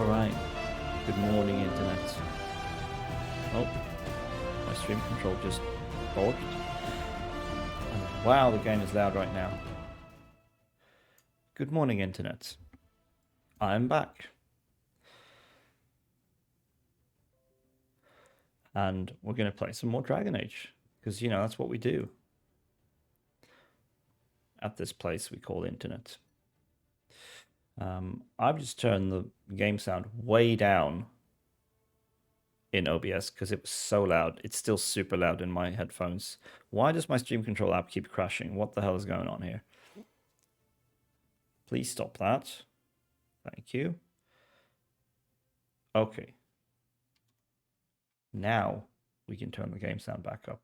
Alright. Good morning, Internet. Oh, my stream control just borked. And wow, the game is loud right now. Good morning, Internet. I'm back. And we're going to play some more Dragon Age. Because, you know, that's what we do. At this place we call Internet. I've just turned the game sound way down in OBS because it was so loud. It's still super loud in my headphones. Why does my stream control app keep crashing? What the hell is going on here? Please stop that. Thank you. Okay. Now we can turn the game sound back up.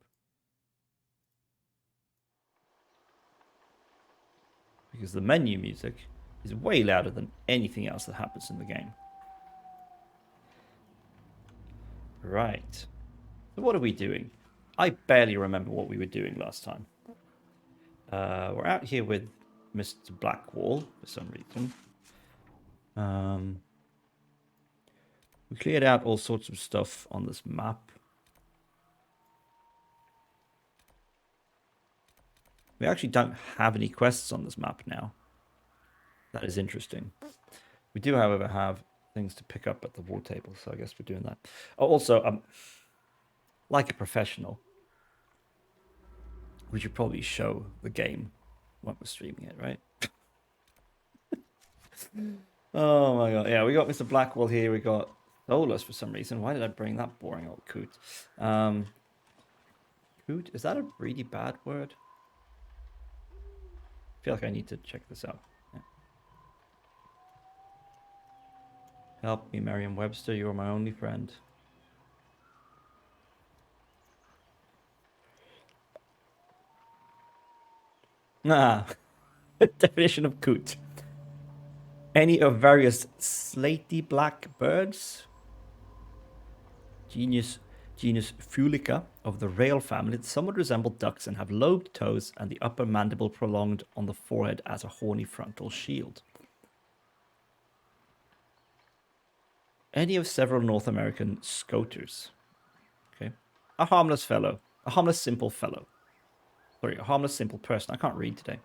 Because the menu music is way louder than anything else that happens in the game. Right. So what are we doing? I barely remember what we were doing last time. We're out here with Mr. Blackwall for some reason. We cleared out all sorts of stuff on this map. We actually don't have any quests on this map now. That is interesting. We do, however, have things to pick up at the war table, so I guess we're doing that. Oh, also, like a professional, we should probably show the game when we're streaming it, right? Oh my god, yeah, we got Mr. Blackwall here, we got Solus for some reason. Why did I bring that boring old coot? Coot? Is that a really bad word? I feel like I need to check this out. Yeah. Help me, Merriam-Webster, you're my only friend. Ah, definition of coot. Any of various slaty black birds. Genus Fulica of the rail family that somewhat resemble ducks and have lobed toes and the upper mandible prolonged on the forehead as a horny frontal shield. Any of several North American scoters. Okay. A harmless fellow. A harmless, simple fellow. Sorry, a harmless, simple person. I can't read today.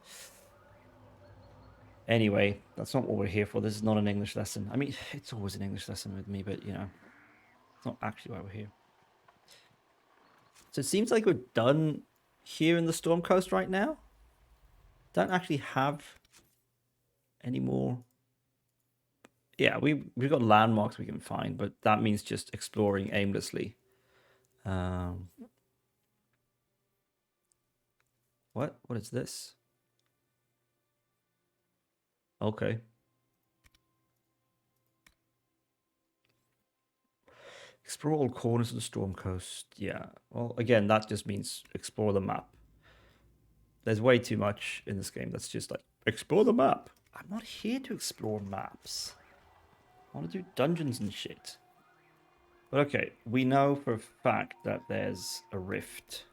Anyway, that's not what we're here for. This is not an English lesson. I mean, it's always an English lesson with me, but, you know, it's not actually why we're here. So it seems like we're done here in the Storm Coast right now. Don't actually have any more. Yeah, we've got landmarks we can find, but that means just exploring aimlessly. What is this? Okay. Explore all corners of the Storm Coast. Yeah. Well, again, that just means explore the map. There's way too much in this game that's just like, explore the map. I'm not here to explore maps. I want to do dungeons and shit. But okay, we know for a fact that there's a rift.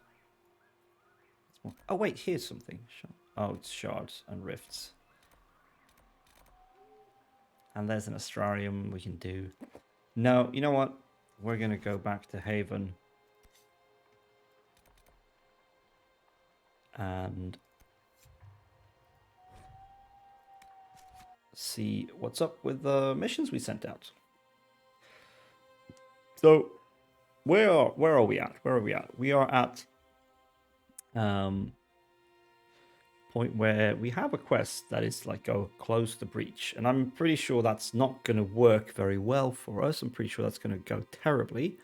Oh wait, here's something. Oh, it's shards and rifts. And there's an astrarium we can do. No, you know what? We're going to go back to Haven. And see what's up with the missions we sent out. So, where are we at? Where are we at? We are at point where we have a quest that is like, go close the breach, and I'm pretty sure that's not going to work very well for us. I'm pretty sure that's going to go terribly,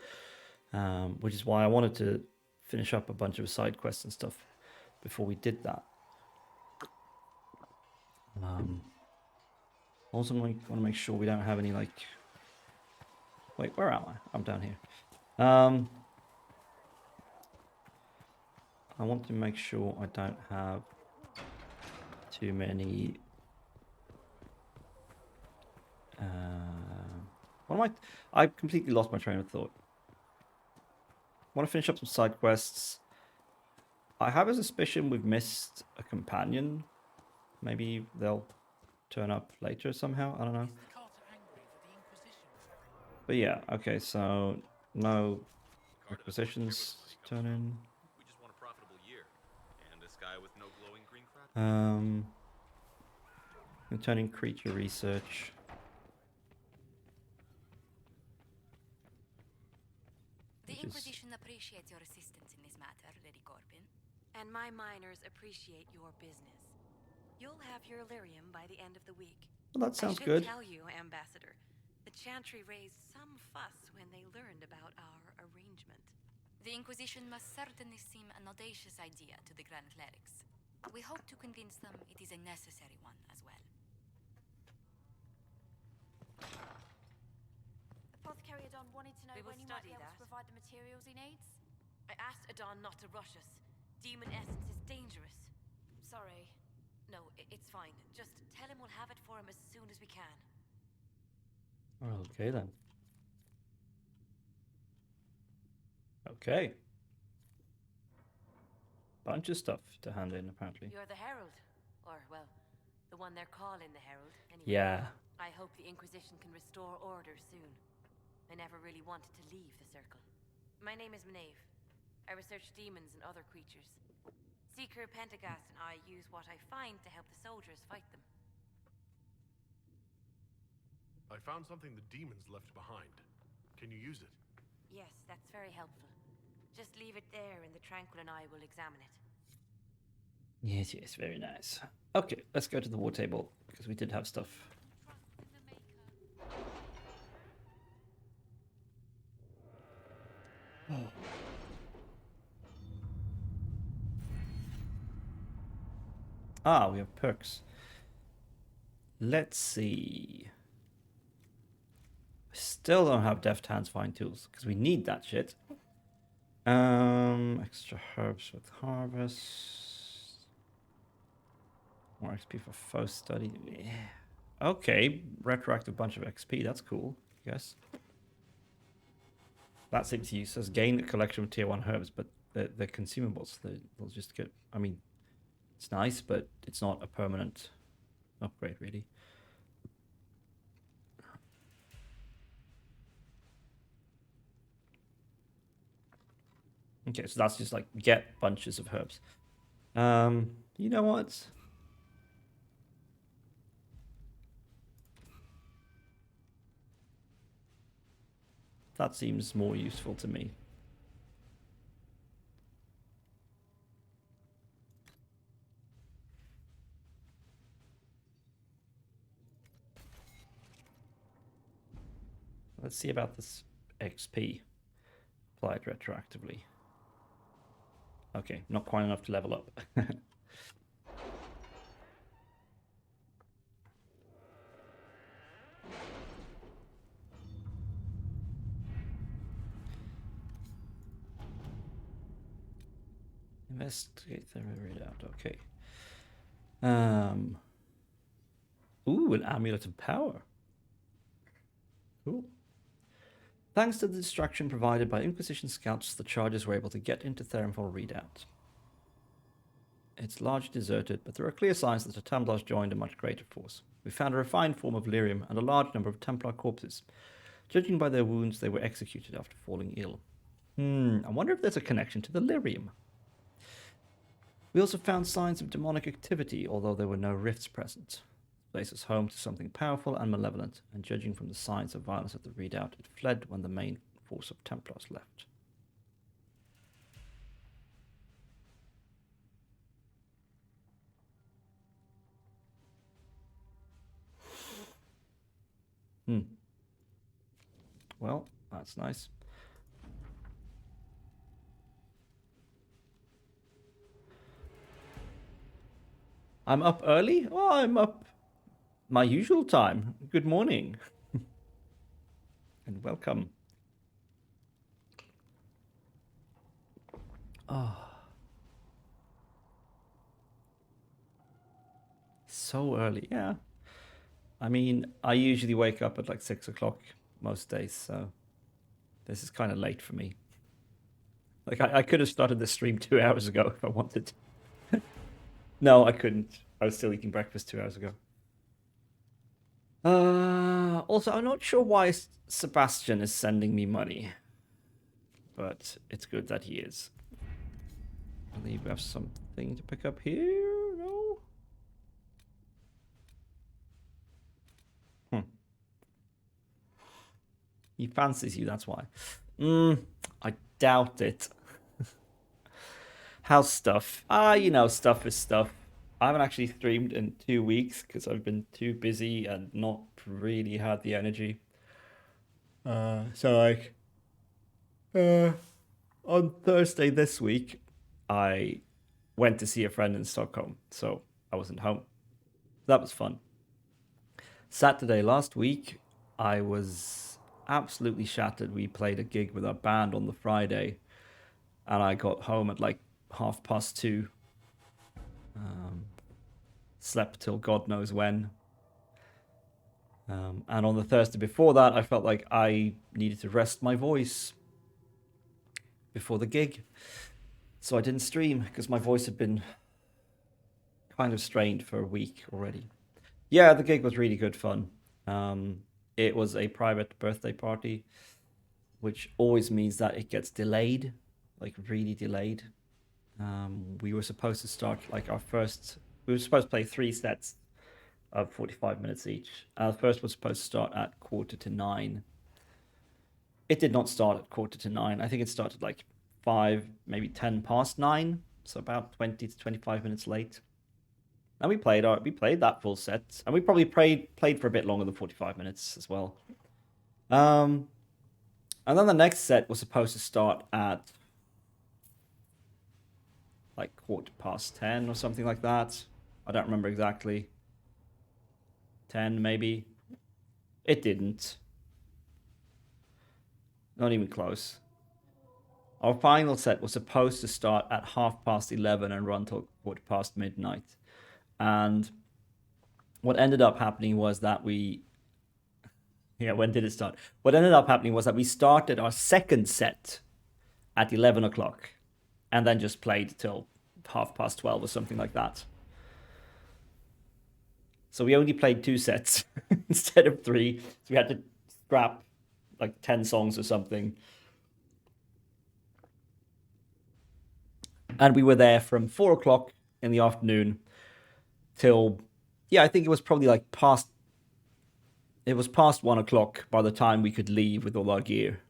which is why I wanted to finish up a bunch of side quests and stuff before we did that. Also, I want to make sure we don't have any like. Wait, where am I? I'm down here. I want to make sure I don't have too many. What am I completely lost my train of thought. I want to finish up some side quests. I have a suspicion we've missed a companion. Maybe they'll turn up later somehow. I don't know. But yeah, okay, so no acquisitions turn in. We just want a profitable year. And a sky with no glowing green crap. Turning creature research. The Inquisition appreciates your assistance in this matter, Lady Corbin. And my miners appreciate your business. You'll have your Illyrium by the end of the week. Well, that sounds I should good. tell you, Ambassador, the Chantry raised some fuss when they learned about our arrangement. The Inquisition must certainly seem an audacious idea to the Grand Clerics. We hope to convince them it is a necessary one as well. Apothecary Adon wanted to know We will when you might be study able that. to provide the materials he needs. I asked Adon not to rush us. Demon essence is dangerous. Sorry. No, it's fine. Just tell him we'll have it for him as soon as we can. Okay then. Okay. Bunch of stuff to hand in, apparently. You're the Herald. Or, well, the one they're calling the Herald. Anyway, Yeah. I hope the Inquisition can restore order soon. I never really wanted to leave the Circle. My name is Maeve. I research demons and other creatures. Seeker, Pentagast, and I use what I find to help the soldiers fight them. I found something the demons left behind. Can you use it? Yes, that's very helpful. Just leave it there and the Tranquil and I will examine it. Yes, yes, very nice. Okay, let's go to the war table, because we did have stuff. Ah, we have perks. Let's see. Still don't have deft hands fine tools because we need that shit. Extra herbs with harvest. More XP for foe study. Yeah. Okay, retroactive bunch of XP. That's cool. I guess. That seems useless. Gain a collection of tier 1 herbs, but the consumables, they'll just get. I mean, it's nice, but it's not a permanent upgrade, really. Okay, so that's just like get bunches of herbs. You know what? That seems more useful to me. Let's see about this XP applied retroactively. Okay, not quite enough to level up. Investigate the readout. Okay. Ooh, an amulet of power. Cool. Thanks to the distraction provided by Inquisition scouts, the charges were able to get into Therenfall Redoubt. It's largely deserted, but there are clear signs that the Templars joined a much greater force. We found a refined form of lyrium and a large number of Templar corpses. Judging by their wounds, they were executed after falling ill. I wonder if there's a connection to the lyrium. We also found signs of demonic activity, although there were no rifts present. The place is home to something powerful and malevolent, and judging from the signs of violence at the redoubt, it fled when the main force of Templars left. Well, that's nice. I'm up early? Oh, I'm up my usual time. Good morning. And welcome. Oh. So early, yeah. I mean, I usually wake up at like 6 o'clock most days, so this is kind of late for me. Like, I could have started the stream 2 hours ago if I wanted to. No, I couldn't. I was still eating breakfast 2 hours ago. Also, I'm not sure why Sebastian is sending me money, but it's good that he is. I believe we have something to pick up here. No. He fancies you. That's why. I doubt it. How's stuff? You know, stuff is stuff. I haven't actually streamed in 2 weeks because I've been too busy and not really had the energy. So like, on Thursday this week, I went to see a friend in Stockholm, so I wasn't home. That was fun. Saturday last week, I was absolutely shattered. We played a gig with our band on the Friday, and I got home at like 2:30. Slept till God knows when. And on the Thursday before that, I felt like I needed to rest my voice before the gig. So I didn't stream because my voice had been kind of strained for a week already. Yeah, the gig was really good fun. It was a private birthday party, which always means that it gets delayed, like really delayed. We were supposed to start like we were supposed to play 3 sets of 45 minutes each. Our first was supposed to start at 8:45. It did not start at 8:45. I think it started like 5, maybe 10 past 9, so about 20 to 25 minutes late. And we played that full set, and we probably played for a bit longer than 45 minutes as well. And then the next set was supposed to start at like 10:15 or something like that. I don't remember exactly. 10 maybe. It didn't. Not even close. Our final set was supposed to start at 11:30 and run till midnight. And what ended up happening was that when did it start? What ended up happening was that we started our second set at 11 o'clock and then just played till 12:30 or something like that. So we only played 2 sets instead of 3. So we had to scrap like 10 songs or something. And we were there from 4 o'clock in the afternoon till, I think it was probably like past 1 o'clock by the time we could leave with all our gear.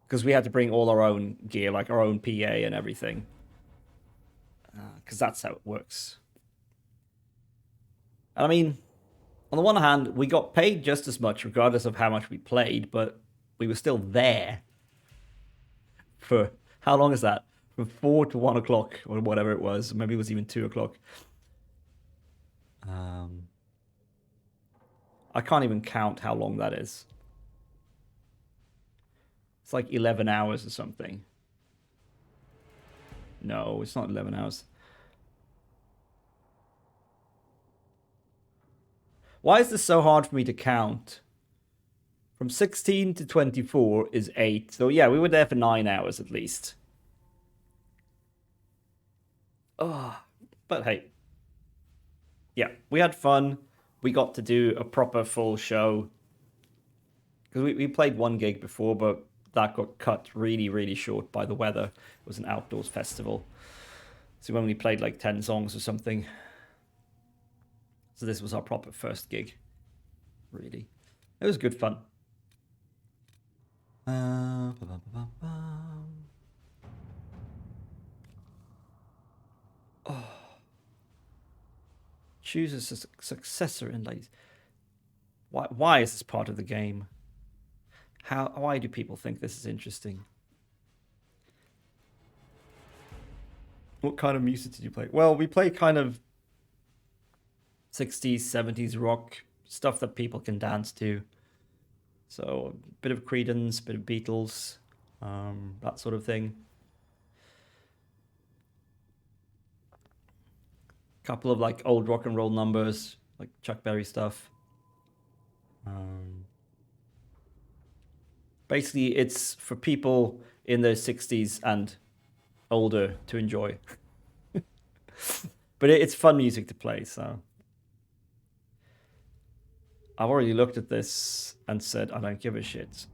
Because we had to bring all our own gear, like our own PA and everything. Because that's how it works. And I mean, on the one hand, we got paid just as much regardless of how much we played, but we were still there for, how long is that? From 4 to 1 o'clock or whatever it was. Maybe it was even 2 o'clock. I can't even count how long that is. It's like 11 hours or something. No, it's not 11 hours. Why is this so hard for me to count? From 16 to 24 is 8. So yeah, we were there for 9 hours at least. Oh, but hey. Yeah, we had fun. We got to do a proper full show. Because we played one gig before, but that got cut really, really short by the weather. It was an outdoors festival. So we only played like 10 songs or something. So this was our proper first gig. Really. It was good fun. Choose a successor in ladies. Why is this part of the game? Why do people think this is interesting? What kind of music did you play? Well, we play kind of 60s, 70s rock, stuff that people can dance to. So a bit of Creedence, a bit of Beatles, that sort of thing. Couple of like old rock and roll numbers, like Chuck Berry stuff. Basically, it's for people in their 60s and older to enjoy. But it's fun music to play, so I've already looked at this and said I don't give a shit.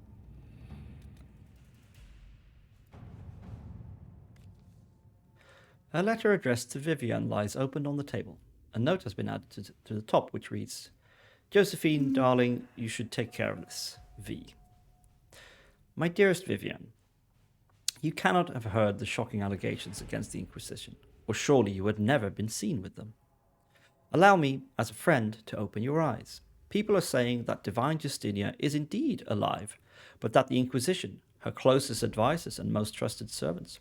A letter addressed to Vivian lies open on the table. A note has been added to the top which reads, Josephine, darling, you should take care of this. V. My dearest Vivian, you cannot have heard the shocking allegations against the Inquisition, or surely you had never been seen with them. Allow me, as a friend, to open your eyes. People are saying that Divine Justinia is indeed alive, but that the Inquisition, her closest advisors and most trusted servants,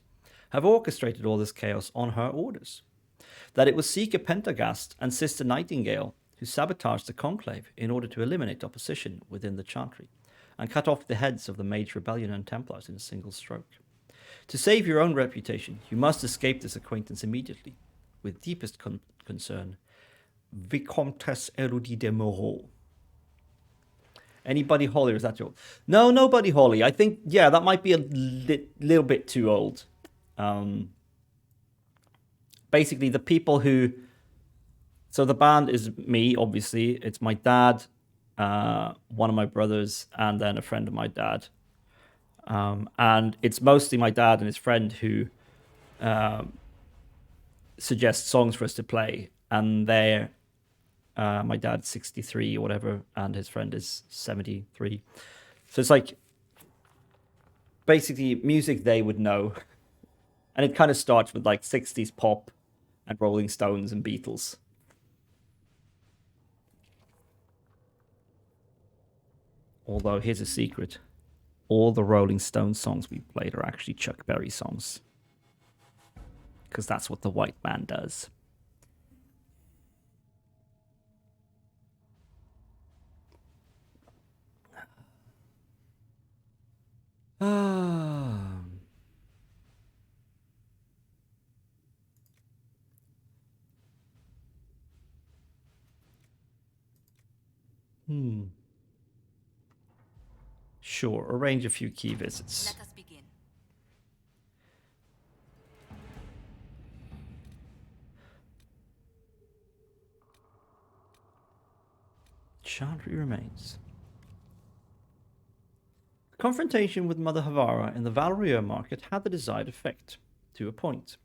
have orchestrated all this chaos on her orders. That it was Seeker Pentagast and Sister Nightingale who sabotaged the Conclave in order to eliminate opposition within the Chantry, and cut off the heads of the Mage Rebellion and Templars in a single stroke. To save your own reputation, you must escape this acquaintance immediately. With deepest concern, Vicomtesse Elodie de Moreau. Anybody Holly, or is that your... No, nobody Holly. I think, yeah, that might be a little bit too old. Basically, the people who... So the band is me, obviously. It's my dad, one of my brothers, and then a friend of my dad. And it's mostly my dad and his friend who suggest songs for us to play. And they're... my dad's 63 or whatever, and his friend is 73. So it's like... basically, music they would know. And it kind of starts with like 60s pop and Rolling Stones and Beatles. Although, here's a secret. All the Rolling Stones songs we played are actually Chuck Berry songs. Because that's what the white man does. Sure, arrange a few key visits. Let us begin. Chantry remains. The confrontation with Mother Havara in the Valeria market had the desired effect, to a point.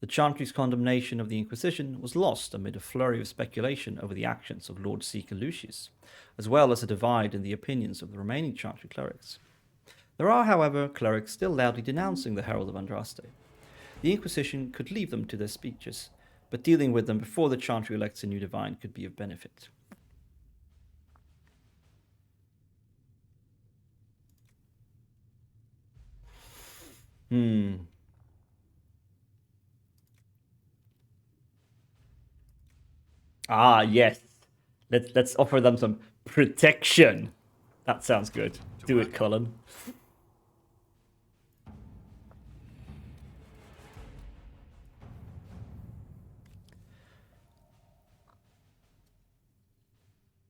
The Chantry's condemnation of the Inquisition was lost amid a flurry of speculation over the actions of Lord Seeker Lucius, as well as a divide in the opinions of the remaining Chantry clerics. There are, however, clerics still loudly denouncing the Herald of Andraste. The Inquisition could leave them to their speeches, but dealing with them before the Chantry elects a new divine could be of benefit. Ah, yes. Let's offer them some protection. That sounds good. Do it, Cullen.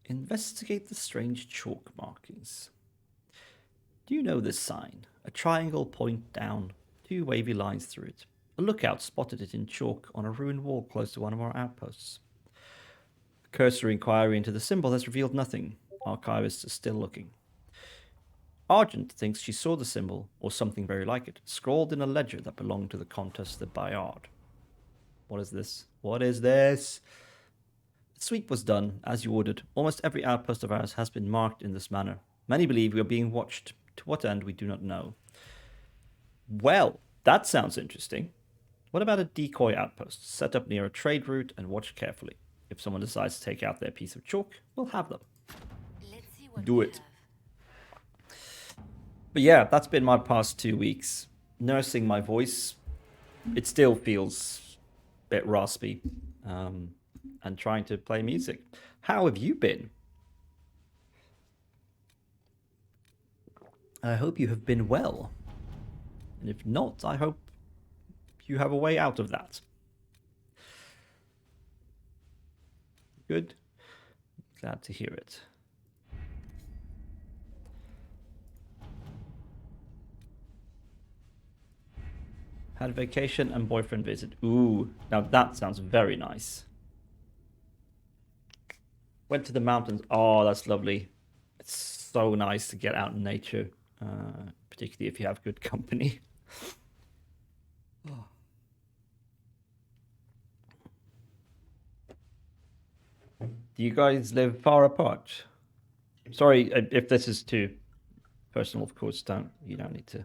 Investigate the strange chalk markings. Do you know this sign? A triangle point down, two wavy lines through it. A lookout spotted it in chalk on a ruined wall close to one of our outposts. A cursory inquiry into the symbol has revealed nothing. Archivists are still looking. Argent thinks she saw the symbol, or something very like it, scrawled in a ledger that belonged to the Comtesse de Bayard. What is this? What is this? The sweep was done, as you ordered. Almost every outpost of ours has been marked in this manner. Many believe we are being watched. To what end, we do not know. Well, that sounds interesting. What about a decoy outpost set up near a trade route and watched carefully? If someone decides to take out their piece of chalk, we'll have them. Let's see what Do we it. have. But yeah, that's been my past 2 weeks. Nursing my voice. It still feels a bit raspy. And trying to play music. How have you been? I hope you have been well. And if not, I hope you have a way out of that. Good. Glad to hear it. Had vacation and boyfriend visit. Ooh, now that sounds very nice. Went to the mountains. Oh, that's lovely. It's so nice to get out in nature, particularly if you have good company. Do you guys live far apart? Sorry if this is too personal. Of course, you don't need to.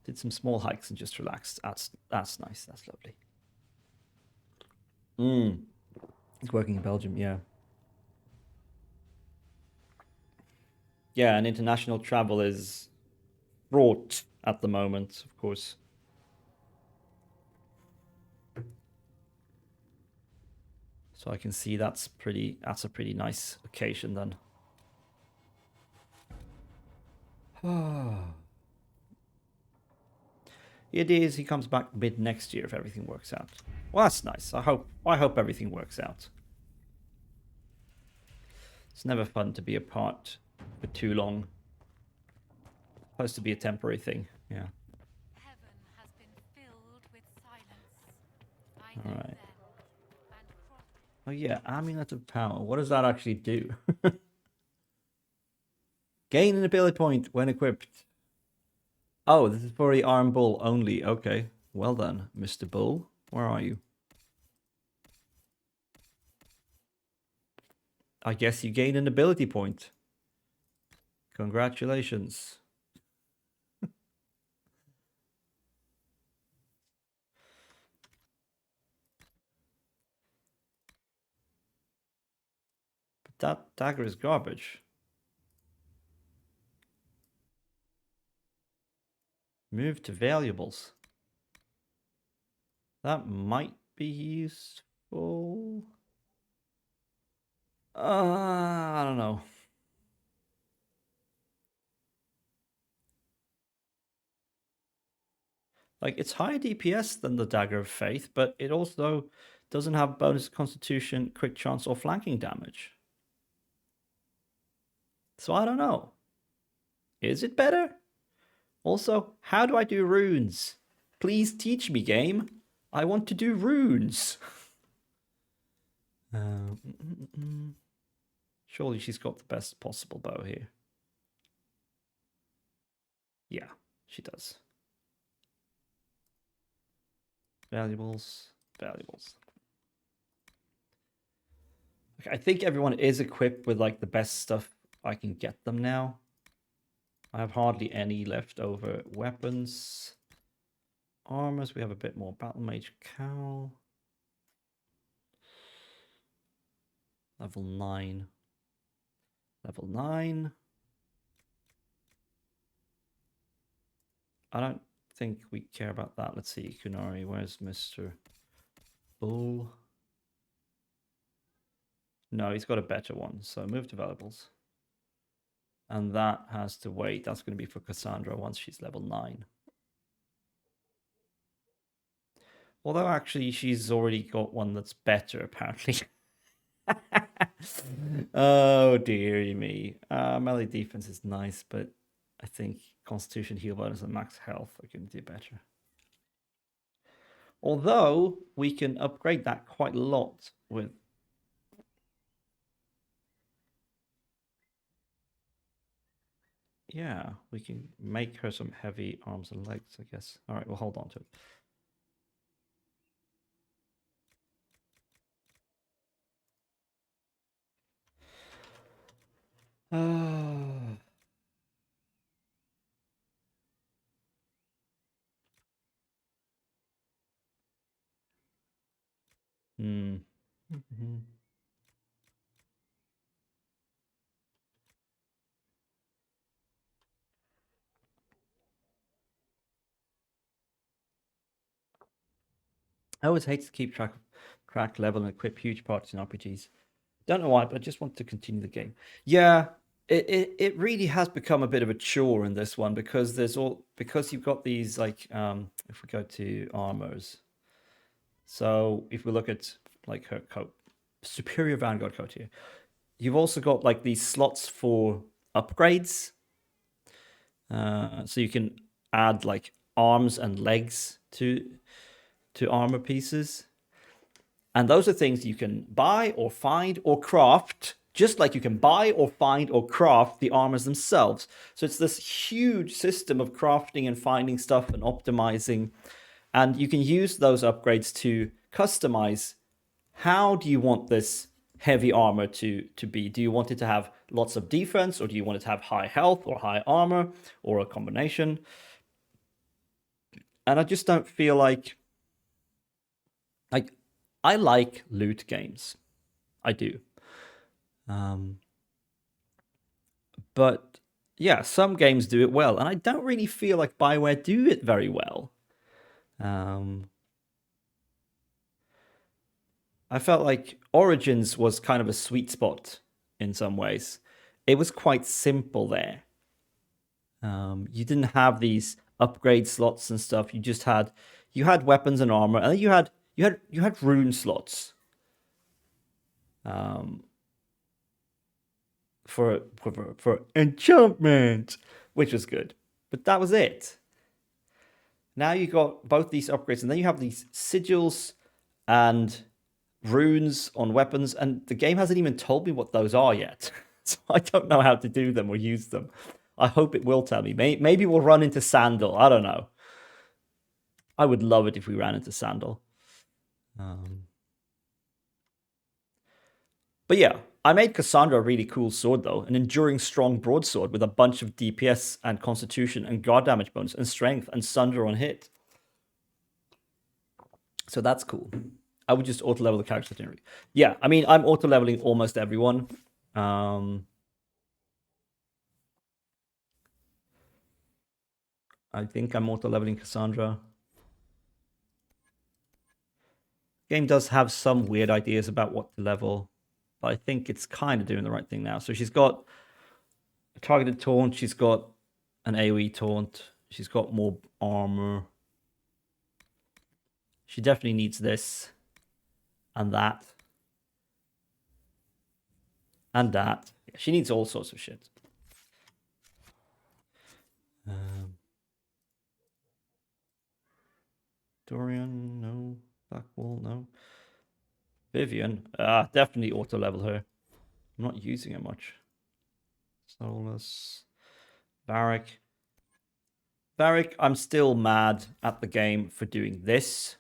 Did some small hikes and just relaxed. That's nice. That's lovely. He's working in Belgium, yeah. Yeah, and international travel is fraught at the moment, of course. So I can see that's a pretty nice occasion then. It is. He comes back mid next year if everything works out. Well, that's nice. I hope everything works out. It's never fun to be apart for too long. It's supposed to be a temporary thing. Yeah. Heaven has been filled with silence. I All know right. them and cross. Oh yeah, Amulet of Power. What does that actually do? Gain an ability point when equipped. Oh, this is for the Arm Bull only. Okay. Well done, Mr. Bull. Where are you? I guess you gain an ability point. Congratulations. But that dagger is garbage. Move to valuables. That might be useful. I don't know. Like, it's higher DPS than the Dagger of Faith, but it also doesn't have bonus constitution, quick chance, or flanking damage. So I don't know. Is it better? Also, how do I do runes? Please teach me, game. I want to do runes. Surely she's got the best possible bow here. Yeah, she does. Valuables. Okay, I think everyone is equipped with like the best stuff I can get them now. I have hardly any leftover weapons. Armors, we have a bit more. Battle Mage Cowl. Level 9. Level 9. I don't think we care about that. Let's see, Kunari, where's Mr. Bull? No, he's got a better one, so move to valuables. And that has to wait. That's going to be for Cassandra once she's level 9. Although actually she's already got one that's better, apparently. Oh, dearie me. Melee defense is nice, but I think Constitution, heal bonus, and max health are going to do better. Although we can upgrade that quite a lot with... Yeah, we can make her some heavy arms and legs, I guess. All right, we'll hold on to it. I always hate to keep track of crack level and equip huge parts in RPGs. Don't know why, but I just want to continue the game. Yeah, it really has become a bit of a chore in this one because you've got these like if we go to armors. So if we look at like her coat, superior Vanguard coat here, you've also got like these slots for upgrades. So you can add like arms and legs to armor pieces. And those are things you can buy or find or craft, just like you can buy or find or craft the armors themselves. So it's this huge system of crafting and finding stuff and optimizing. And you can use those upgrades to customize how do you want this heavy armor to be. Do you want it to have lots of defense, or do you want it to have high health or high armor, or a combination? And I just don't feel like I like loot games. I do. But yeah, some games do it well, and I don't really feel like BioWare do it very well. I felt like Origins was kind of a sweet spot in some ways. It was quite simple there. You didn't have these upgrade slots and stuff. You just had weapons and armor, and then you had rune slots. For enchantment, which was good, but that was it. Now you got both these upgrades, and then you have these sigils and runes on weapons, and the game hasn't even told me what those are yet. So I don't know how to do them or use them. I hope it will tell me. Maybe we'll run into Sandal. I don't know. I would love it if we ran into Sandal. But yeah, I made Cassandra a really cool sword though, an enduring strong broadsword with a bunch of DPS and constitution and guard damage bonus and strength and sunder on hit. So that's cool. I would just auto level the characters generally. Yeah, I mean, I'm auto leveling almost everyone. I think I'm auto leveling Cassandra. Game does have some weird ideas about what to level, but I think it's kind of doing the right thing now. So she's got a targeted taunt, she's got an AoE taunt, she's got more armor. She definitely needs this and that and that. She needs all sorts of shit. Dorian, no. Blackwall, no. Vivian, definitely auto level her. I'm not using her much. Solus, Varric. Varric, I'm still mad at the game for doing this.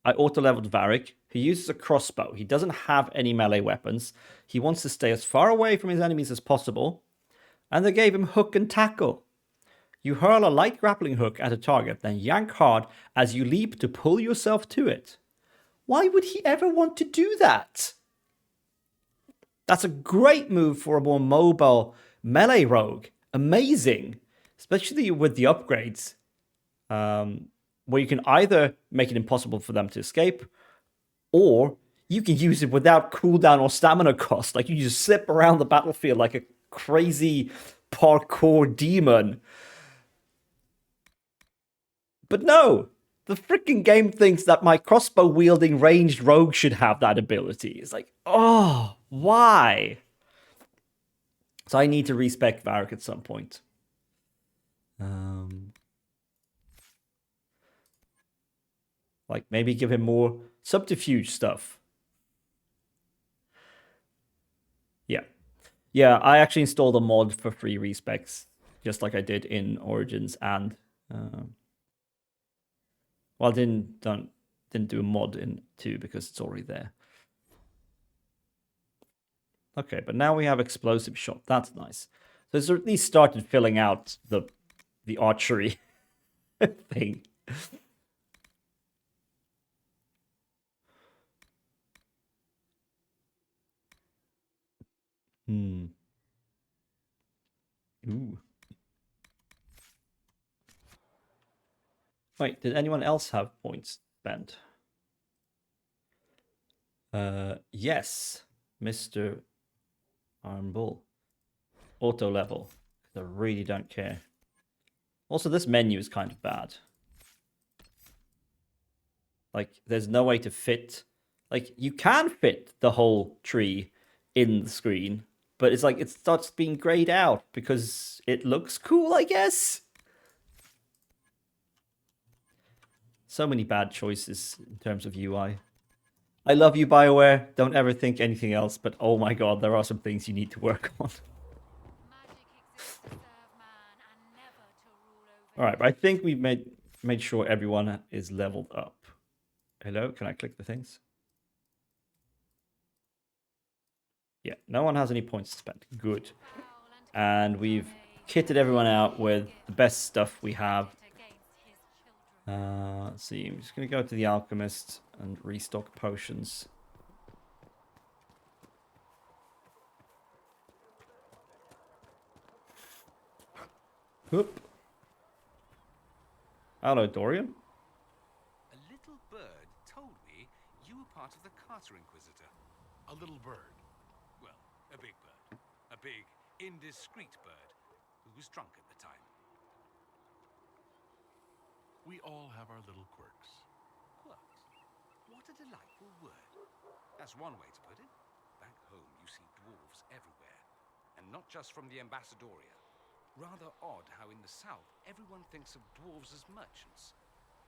I auto leveled Varric. He uses a crossbow. He doesn't have any melee weapons. He wants to stay as far away from his enemies as possible. And they gave him hook and tackle. You hurl a light grappling hook at a target, then yank hard as you leap to pull yourself to it. Why would he ever want to do that? That's a great move for a more mobile melee rogue. Amazing. Especially with the upgrades. Where you can either make it impossible for them to escape, or you can use it without cooldown or stamina cost. Like, you just slip around the battlefield like a crazy parkour demon. But no, the freaking game thinks that my crossbow-wielding ranged rogue should have that ability. It's like, oh, why? So I need to respec Varric at some point. Like, maybe give him more subterfuge stuff. Yeah. Yeah, I actually installed a mod for free respecs, just like I did in Origins and... well, I didn't do a mod in 2 because it's already there. Okay, but now we have explosive shot. That's nice. So it's at least started filling out the archery thing. Ooh. Wait, did anyone else have points spent? Yes, Mr. Iron Bull. Auto level. I really don't care. Also, this menu is kind of bad. Like, there's no way to fit... Like, you can fit the whole tree in the screen, but it's like it starts being grayed out because it looks cool, I guess. So many bad choices in terms of UI. I love you, BioWare. Don't ever think anything else, but oh my god, there are some things you need to work on. Magic exists to serve man and never to rule over. Alright, but I think we've made sure everyone is leveled up. Hello, can I click the things? Yeah, no one has any points to spend. Good. And we've kitted everyone out with the best stuff we have. Let's see, I'm just going to go to the alchemist and restock potions. Whoop. Hello, Dorian. A little bird told me you were part of the Carter Inquisitor. A little bird. Well, a big bird. A big, indiscreet bird who was drunk at the time. We all have our little quirks. Quirks? What a delightful word. That's one way to put it. Back home, you see dwarves everywhere. And not just from the Ambassadoria. Rather odd how in the south, everyone thinks of dwarves as merchants.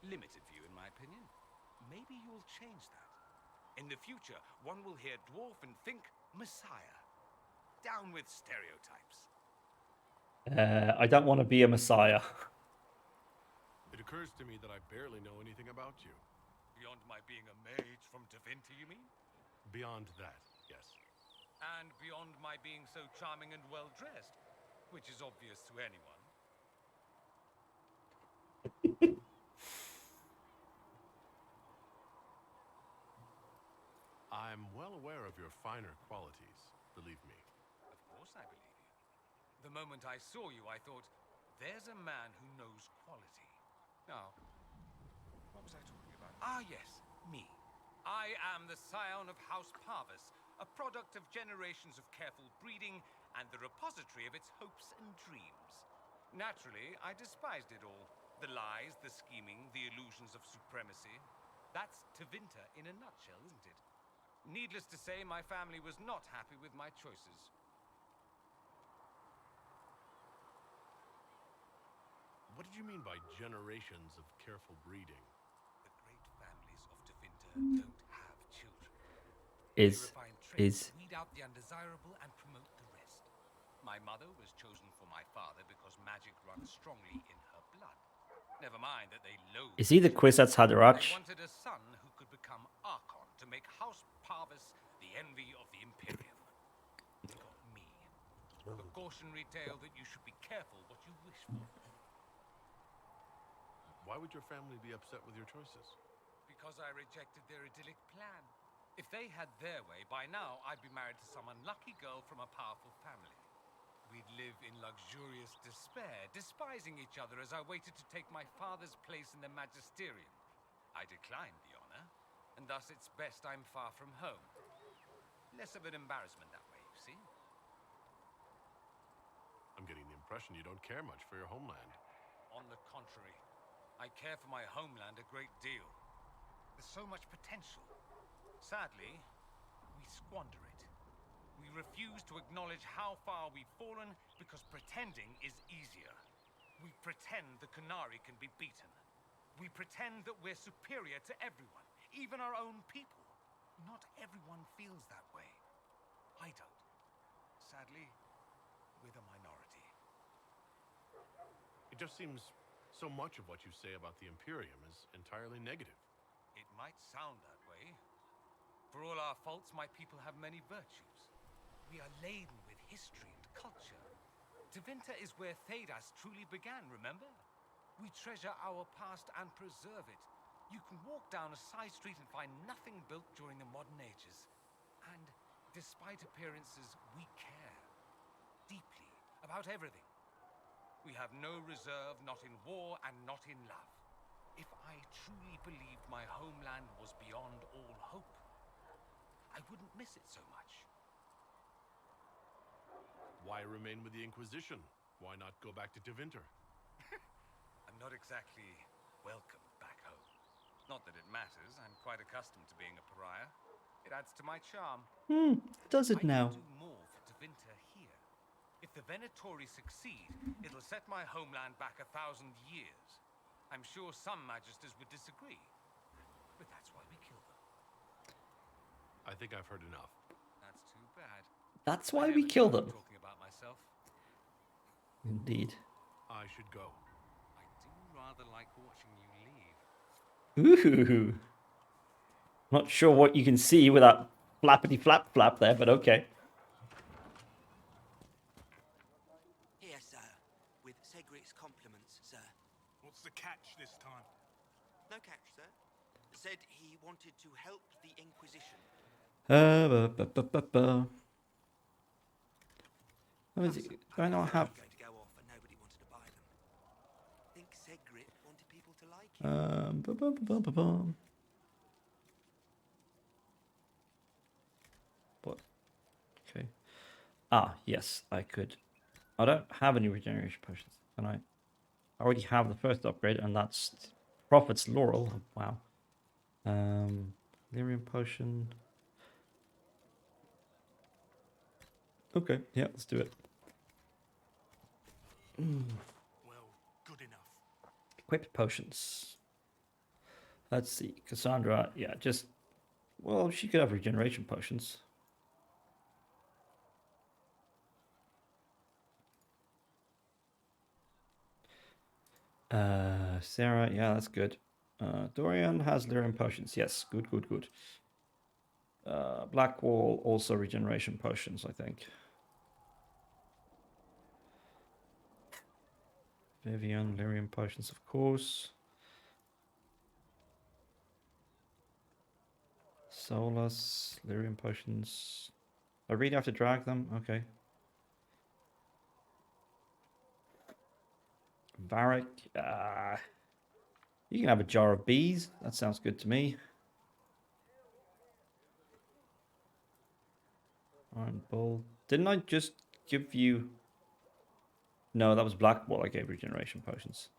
Limited view, in my opinion. Maybe you'll change that. In the future, one will hear dwarf and think Messiah. Down with stereotypes. I don't want to be a messiah. It occurs to me that I barely know anything about you. Beyond my being a mage from Tevinter, you mean? Beyond that, yes. And beyond my being so charming and well-dressed, which is obvious to anyone. I'm well aware of your finer qualities, believe me. Of course I believe you. The moment I saw you, I thought, there's a man who knows quality. Now, what was I talking about? Ah, yes, me. I am the scion of House Parvis, a product of generations of careful breeding and the repository of its hopes and dreams. Naturally, I despised it all. The lies, the scheming, the illusions of supremacy. That's Tevinter in a nutshell, isn't it? Needless to say, my family was not happy with my choices. What did you mean by generations of careful breeding? The great families of Tevinter don't have children. Is They refine traits, weed out the undesirable, and promote the rest. My mother was chosen for my father because magic runs strongly in her blood. Never mind that they loathe. Is he the Kwisatz They Haderach? wanted a son who could become Archon to make House Parvis the envy of the Imperium. They got me. A cautionary tale that you should be careful what you wish for. Why would your family be upset with your choices? Because I rejected their idyllic plan. If they had their way, by now I'd be married to some unlucky girl from a powerful family. We'd live in luxurious despair, despising each other as I waited to take my father's place in the magisterium. I declined the honor, and thus it's best I'm far from home. Less of an embarrassment that way, you see? I'm getting the impression you don't care much for your homeland. On the contrary, I care for my homeland a great deal. There's so much potential. Sadly, we squander it. We refuse to acknowledge how far we've fallen because pretending is easier. We pretend the Qunari can be beaten. We pretend that we're superior to everyone, even our own people. Not everyone feels that way. I don't. Sadly, we're the minority. It just seems so much of what you say about the Imperium is entirely negative. It might sound that way. For all our faults, my people have many virtues. We are laden with history and culture. Tevinter is where Thedas truly began, remember? We treasure our past and preserve it. You can walk down a side street and find nothing built during the modern ages. And despite appearances, we care. Deeply. About everything. We have no reserve, not in war and not in love. If I truly believed my homeland was beyond all hope, I wouldn't miss it so much. Why remain with the Inquisition? Why not go back to Tevinter? I'm not exactly welcome back home. Not that it matters, I'm quite accustomed to being a pariah. It adds to my charm. Does it I now? can do more for Tevinter here. If the Venatori succeed, it'll set my homeland back 1,000 years. I'm I'm sure some magisters would disagree. But that's why we kill them. I think I've heard enough. That's too bad. That's I why never we kill started them. talking about myself. Indeed. I should go. I do rather like watching you leave. Ooh. Not sure what you can see with that flappity flap flap there, but okay. Here, sir, with Cegric's compliments, sir. What's the catch this time? No catch, sir. Said he wanted to help the Inquisition. Do I not have? Going to go off and nobody wanted to buy them. Think Cegric wanted people to like him. What? Okay. Ah, yes, I could. I don't have any regeneration potions, can I? I already have the first upgrade, and that's Prophet's Laurel. Wow. Lyrium potion. Okay, yeah, let's do it. Well, good enough. Equipped potions. Let's see, Cassandra. Yeah, just well, she could have regeneration potions. Sarah, yeah, that's good. Dorian has lyrium potions. Yes, good, good, good. Blackwall also regeneration potions, I think. Vivian, lyrium potions, of course. Solus, lyrium potions. I really have to drag them? Okay. Varric, you can have a jar of bees. That sounds good to me. Iron Bull. Didn't I just give you... No, that was Blackwall I gave regeneration potions.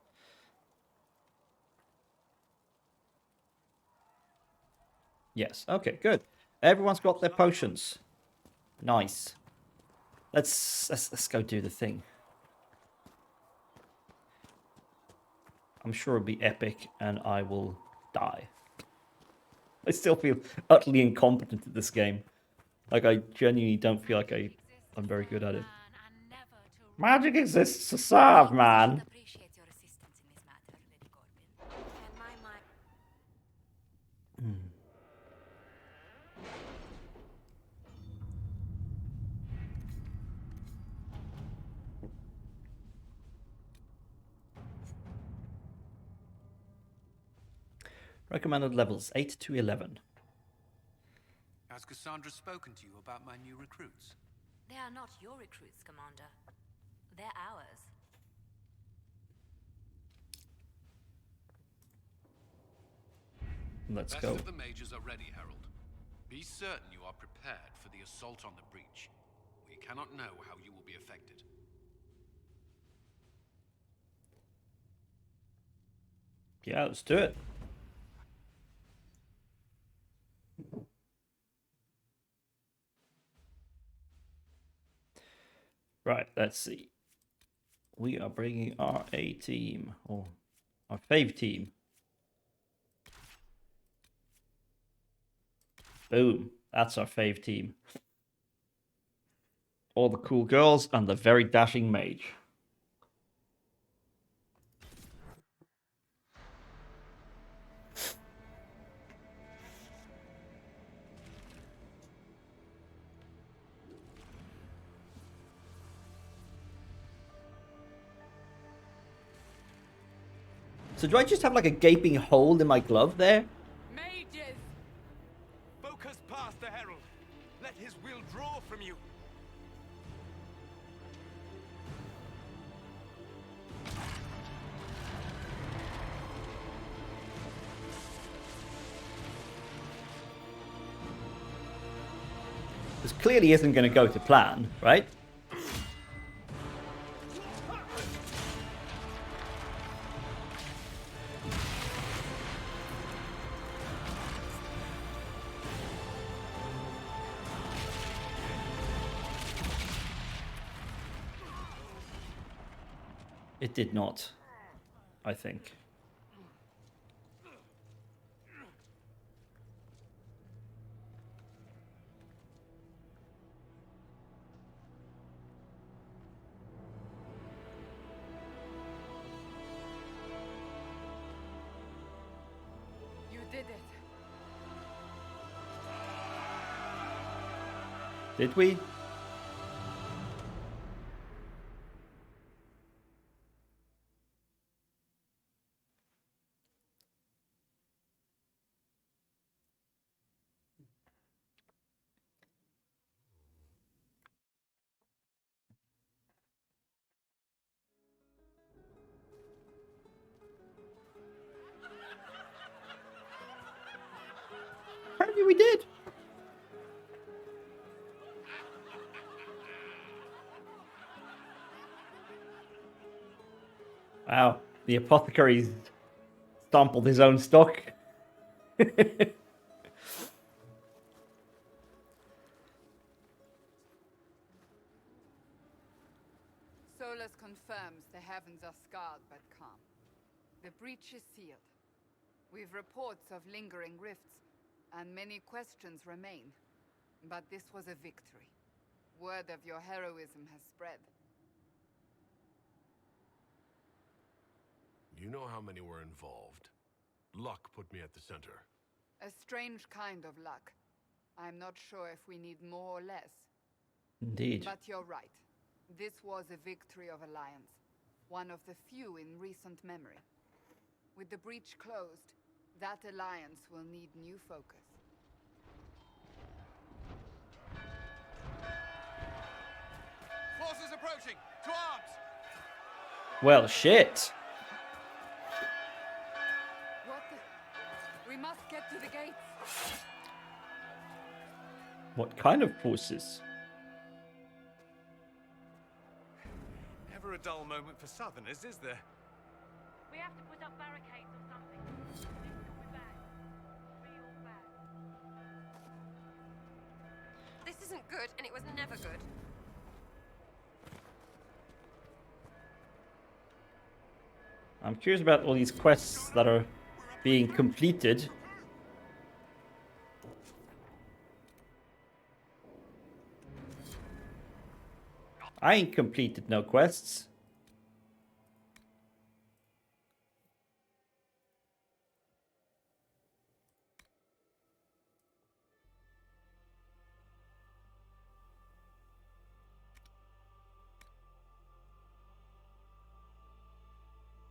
Yes, okay, good. Everyone's got their potions. Nice. Let's go do the thing. I'm sure it'll be epic and I will die. I still feel utterly incompetent at this game. Like, I genuinely don't feel like I'm very good at it. Magic exists to serve, man. Appreciate your assistance in this matter, Lady Corbin. And my mind. Recommended levels 8 to 11. Has Cassandra spoken to you about my new recruits? They are not your recruits, Commander. They're ours. Let's Best go. of the mages are ready, Herald. Be certain you are prepared for the assault on the breach. We cannot know how you will be affected. Yeah, let's do it. Right, let's see. We are bringing our A team, or our fave team. Boom, that's our fave team. All the cool girls and the very dashing mage. So do I just have like a gaping hole in my glove there? Mages! Focus past the Herald. Let his will draw from you. This clearly isn't going to go to plan, right? It did not, I think. did it. Did we? Apparently we did. Wow, the apothecary's stampled his own stock. Solus confirms the heavens are scarred but calm. The breach is sealed. We've reports of lingering rifts, and many questions remain. But this was a victory. Word of your heroism has spread. You know how many were involved. Luck put me at the center. A strange kind of luck. I'm not sure if we need more or less. Indeed. But you're right. This was a victory of Alliance. One of the few in recent memory. With the breach closed, that alliance will need new focus. Forces approaching! To arms! Well, shit. What the? We must get to the gates. What kind of forces? Never a dull moment for Southerners, is there? We have to put up barricades or something. This could be bad. Real bad. This isn't good, and it was never good. I'm curious about all these quests that are being completed. I ain't completed no quests.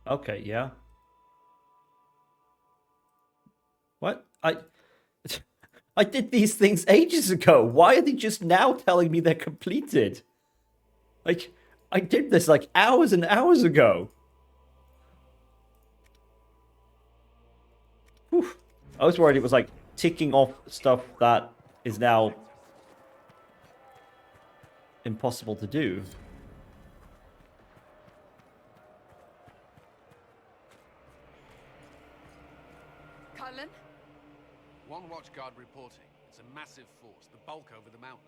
Okay, yeah. What? I did these things ages ago. Why are they just now telling me they're completed? Like, I did this like hours and hours ago. Whew. I was worried it was like ticking off stuff that is now impossible to do. Cullen? One watchguard reporting. It's a massive force, the bulk over the mountain.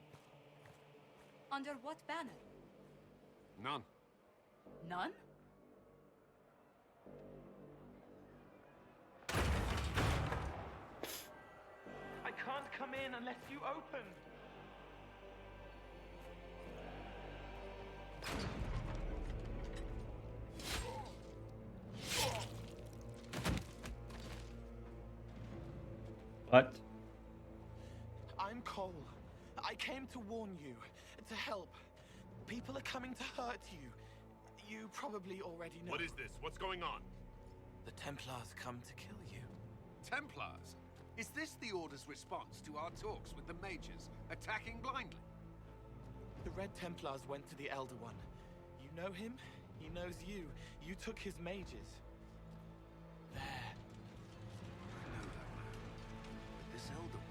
Under what banner? None. None? I can't come in unless you open. What? I'm Cole. I came to warn you, to help. People are coming to hurt you. You probably already know. What is this? What's going on? The Templars come to kill you. Templars? Is this the Order's response to our talks with the mages, attacking blindly? The Red Templars went to the Elder One. You know him, he knows you. You took his mages. There. I know that man. But this Elder One...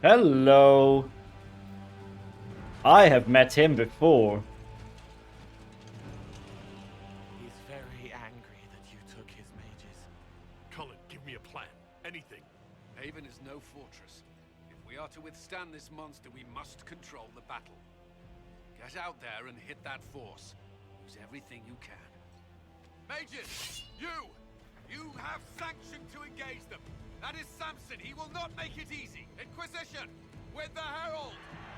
Hello. I have met him before. He's very angry that you took his mages. Cullen, give me a plan. Anything. Haven is no fortress. If we are to withstand this monster, we must control the battle. Get out there and hit that force. Use everything you can. Mages! You have sanction to engage them. That is Samson. He will not make it easy. Inquisition! With the Herald!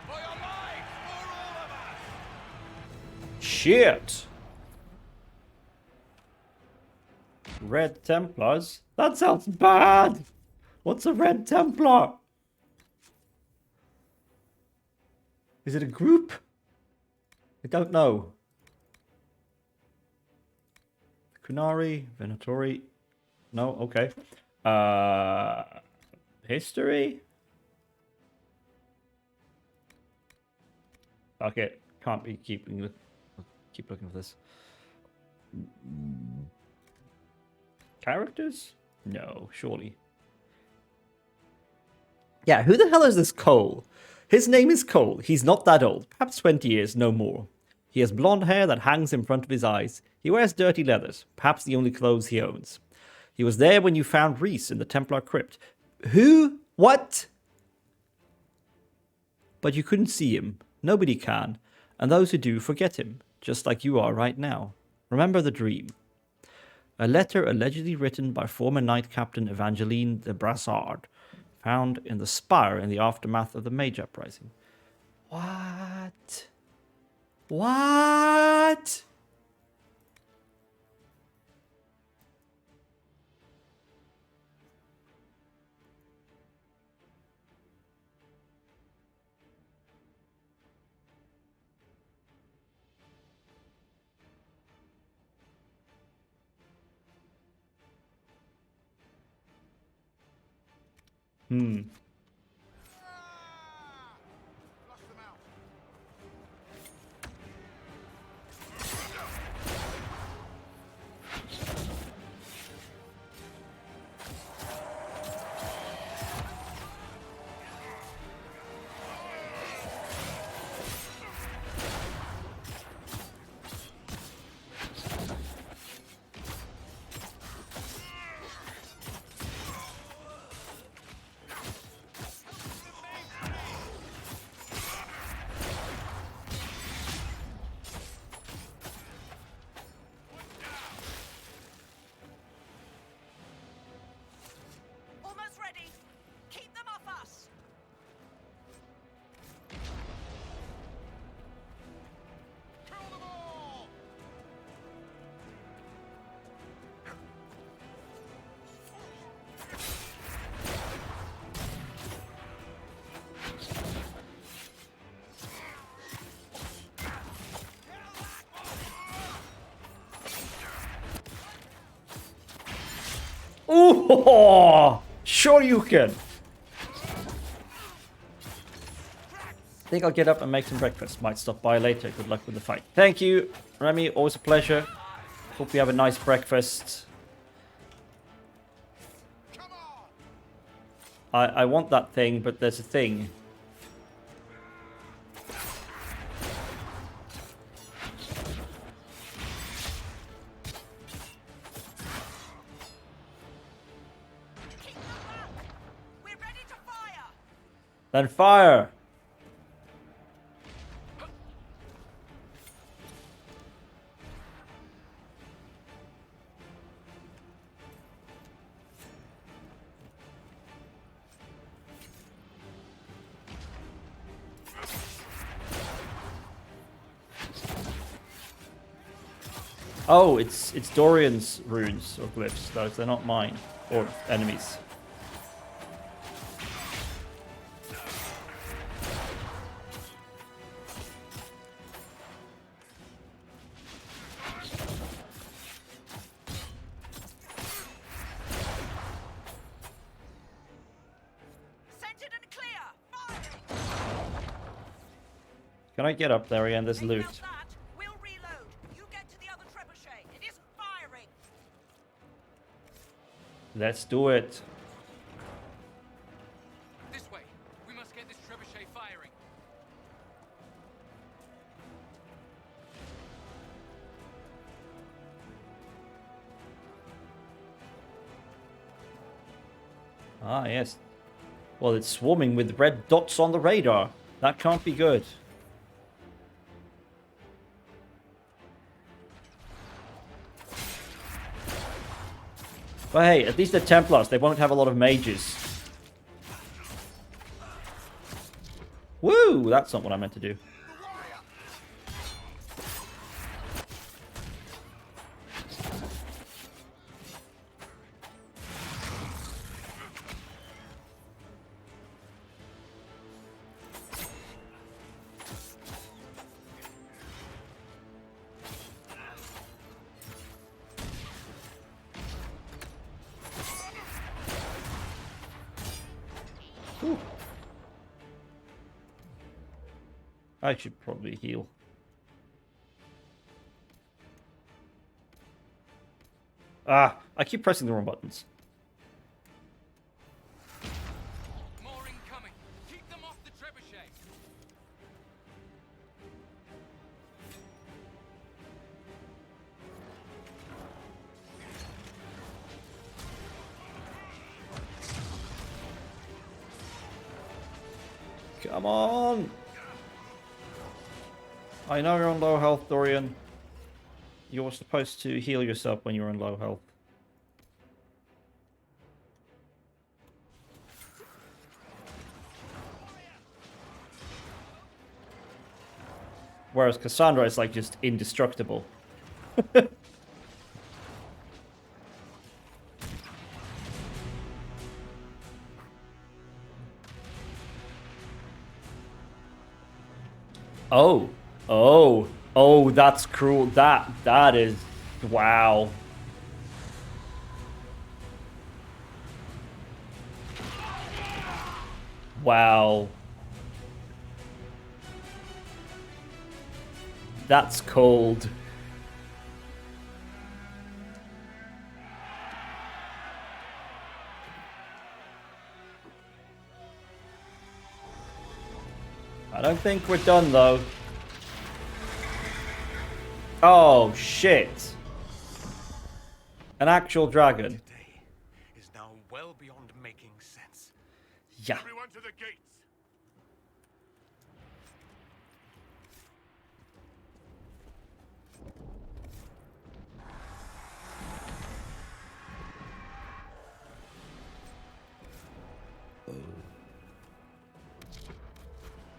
For your lives! For all of us! Shit. Red Templars? That sounds bad! What's a Red Templar? Is it a group? I don't know. Kunari, Venatori. No, okay. History? Okay, can't be keep looking for this. Characters? No, surely. Yeah, who the hell is this Cole? His name is Cole. He's not that old. Perhaps 20 years, no more. He has blonde hair that hangs in front of his eyes. He wears dirty leathers, perhaps the only clothes he owns. He was there when you found Reese in the Templar crypt. Who? What? But you couldn't see him. Nobody can. And those who do forget him, just like you are right now. Remember the dream. A letter allegedly written by former Knight Captain Evangeline de Brassard, found in the spire in the aftermath of the Mage Uprising. What? What? Almost ready. Keep them off us. Kill them all! Ooh, sure you can. Think I'll get up and make some breakfast. Might stop by later. Good luck with the fight. Thank you, Remy. Always a pleasure. Hope you have a nice breakfast. I want that thing, but there's a thing. We're ready to fire. Then fire! Oh, it's Dorian's runes or glyphs, though they're not mine or enemies. Scented and clear. Firing. Can I get up there again? There's loot. That. We'll reload. You get to the other trebuchet. It isn't firing. Let's do it. This way. We must get this trebuchet firing. Ah, yes. Well, it's swarming with red dots on the radar. That can't be good. But hey, at least the Templars, they won't have a lot of mages. Woo! That's not what I meant to do. Ooh. I should probably heal. Ah, I keep pressing the wrong buttons. More incoming. Keep them off the trebuchet. Come on! I know you're on low health, Dorian. You're supposed to heal yourself when you're on low health. Whereas Cassandra is like just indestructible. Oh, oh, oh, that's cruel. That is, wow. Wow. That's cold. I don't think we're done, though. Oh, shit. An actual dragon. Today is now well beyond making sense. Yeah. Everyone to the gates.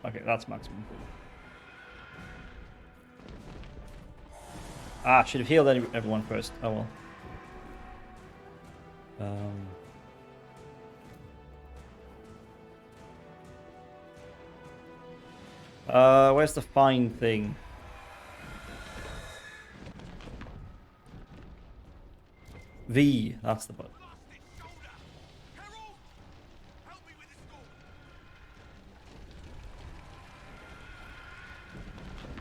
Okay, that's maximum. Ah, should have healed everyone first. Oh well. Where's the fine thing? V, that's the button.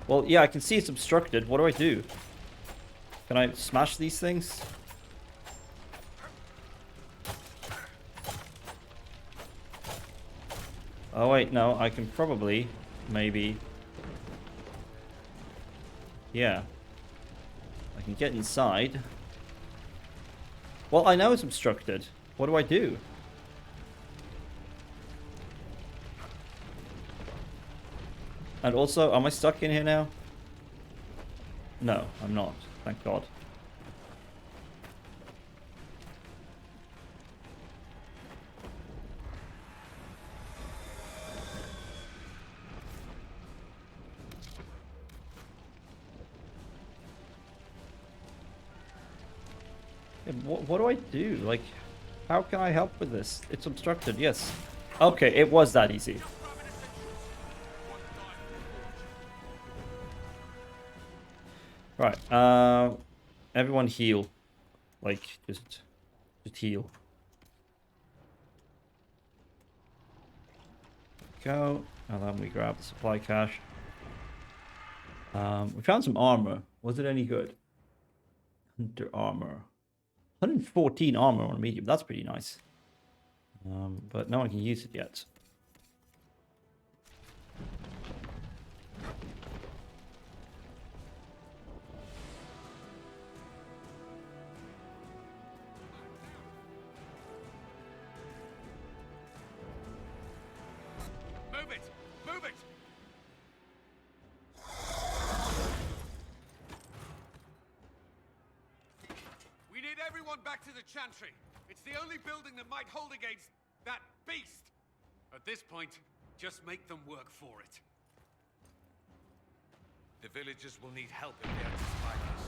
Well, yeah, I can see it's obstructed. What do I do? Can I smash these things? Oh, wait, no. I can probably, maybe... Yeah. I can get inside. Well, I know it's obstructed. What do I do? And also, am I stuck in here now? No, I'm not. Thank God. Yeah, what do I do? Like, how can I help with this? It's obstructed, yes. Okay, it was that easy. Right, everyone heal. Like, just heal. Go, and then we grab the supply cache. We found some armor. Was it any good? Hunter armor. 114 armor on a medium. That's pretty nice. But no one can use it yet. Move it! Move it! We need everyone back to the Chantry. It's the only building that might hold against that beast. At this point, just make them work for it. The villagers will need help if they are to survive us.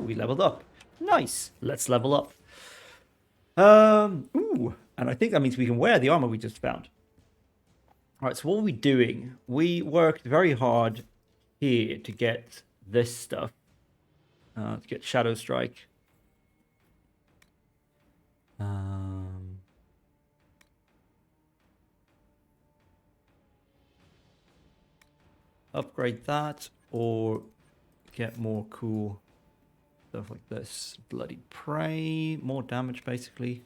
we leveled up. Nice. Let's level up. Ooh, and I think that means we can wear the armor we just found. All right, so what are we doing? We worked very hard here to get this stuff. To get Shadow Strike. Upgrade that, or get more cool stuff like this. Bloody Prey, more damage basically.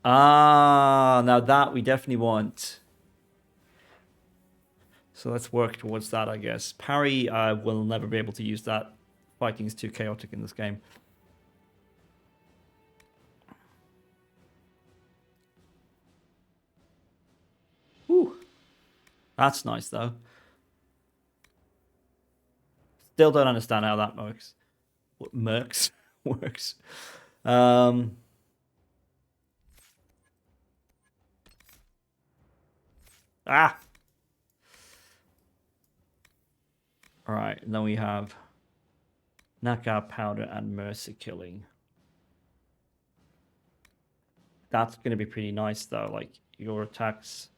Ah, now that we definitely want. So let's work towards that, I guess. Parry, will never be able to use that. Fighting is too chaotic in this game. Whew. That's nice, though. Still don't understand how that works. What works. Ah! Alright, and then we have Knockout Powder and Mercy Killing. That's going to be pretty nice, though. Like, your attacks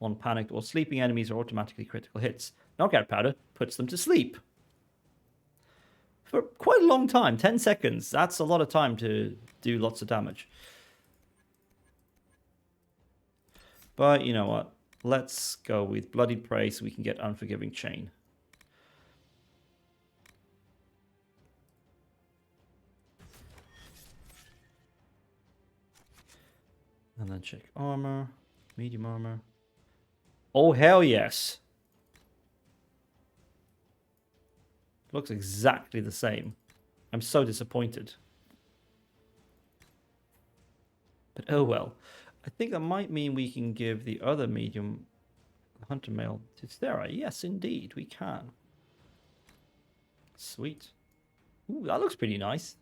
on panicked or sleeping enemies are automatically critical hits. Knockout Powder puts them to sleep. For quite a long time, 10 seconds. That's a lot of time to do lots of damage. But you know what? Let's go with Bloodied Prey so we can get Unforgiving Chain. And then check armor, medium armor. Oh, hell yes. Looks exactly the same. I'm so disappointed. But oh well. I think that might mean we can give the other medium hunter mail to Thera. Yes, indeed, we can. Sweet. Ooh, that looks pretty nice.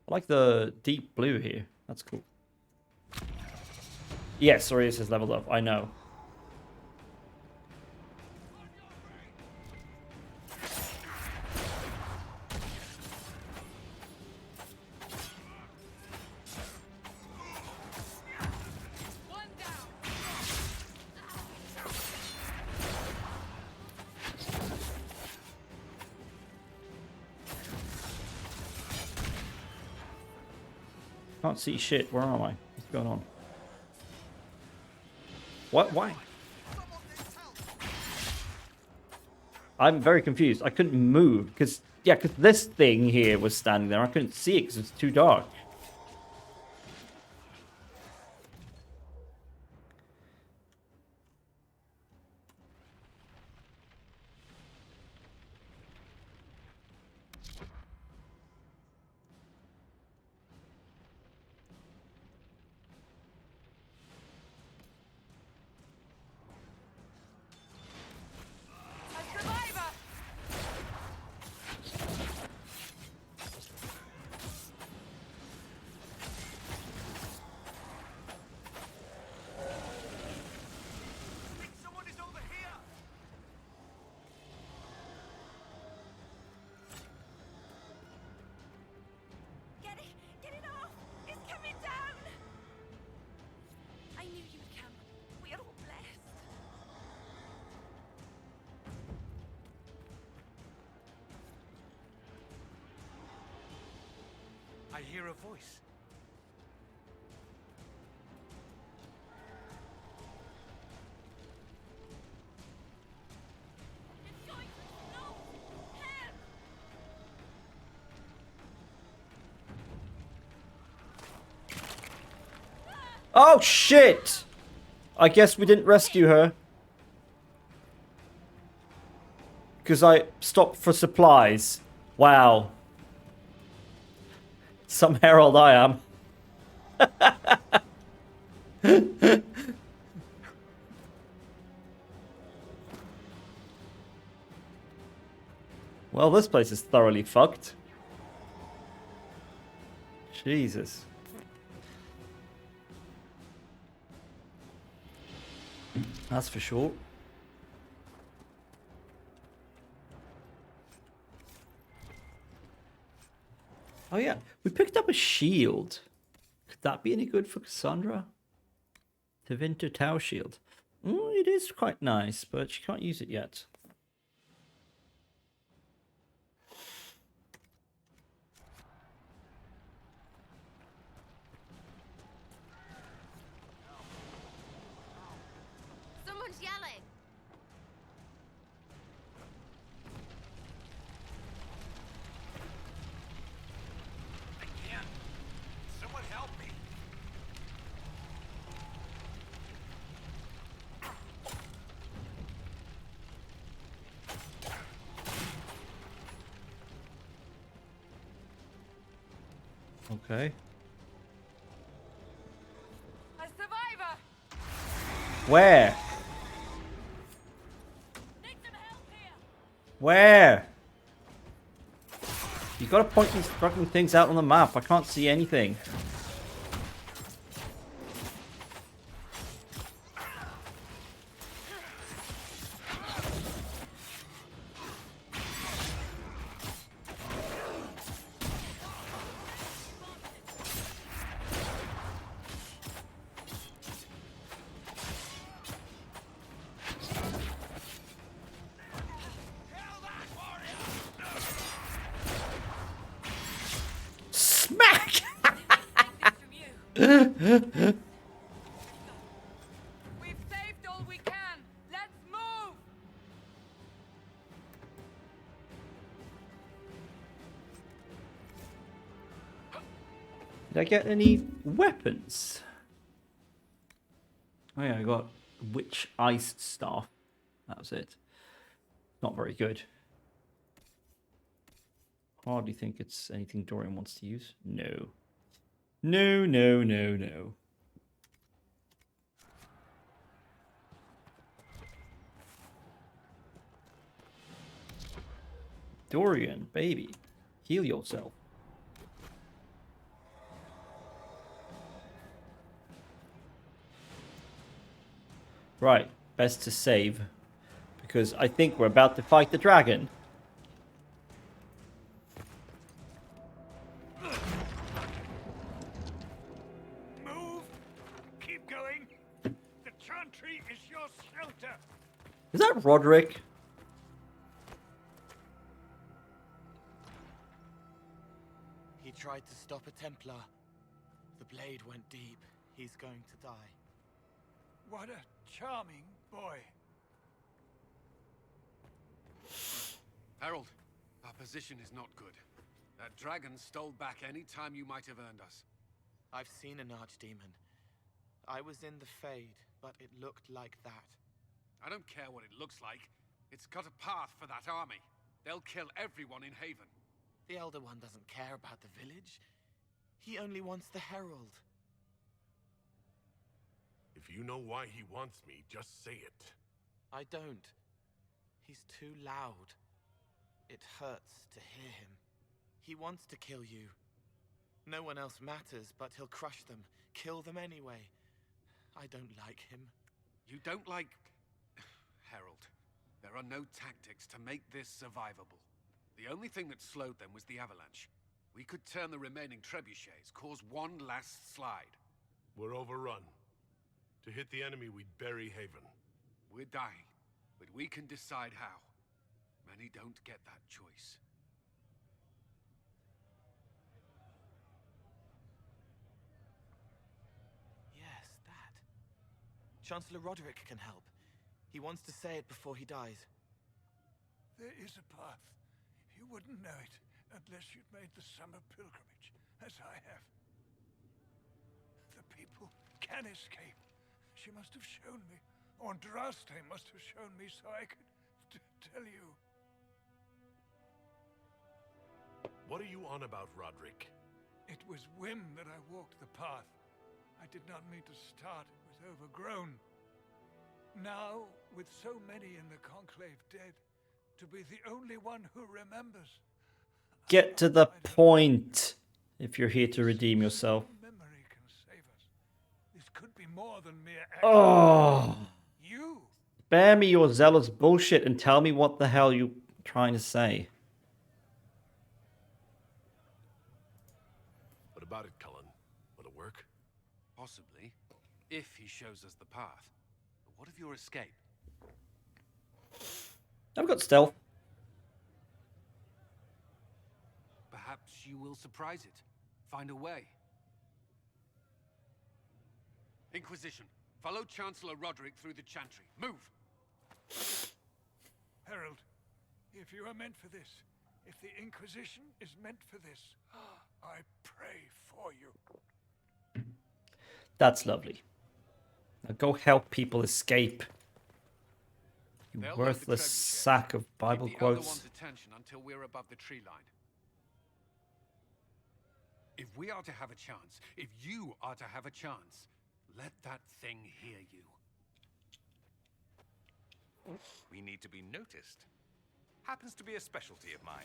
I like the deep blue here. That's cool. Yes, Sorius has leveled up. I know. Can't see shit. Where am I? What's going on? What? Why? I'm very confused. I couldn't move because, yeah, because this thing here was standing there. I couldn't see it because it's too dark. Get it off! It's coming down! I knew you'd come. We're all blessed. I hear a voice. It's going to explode! Help! Oh, shit! I guess we didn't rescue her. Because I stopped for supplies. Wow. Some herald I am. Well, this place is thoroughly fucked. Jesus. That's for sure. Oh yeah, we picked up a shield. Could that be any good for Cassandra? The Winter Tower shield. It is quite nice, but she can't use it yet. Someone's yelling. I can't. Someone help me. Okay. A survivor! Where? Need some help here. Where? You gotta point these fucking things out on the map. I can't see anything. Smack! We've saved all we can. Let's move! Did I get any weapons? Oh yeah, I got Witch Ice Staff. That was it. Not very good. Hardly think it's anything Dorian wants to use. No. No, no, no, no. Dorian, baby. Heal yourself. Right, best to save. Because I think we're about to fight the dragon. Move. Keep going. The chantry is your shelter. Is that Roderick? He tried to stop a Templar. The blade went deep. He's going to die. What a charming boy. Harold, our position is not good. That dragon stole back any time you might have earned us. I've seen an archdemon. I was in the Fade, but it looked like that. I don't care what it looks like. It's got a path for that army. They'll kill everyone in Haven. The Elder One doesn't care about the village. He only wants the Herald. If you know why he wants me, just say it. I don't. He's too loud. It hurts to hear him. He wants to kill you. No one else matters, but he'll crush them, kill them anyway. I don't like him. You don't like... Harold, there are no tactics to make this survivable. The only thing that slowed them was the avalanche. We could turn the remaining trebuchets, cause one last slide. We're overrun. To hit the enemy, we'd bury Haven. We're dying, but we can decide how. Many don't get that choice. Yes, that. Chancellor Roderick can help. He wants to say it before he dies. There is a path. You wouldn't know it unless you'd made the summer pilgrimage, as I have. The people can escape. She must have shown me. Andraste must have shown me so I could tell you. What are you on about, Roderick? It was whim that I walked the path. I did not mean to start. It was overgrown. Now, with so many in the Conclave dead, to be the only one who remembers. Get to the point if you're here to redeem yourself. Memory can save us. This could be more than mere action. Oh. You. Spare me your zealous bullshit and tell me what the hell you're trying to say. about it, Cullen. Will it work? Possibly, if he shows us the path. But what of your escape? I've got stealth. Perhaps you will surprise it. Find a way. Inquisition, follow Chancellor Roderick through the Chantry. Move! Herald, if you are meant for this, if the Inquisition is meant for this, I pray for you. That's lovely. Now go help people escape. You They'll load the worthless trebuchet. sack of Bible Keep the other quotes. one's attention until we're above the tree line. If we are to have a chance, if you are to have a chance, let that thing hear you. We need to be noticed. Happens to be a specialty of mine.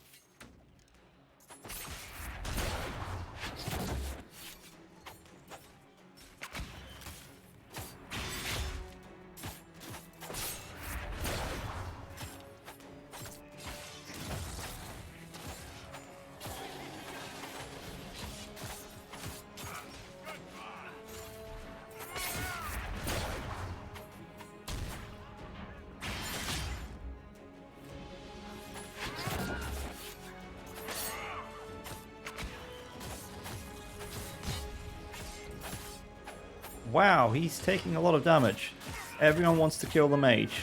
Wow, he's taking a lot of damage. Everyone wants to kill the mage.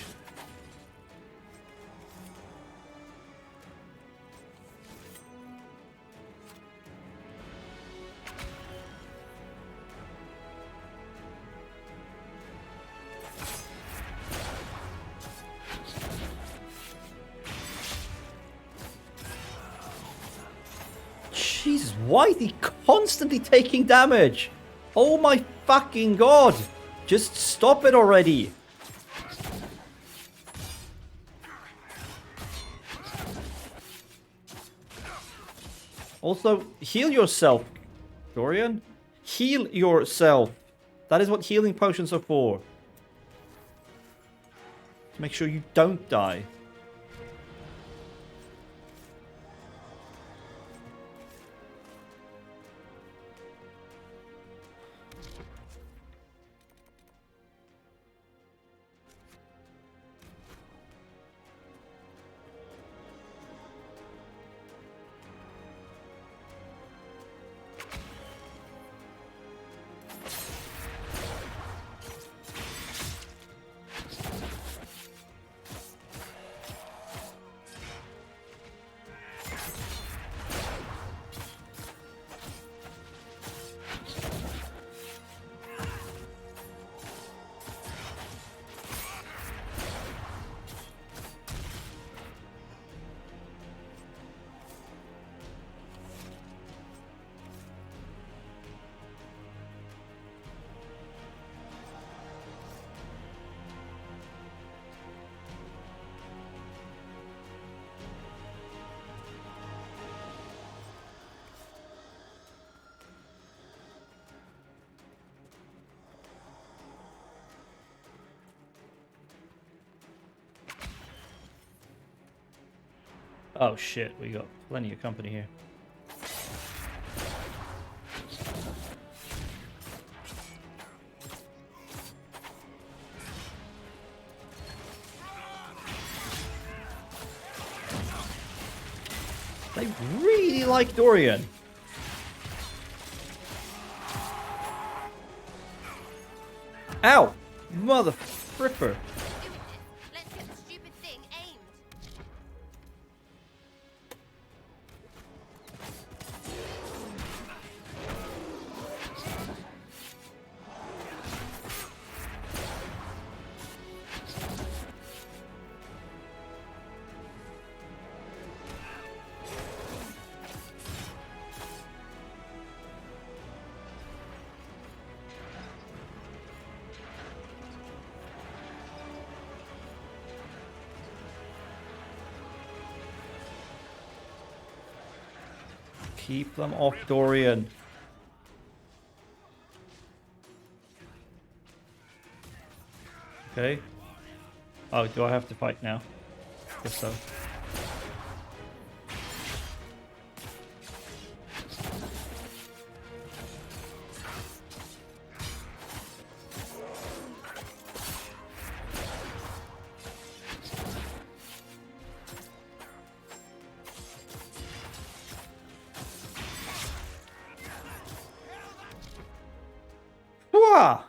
Jesus, why is he constantly taking damage? Oh my fucking god! Just stop it already! Also, heal yourself, Dorian. Heal yourself. That is what healing potions are for. To make sure you don't die. Oh shit, we got plenty of company here. They really like Dorian. Ow! Mother fripper. Let's get the stupid thing aimed. Keep them off Dorian. Okay. Oh, do I have to fight now? Guess so. Ah!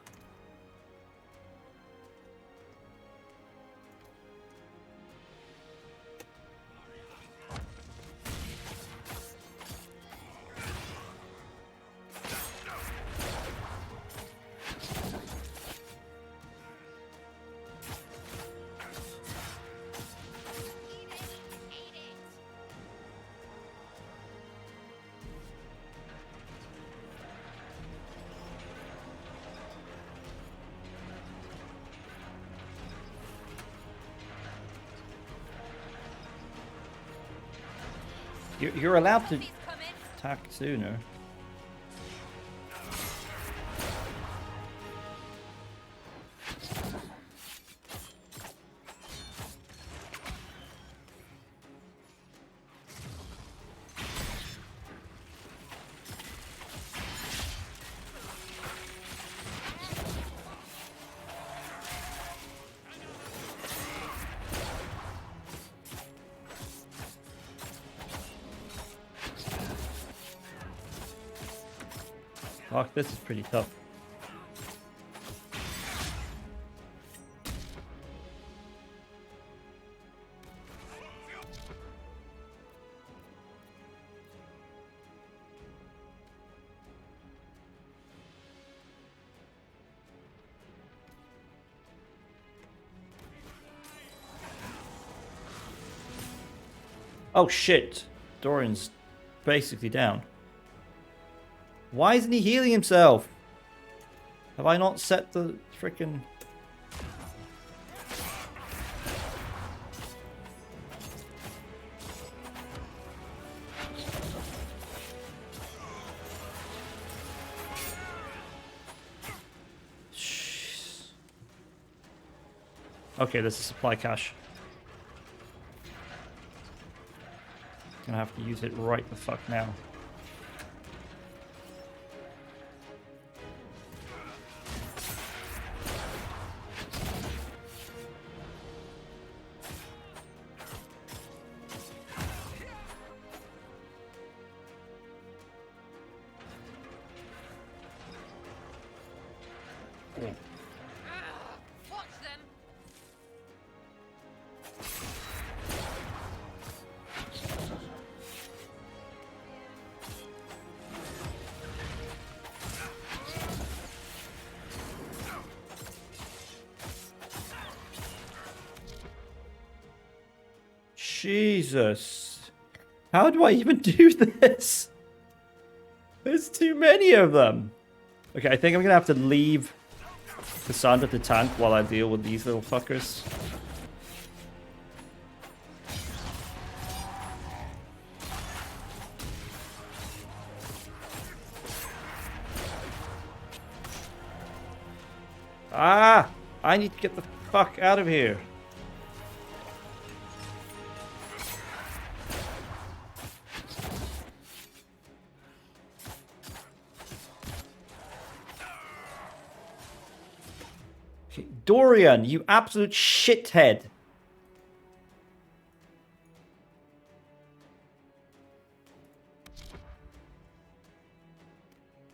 You're allowed to attack sooner. Fuck, this is pretty tough. Oh shit, Dorian's basically down. Why isn't he healing himself? Have I not set the frickin'... Jeez. Okay, there's a supply cache. Gonna have to use it right the fuck now. Watch them. Jesus. How do I even do this? There's too many of them. Okay, I think I'm gonna have to leave Cassandra to tank while I deal with these little fuckers. Ah! I need to get the fuck out of here. Dorian, you absolute shithead.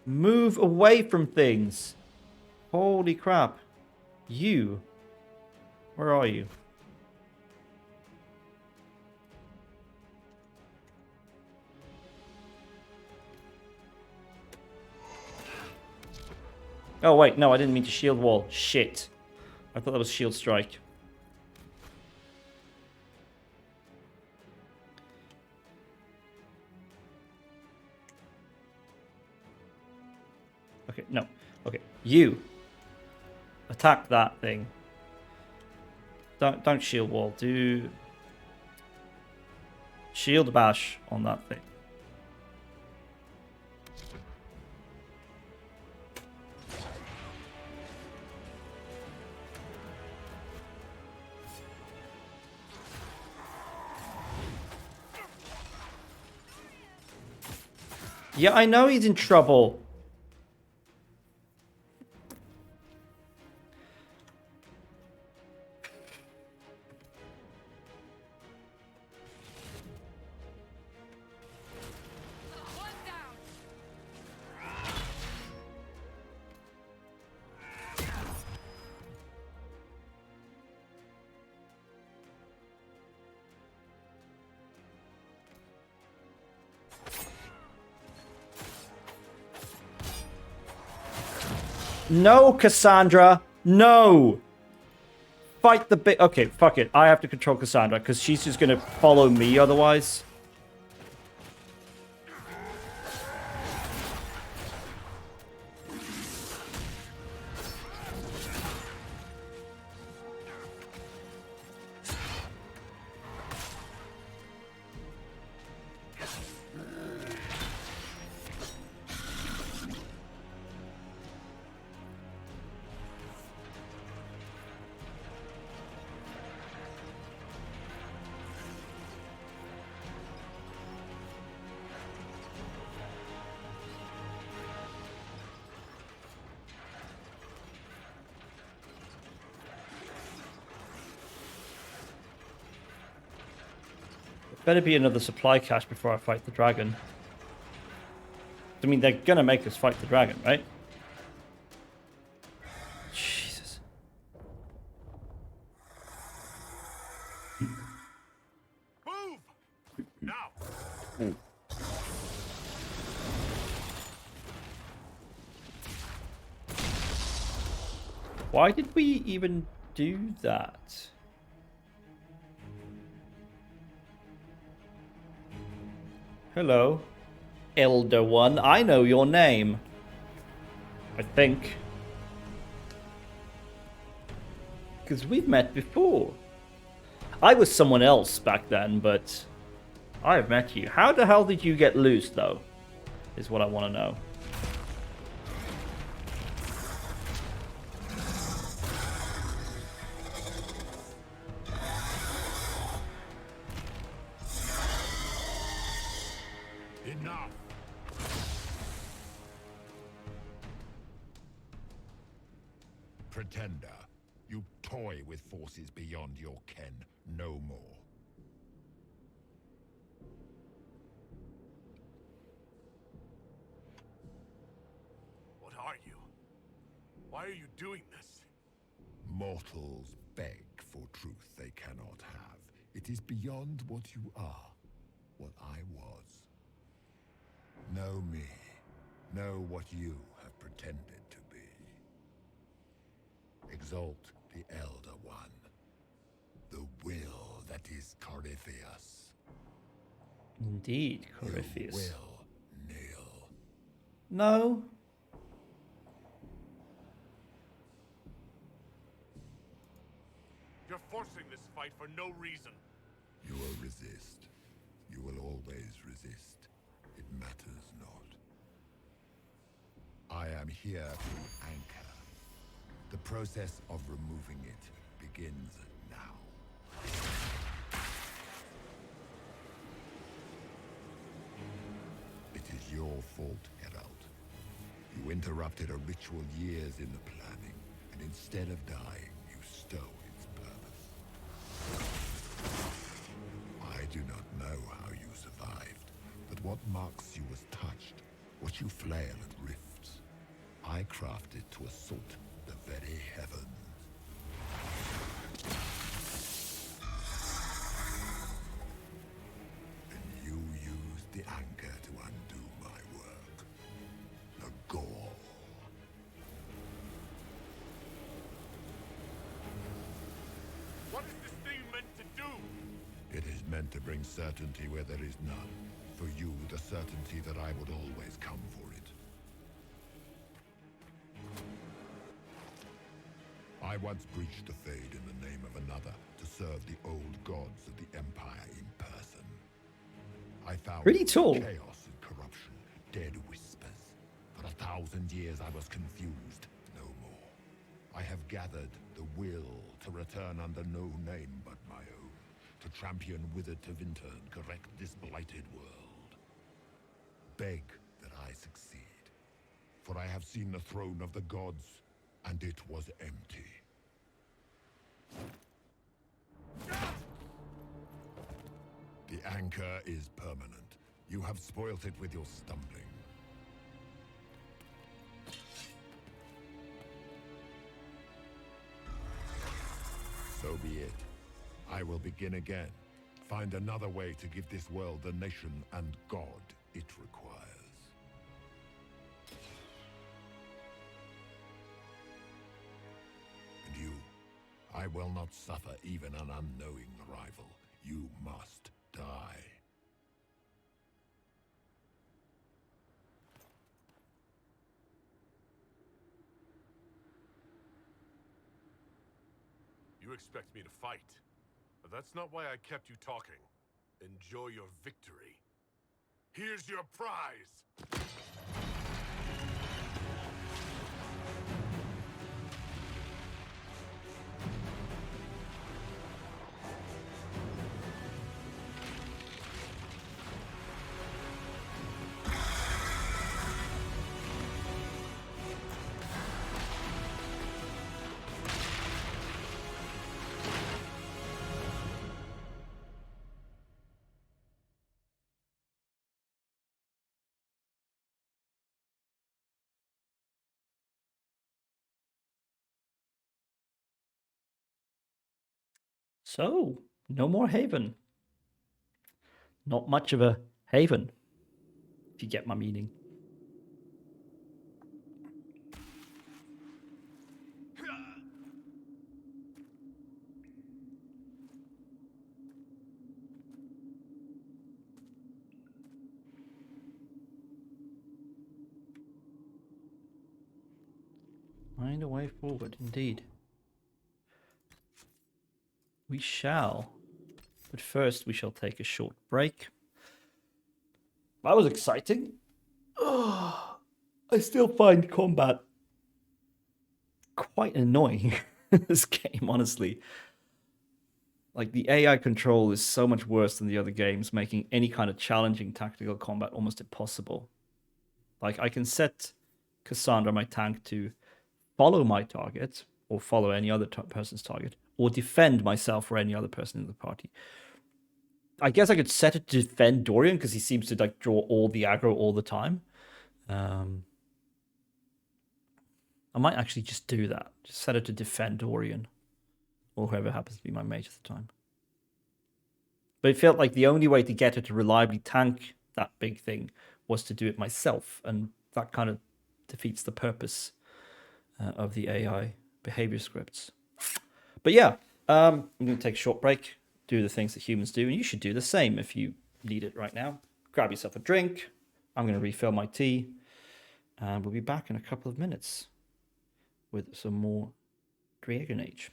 Move away from things. Holy crap. You. Where are you? Oh wait, no, I didn't mean to shield wall. Shit. I thought that was shield strike. Okay, no. Okay, you attack that thing. Don't shield wall. Do shield bash on that thing. Yeah, I know he's in trouble. No, Cassandra. No. Fight the big... Okay, fuck it. I have to control Cassandra because she's just going to follow me otherwise. Better be another supply cache before I fight the dragon. I mean, they're gonna make us fight the dragon, right? Jesus. Move! Now! Why did we even do that? Hello, Elder One. I know your name. I think. Because we've met before. I was someone else back then, but I've met you. How the hell did you get loose, though? Is what I want to know. Enough! Pretender, you toy with forces beyond your ken. No more. What are you? Why are you doing this? Mortals beg for truth they cannot have. It is beyond what you are, what I was. Know me. Know what you have pretended to be. Exalt the Elder One. The will that is Corypheus. Indeed, Corypheus. You will kneel. No. You're forcing this fight for no reason. You will resist. You will always resist. It matters not. I am here to anchor. The process of removing it begins now. It is your fault, Herald. You interrupted a ritual years in the planning, and instead of dying, you stole its purpose. I do not know how you survived, but what marks you as touched, what you flail at rifts, I crafted to assault the very heavens. And you used the anchor to undo my work. The gall. What is this thing meant to do? It is meant to bring certainty where there is none. For you, the certainty that I would always come for it. I once breached the Fade in the name of another to serve the old gods of the Empire in person. I found Pretty tall. chaos and corruption, dead whispers. For 1,000 years I was confused, no more. I have gathered the will to return under no name but my own, to champion withered Tevinter and correct this blighted world. Beg that I succeed, for I have seen the throne of the gods, and it was empty. The anchor is permanent. You have spoilt it with your stumbling. So be it. I will begin again. Find another way to give this world the nation and God it requires. will not suffer even an unknowing rival. You must die. You expect me to fight. But that's not why I kept you talking. Enjoy your victory. Here's your prize! So, no more Haven. Not much of a Haven, if you get my meaning. Find a way forward, indeed. We shall. But first, we shall take a short break. That was exciting. Oh, I still find combat quite annoying in this game, honestly. Like, the AI control is so much worse than the other games, making any kind of challenging tactical combat almost impossible. Like, I can set Cassandra, my tank, to follow my target, or follow any other person's target, or defend myself or any other person in the party. I guess I could set it to defend Dorian, because he seems to like draw all the aggro all the time. I might actually just do that. Just set it to defend Dorian, or whoever happens to be my mate at the time. But it felt like the only way to get it to reliably tank that big thing was to do it myself, and that kind of defeats the purpose of the AI behavior scripts. But yeah, I'm going to take a short break, do the things that humans do, and you should do the same if you need it right now. Grab yourself a drink. I'm going to refill my tea, and we'll be back in a couple of minutes with some more Dragon Age.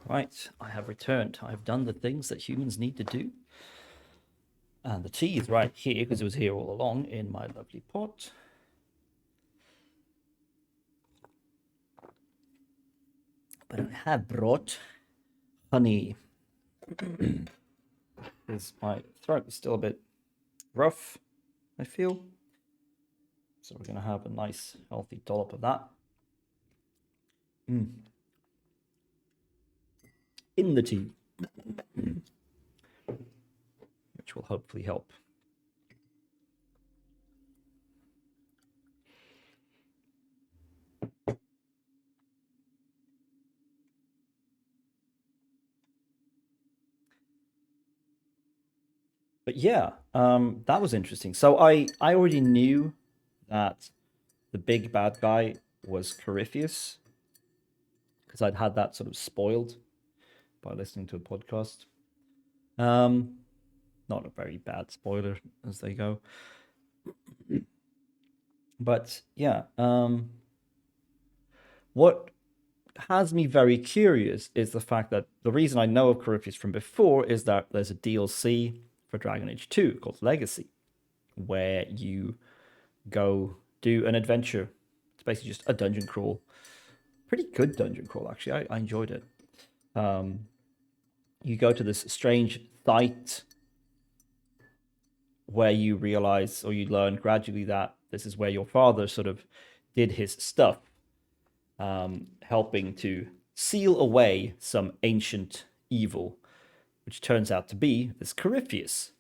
Right, I have returned. I have done the things that humans need to do. And the tea is right here, because it was here all along in my lovely pot. But I have brought honey. Because my throat is still a bit rough, I feel. So we're going to have a nice, healthy dollop of that. In the tea. Which will hopefully help. But yeah, that was interesting. So I already knew that the big bad guy was Corypheus, because I'd had that sort of spoiled by listening to a podcast. Not a very bad spoiler as they go. But yeah, what has me very curious is the fact that the reason I know of Corypheus from before is that there's a DLC for Dragon Age 2 called Legacy, where you go do an adventure. It's basically just a dungeon crawl. Pretty good dungeon crawl, actually. I enjoyed it. You go to this strange site where you realize, or you learn gradually, that this is where your father sort of did his stuff, helping to seal away some ancient evil, which turns out to be this Corypheus,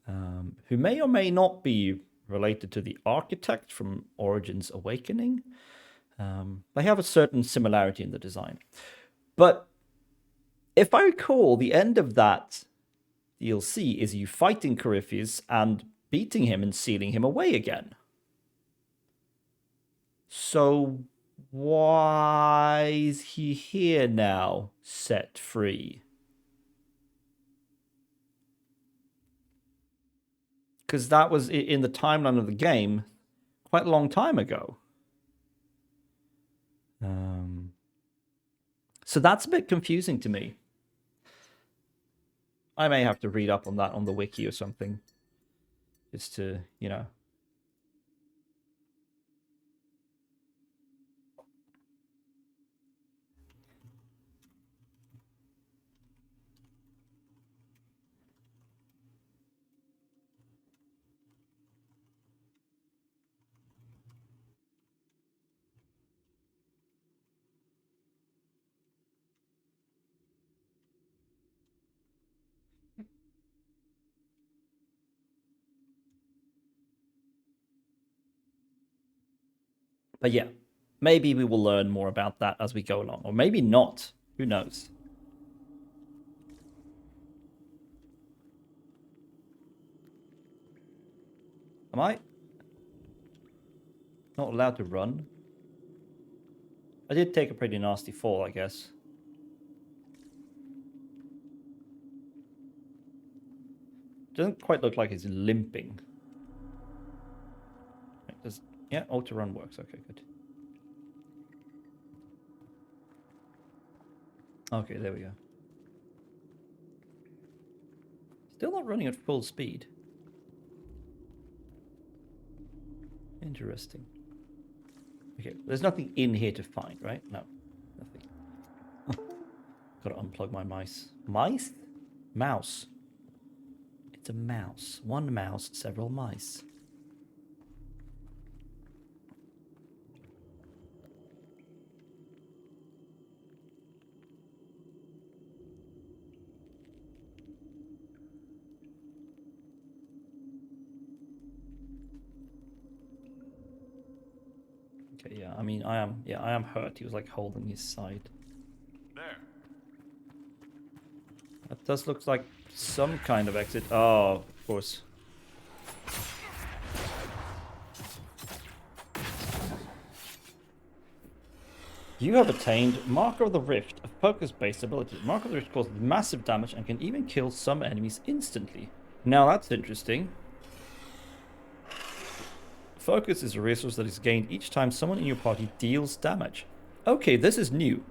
who may or may not be related to the architect from Origins Awakening. They have a certain similarity in the design. But if I recall, the end of that DLC is you fighting Corypheus and beating him and sealing him away again. So why is he here now, set free? Because that was in the timeline of the game quite a long time ago. So that's a bit confusing to me. I may have to read up on that on the wiki or something. Just to, you know. But yeah, maybe we will learn more about that as we go along. Or maybe not. Who knows? Am I not allowed to run? I did take a pretty nasty fall, I guess. Doesn't quite look like he's limping. Yeah, auto run works. Okay, good. Okay, there we go. Still not running at full speed. Interesting. Okay, there's nothing in here to find, right? No, nothing. Gotta unplug my mice. Mice? Mouse. It's a mouse. One mouse, several mice. Okay, yeah, I mean, I am hurt. He was like holding his side. There. That does look like some kind of exit. Oh, of course. You have attained Marker of the Rift, a focus-based ability. Marker of the Rift causes massive damage and can even kill some enemies instantly. Now that's interesting. Focus is a resource that is gained each time someone in your party deals damage. Okay, this is new.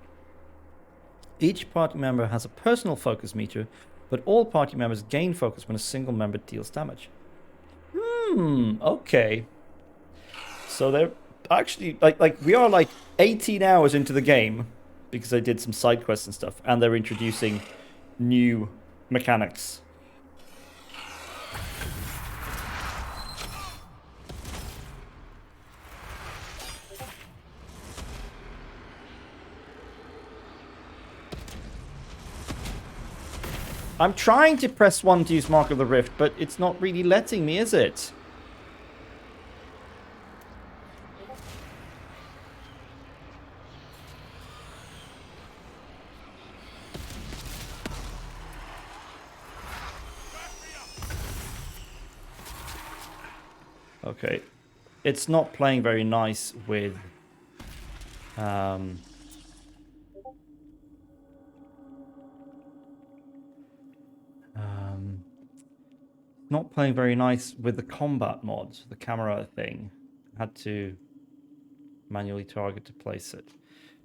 Each party member has a personal focus meter, but all party members gain focus when a single member deals damage. Okay. So they're actually like we are like 18 hours into the game because I did some side quests and stuff, and they're introducing new mechanics. I'm trying to press 1 to use Mark of the Rift, but it's not really letting me, is it? Okay. It's not playing very nice with... not playing very nice with the combat mod, the camera thing. I had to manually target to place it.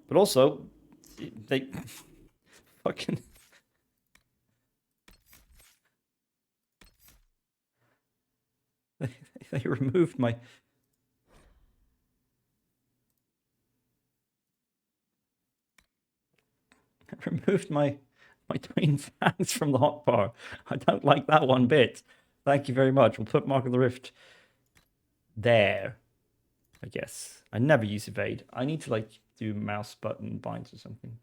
But also, they fucking... they removed my... removed my twin fans from the hotbar. I don't like that one bit. Thank you very much. We'll put Mark of the Rift there, I guess. I never use evade. I need to like do mouse button binds or something.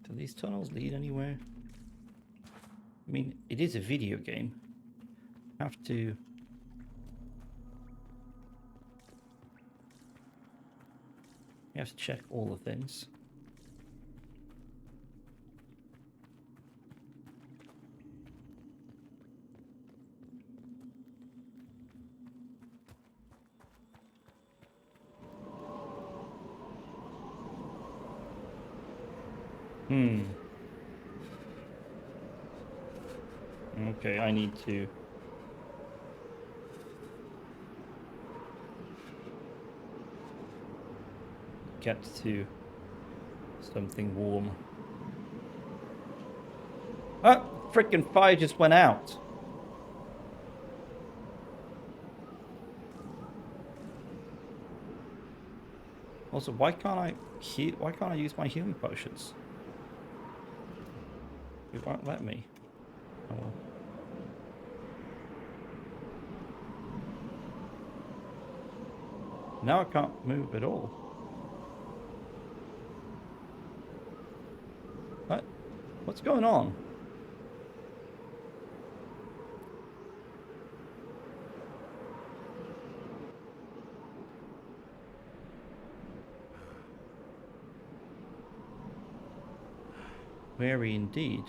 Do these tunnels lead anywhere? I mean, it is a video game. I have to... you have to check all the things. Okay, I need to... get to something warm. Ah! Frickin' fire just went out! Also, why can't I use my healing potions? It won't let me. Oh well. Now I can't move at all. What? What's going on? Very indeed.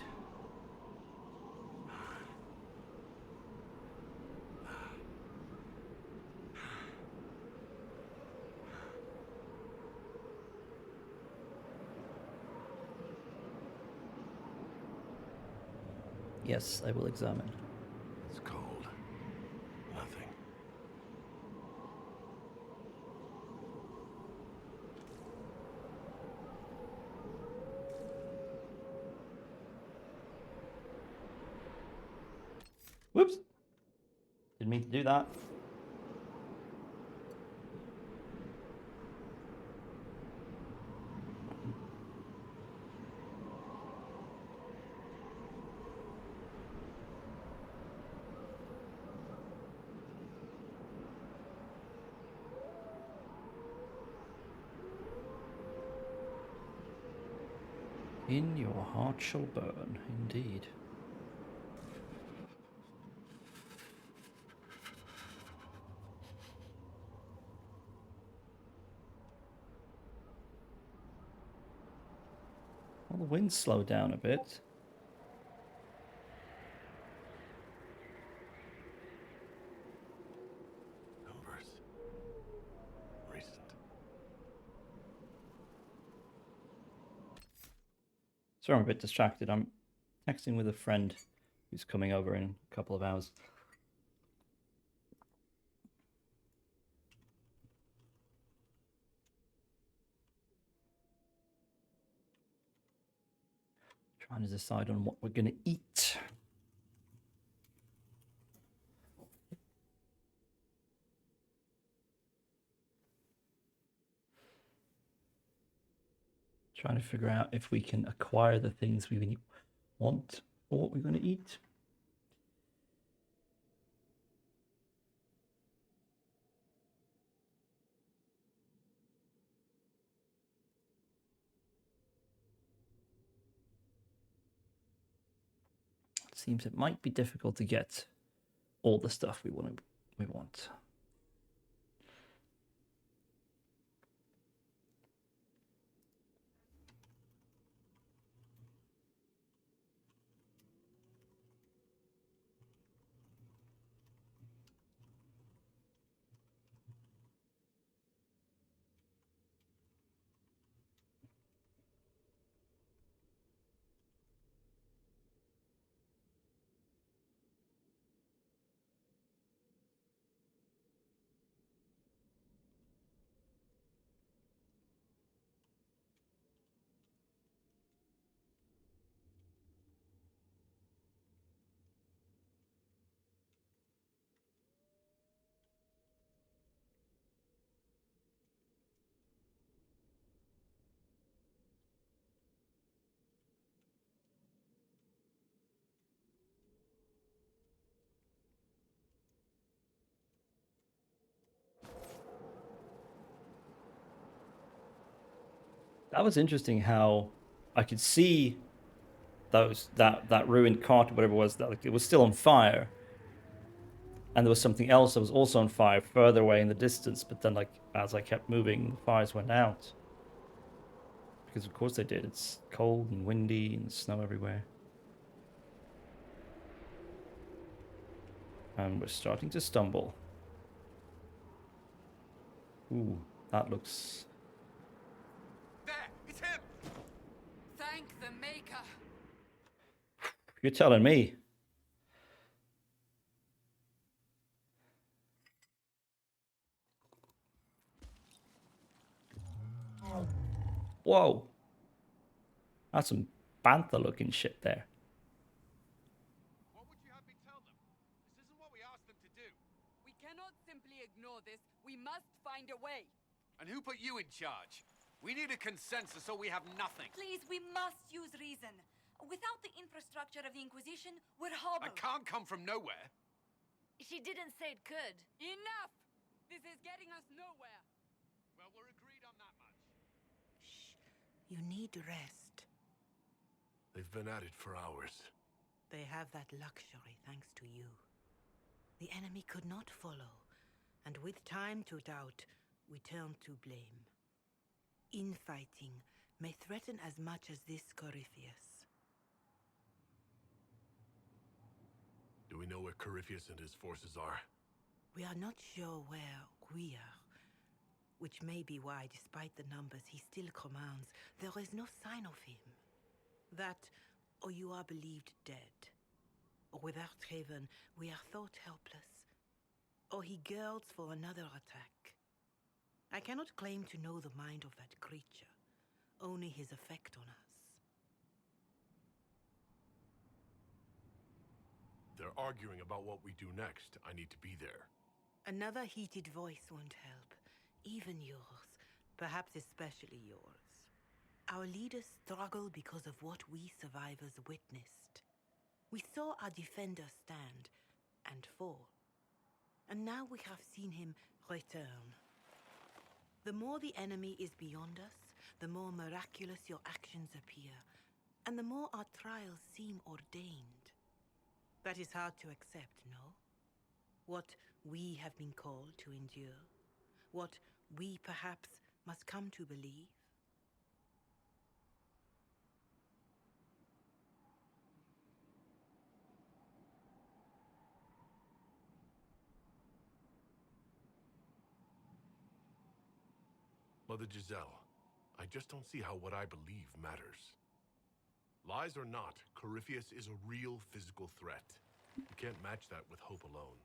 Yes, I will examine. It's cold. Nothing. Whoops. Didn't mean to do that. In your heart shall burn, indeed. Well, the wind slowed down a bit. Numbers. Recent. Sorry, I'm a bit distracted. I'm texting with a friend who's coming over in a couple of hours. Trying to decide on what we're going to eat. Trying to figure out if we can acquire the things we want or what we're going to eat. It seems it might be difficult to get all the stuff we want. That was interesting how I could see that ruined cart or whatever it was, that like, it was still on fire. And there was something else that was also on fire further away in the distance, but then like as I kept moving, the fires went out. Because of course they did. It's cold and windy and snow everywhere. And we're starting to stumble. Ooh, that looks... There! It's him! Thank the Maker. You're telling me. Whoa. That's some panther looking shit there. What would you have me tell them? This isn't what we asked them to do. We cannot simply ignore this. We must find a way. And who put you in charge? We need a consensus or we have nothing. Please, we must use reason. Without the infrastructure of the Inquisition, we're hobbled. I can't come from nowhere. She didn't say it could. Enough! This is getting us nowhere. Well, we're agreed on that much. You need rest. They've been at it for hours. They have that luxury thanks to you. The enemy could not follow, and with time to doubt, we turn to blame. Infighting may threaten as much as this Corypheus. Do we know where Corypheus and his forces are? We are not sure where we are, which may be why, despite the numbers he still commands, there is no sign of him. That, or you are believed dead. Or without Haven, we are thought helpless. Or he girds for another attack. I cannot claim to know the mind of that creature, only his effect on us. they're arguing about what we do next, I need to be there. Another heated voice won't help. Even yours. Perhaps especially yours. Our leaders struggle because of what we survivors witnessed. We saw our defender stand and fall. And now we have seen him return. The more the enemy is beyond us, the more miraculous your actions appear, and the more our trials seem ordained. That is hard to accept, no? What we have been called to endure, what we perhaps must come to believe. Mother Giselle, I just don't see how what I believe matters. Lies or not, Corypheus is a real physical threat. You can't match that with hope alone.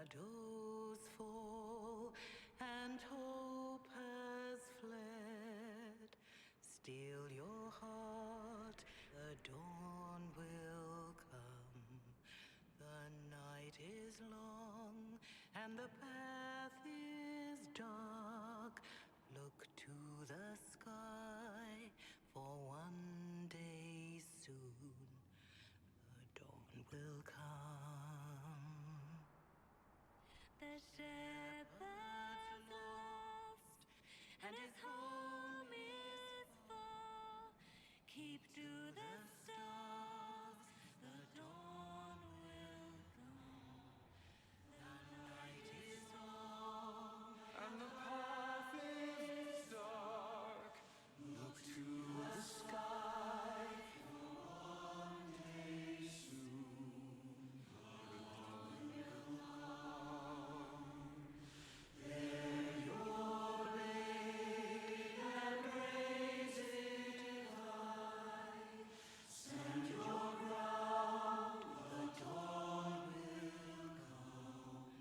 Shadows fall and hope has fled. Still your heart, the dawn will come. The night is long and the path is dark. Look to the sky, for one day soon the dawn will come. The shepherd's lost, and his home is far. Keep to the stars, the dawn will come. The night is long, and the path is dark. Look to the sky, for one day soon the dawn will come. Bear your blade and raise it high. Stand your ground, the dawn will come.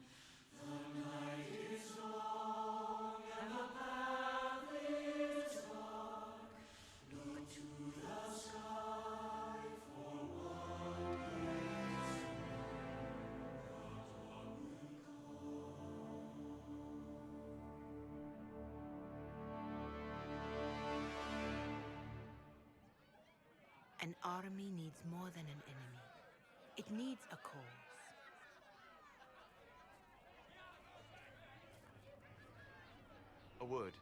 The night is long and the path is dark. Look to the sky, for one day soon the dawn will come. An army needs more than an enemy. It needs a cause. A word.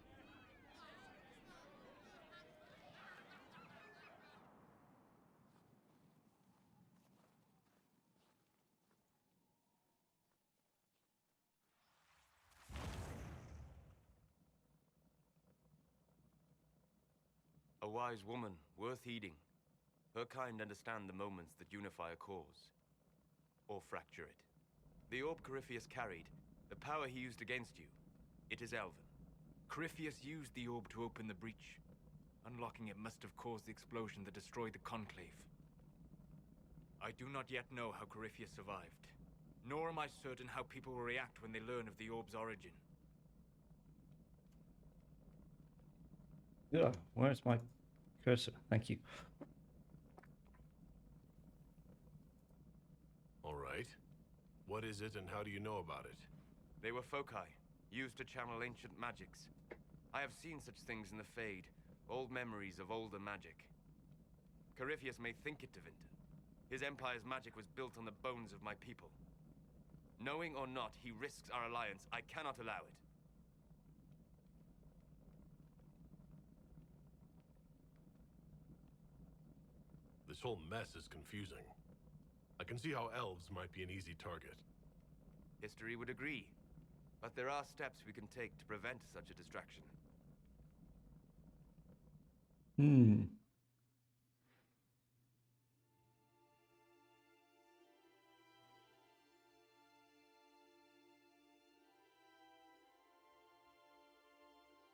A wise woman, worth heeding. Her kind understand the moments that unify a cause. Or fracture it. The orb Corypheus carried, the power he used against you, it is Elven. Corypheus used the orb to open the breach. Unlocking it must have caused the explosion that destroyed the Conclave. I do not yet know how Corypheus survived, nor am I certain how people will react when they learn of the orb's origin. Yeah, where's my cursor? Thank you. All right. What is it and how do you know about it? They were foci, used to channel ancient magics. I have seen such things in the Fade, old memories of older magic. Corypheus may think it Tevinter. His empire's magic was built on the bones of my people. Knowing or not, he risks our alliance. I cannot allow it. This whole mess is confusing. I can see how elves might be an easy target. History would agree. But there are steps we can take to prevent such a distraction.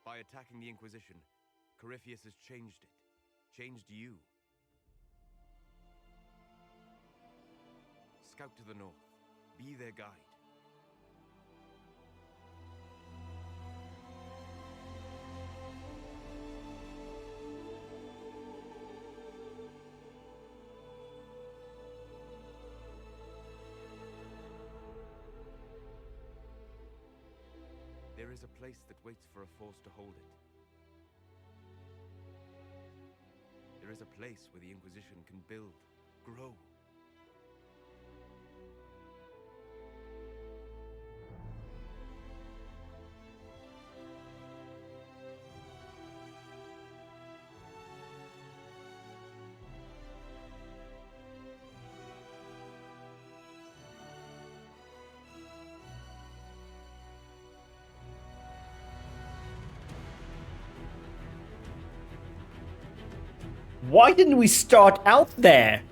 By attacking the Inquisition, Corypheus has changed it. Changed you. Scout to the north. Be their guide. There is a place that waits for a force to hold it. There is a place where the Inquisition can build, grow. Why didn't we start out there?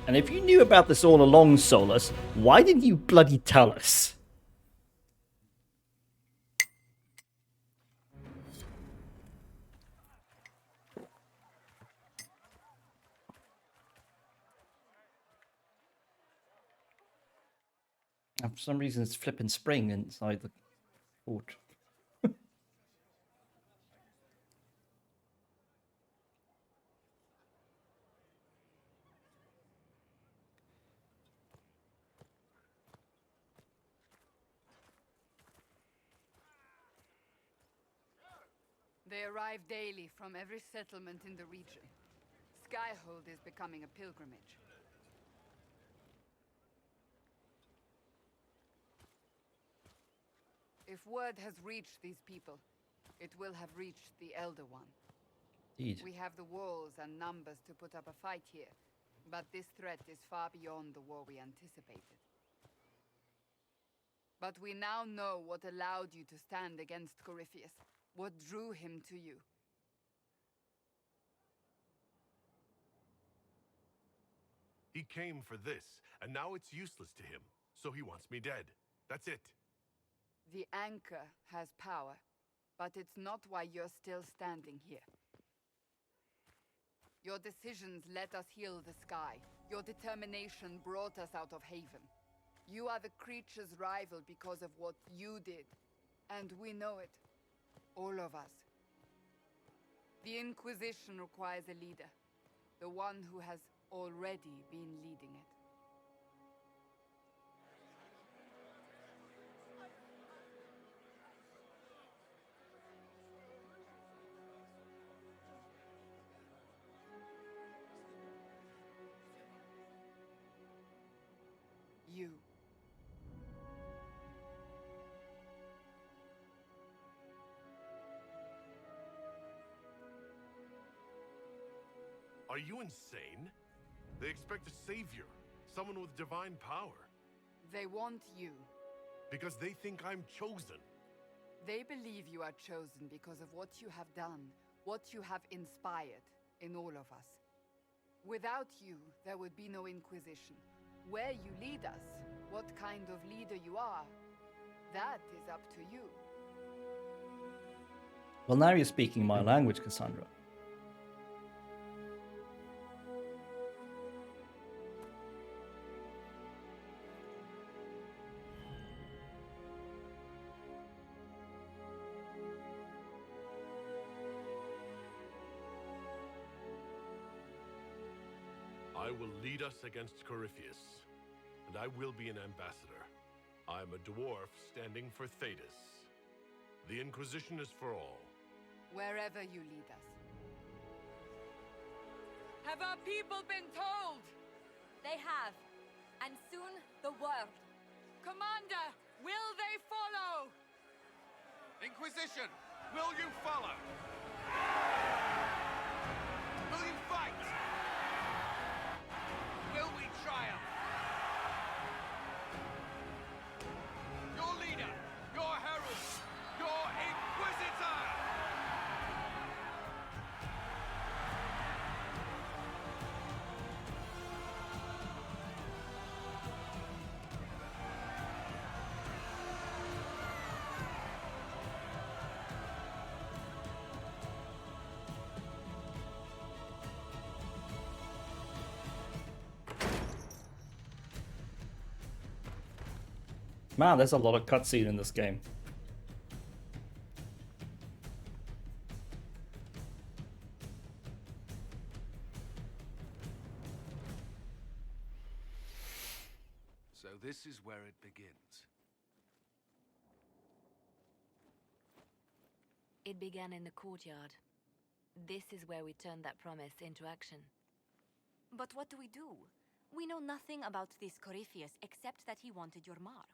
And if you knew about this all along, Solus, why didn't you bloody tell us? And for some reason, it's flipping spring inside the fort. They arrive daily from every settlement in the region. Skyhold is becoming a pilgrimage. If word has reached these people, it will have reached the Elder One. Indeed. We have the walls and numbers to put up a fight here, but this threat is far beyond the war we anticipated. But we now know what allowed you to stand against Corypheus, what drew him to you. He came for this, and now it's useless to him, so he wants me dead. That's it. The anchor has power, but it's not why you're still standing here. Your decisions let us heal the sky. Your determination brought us out of Haven. You are the creature's rival because of what you did, and we know it. All of us. The Inquisition requires a leader, the one who has already been leading it. You. Are you insane? They expect a savior, someone with divine power. They want you. Because they think I'm chosen. They believe you are chosen because of what you have done, what you have inspired in all of us. Without you, there would be no Inquisition. Where you lead us, what kind of leader you are, that is up to you. Well, now you're speaking my language, Cassandra. I will lead us against Corypheus, and I will be an ambassador. I am a dwarf standing for Thedas. The Inquisition is for all. Wherever you lead us. Have our people been told? They have. And soon, the world. Commander, will they follow? Inquisition, will you follow? Will you fight? Will we triumph? Man, there's a lot of cutscene in this game. So this is where it begins. It began in the courtyard. This is where we turned that promise into action. But what do? We know nothing about this Corypheus except that he wanted your mark.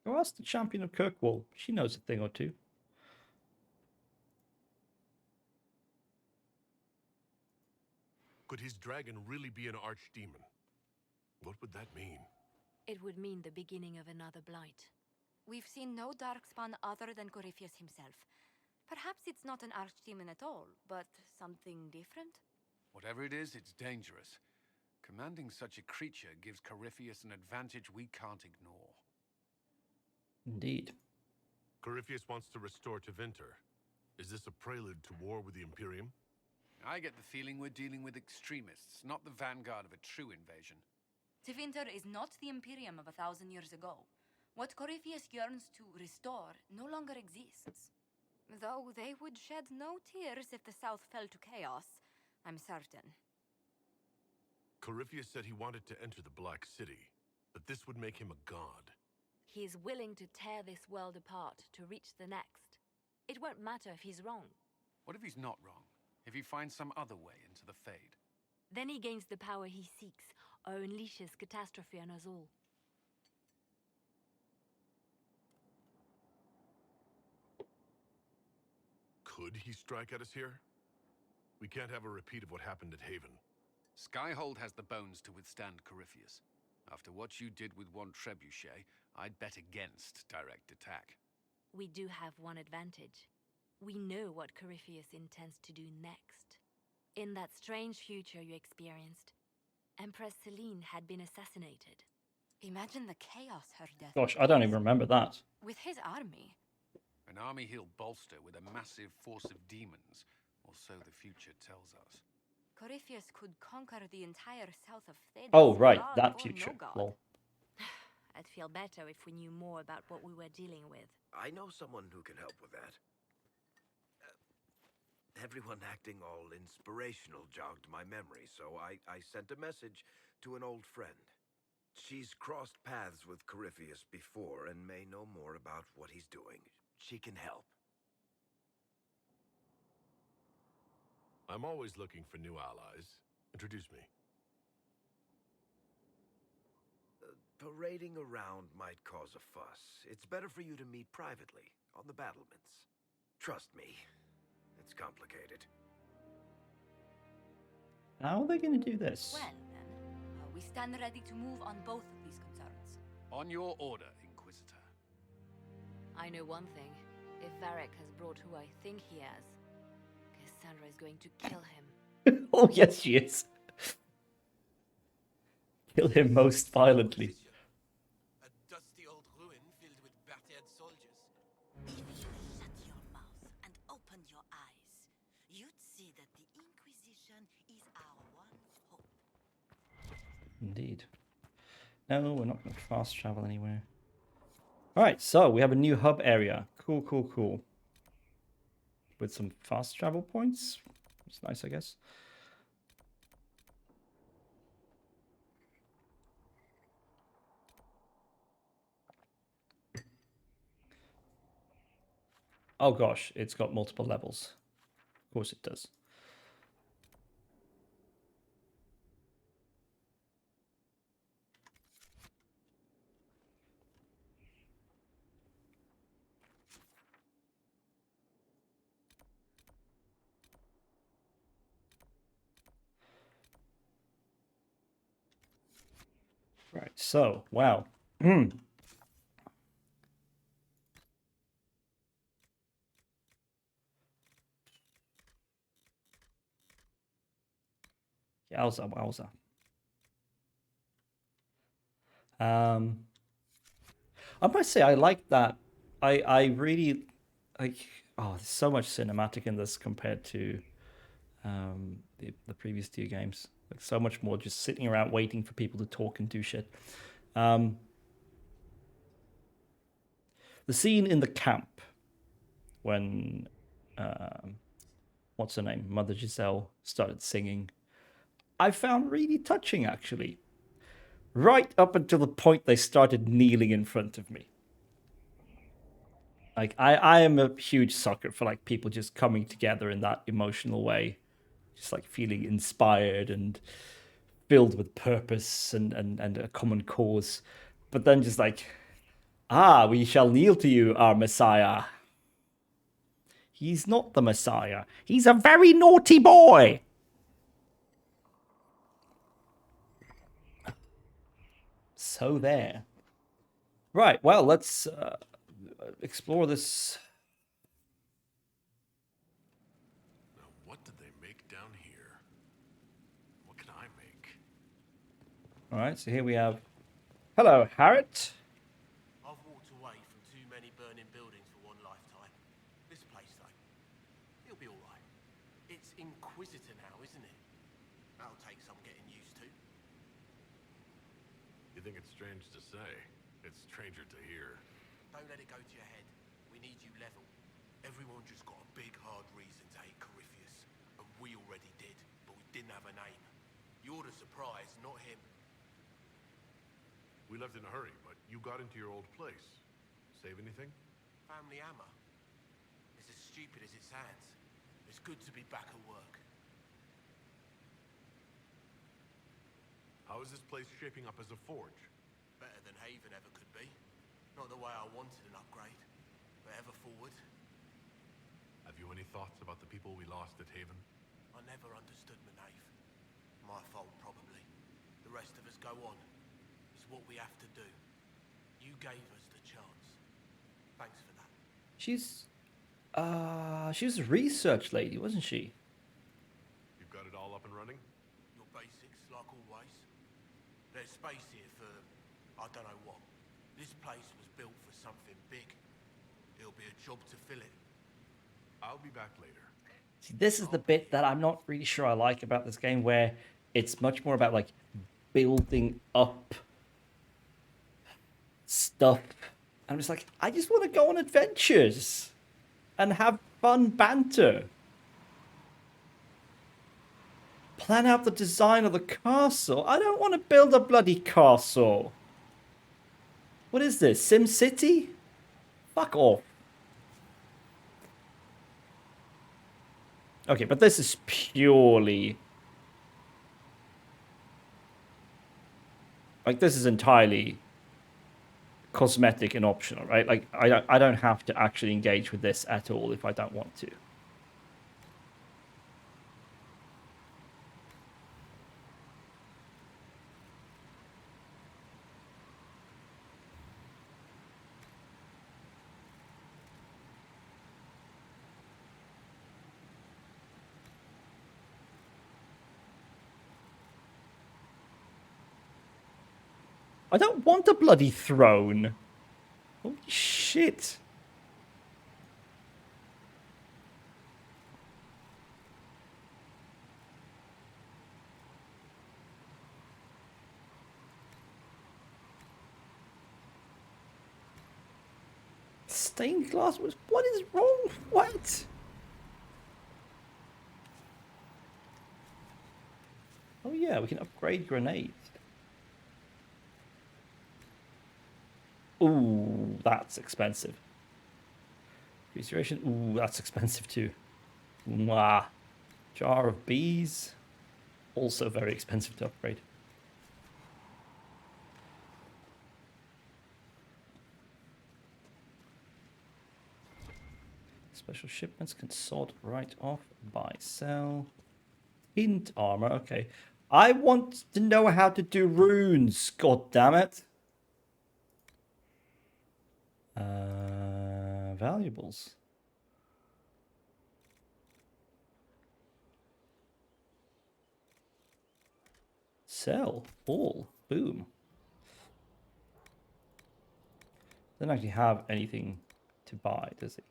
Go ask the champion of Kirkwall. She knows a thing or two. Could his dragon really be an archdemon? What would that mean? It would mean the beginning of another blight. We've seen no darkspawn other than Corypheus himself. Perhaps it's not an archdemon at all, but something different? Whatever it is, it's dangerous. Commanding such a creature gives Corypheus an advantage we can't ignore. Indeed. Corypheus wants to restore Tevinter. Is this a prelude to war with the Imperium? I get the feeling we're dealing with extremists, not the vanguard of a true invasion. Tevinter is not the Imperium of 1,000 years ago. What Corypheus yearns to restore no longer exists. Though they would shed no tears if the South fell to chaos, I'm certain. Corypheus said he wanted to enter the Black City, but this would make him a god. He's willing to tear this world apart to reach the next. It won't matter if he's wrong. What if he's not wrong? If he finds some other way into the Fade? Then he gains the power he seeks, or unleashes catastrophe on us all. Could he strike at us here? We can't have a repeat of what happened at Haven. Skyhold has the bones to withstand Corypheus. After what you did with one trebuchet, I'd bet against direct attack. We do have one advantage. We know what Corypheus intends to do next. In that strange future you experienced, Empress Celine had been assassinated. Imagine the chaos her death Gosh, I don't even remember that. with his army. An army he'll bolster with a massive force of demons, or so the future tells us. Corypheus could conquer the entire south of Thedas. Oh, right, God that or future. No God. Lol. I'd feel better if we knew more about what we were dealing with. I know someone who can help with that. Everyone acting all inspirational jogged my memory, so I sent a message to an old friend. She's crossed paths with Corypheus before and may know more about what he's doing. She can help. I'm always looking for new allies. Introduce me. Parading around might cause a fuss. It's better for you to meet privately, on the battlements. Trust me, it's complicated. How are they going to do this? Well, then, we stand ready to move on both of these concerns. On your order, Inquisitor. I know one thing. If Varric has brought who I think he has, Cassandra is going to kill him. Oh, yes, she is. Kill him most violently. A dusty old ruin filled with battered soldiers. If you shut your mouth and open your eyes, you'd see that the Inquisition is our one hope. Indeed. No, we're not going to fast travel anywhere. Alright, so we have a new hub area. Cool, cool, cool. With some fast travel points. It's nice, I guess. Oh gosh, it's got multiple levels. Of course it does. Right, so, wow. Yowza, wowza. I must say, I like that. I really like. Oh, there's so much cinematic in this compared to the previous two games. Like so much more just sitting around waiting for people to talk and do shit. The scene in the camp when what's her name, Mother Giselle, started singing, I found really touching, actually. Right up until the point they started kneeling in front of me. Like, I am a huge sucker for, like, people just coming together in that emotional way. Just, like, feeling inspired and filled with purpose and a common cause. But then just like, we shall kneel to you, our Messiah. He's not the Messiah. He's a very naughty boy. So there. Right, well, let's explore this. Now, what did they make down here? What can I make? All right, so here we have... Hello, Harriet. I've walked away from too many burning buildings for one lifetime. This place, though, it'll be all right. It's Inquisitor now, isn't it? That'll take some getting used to. You think it's strange to say? It's stranger to hear. Don't let it go to your head. We need you level. Everyone just got a big, hard reason to hate Corypheus. And we already did, but we didn't have a name. You're the surprise, not him. We left in a hurry, but you got into your old place. Save anything? Family hammer. It's as stupid as it sounds. It's good to be back at work. How is this place shaping up as a forge? Better than Haven ever could be. Not the way I wanted an upgrade, but ever forward. Have you any thoughts about the people we lost at Haven? I never understood Maeve. My fault, probably. The rest of us go on. It's what we have to do. You gave us the chance. Thanks for that. She was a research lady, wasn't she? You've got it all up and running? Your basics, like always. There's space here for, I don't know what. This place was built for something big. It'll be a job to fill it. I'll be back later. See, this is the bit that I'm not really sure I like about this game, where it's much more about, like, building up stuff. I'm just like, I just want to go on adventures and have fun banter. Plan out the design of the castle. I don't want to build a bloody castle. What is this, Sim City? Fuck off. Okay, but this is purely... like, this is entirely cosmetic and optional, right? Like, I don't have to actually engage with this at all if I don't want to. I don't want a bloody throne. Holy shit. Stained glass was... what is wrong? What? Oh yeah, we can upgrade grenades. Ooh, that's expensive. Restoration. Ooh, that's expensive too. Mwah. Jar of bees. Also very expensive to upgrade. Special shipments can sort right off. Buy, sell. Hint armor. Okay. I want to know how to do runes. God damn it. Valuables. Sell all. Boom. Doesn't actually have anything to buy, does he?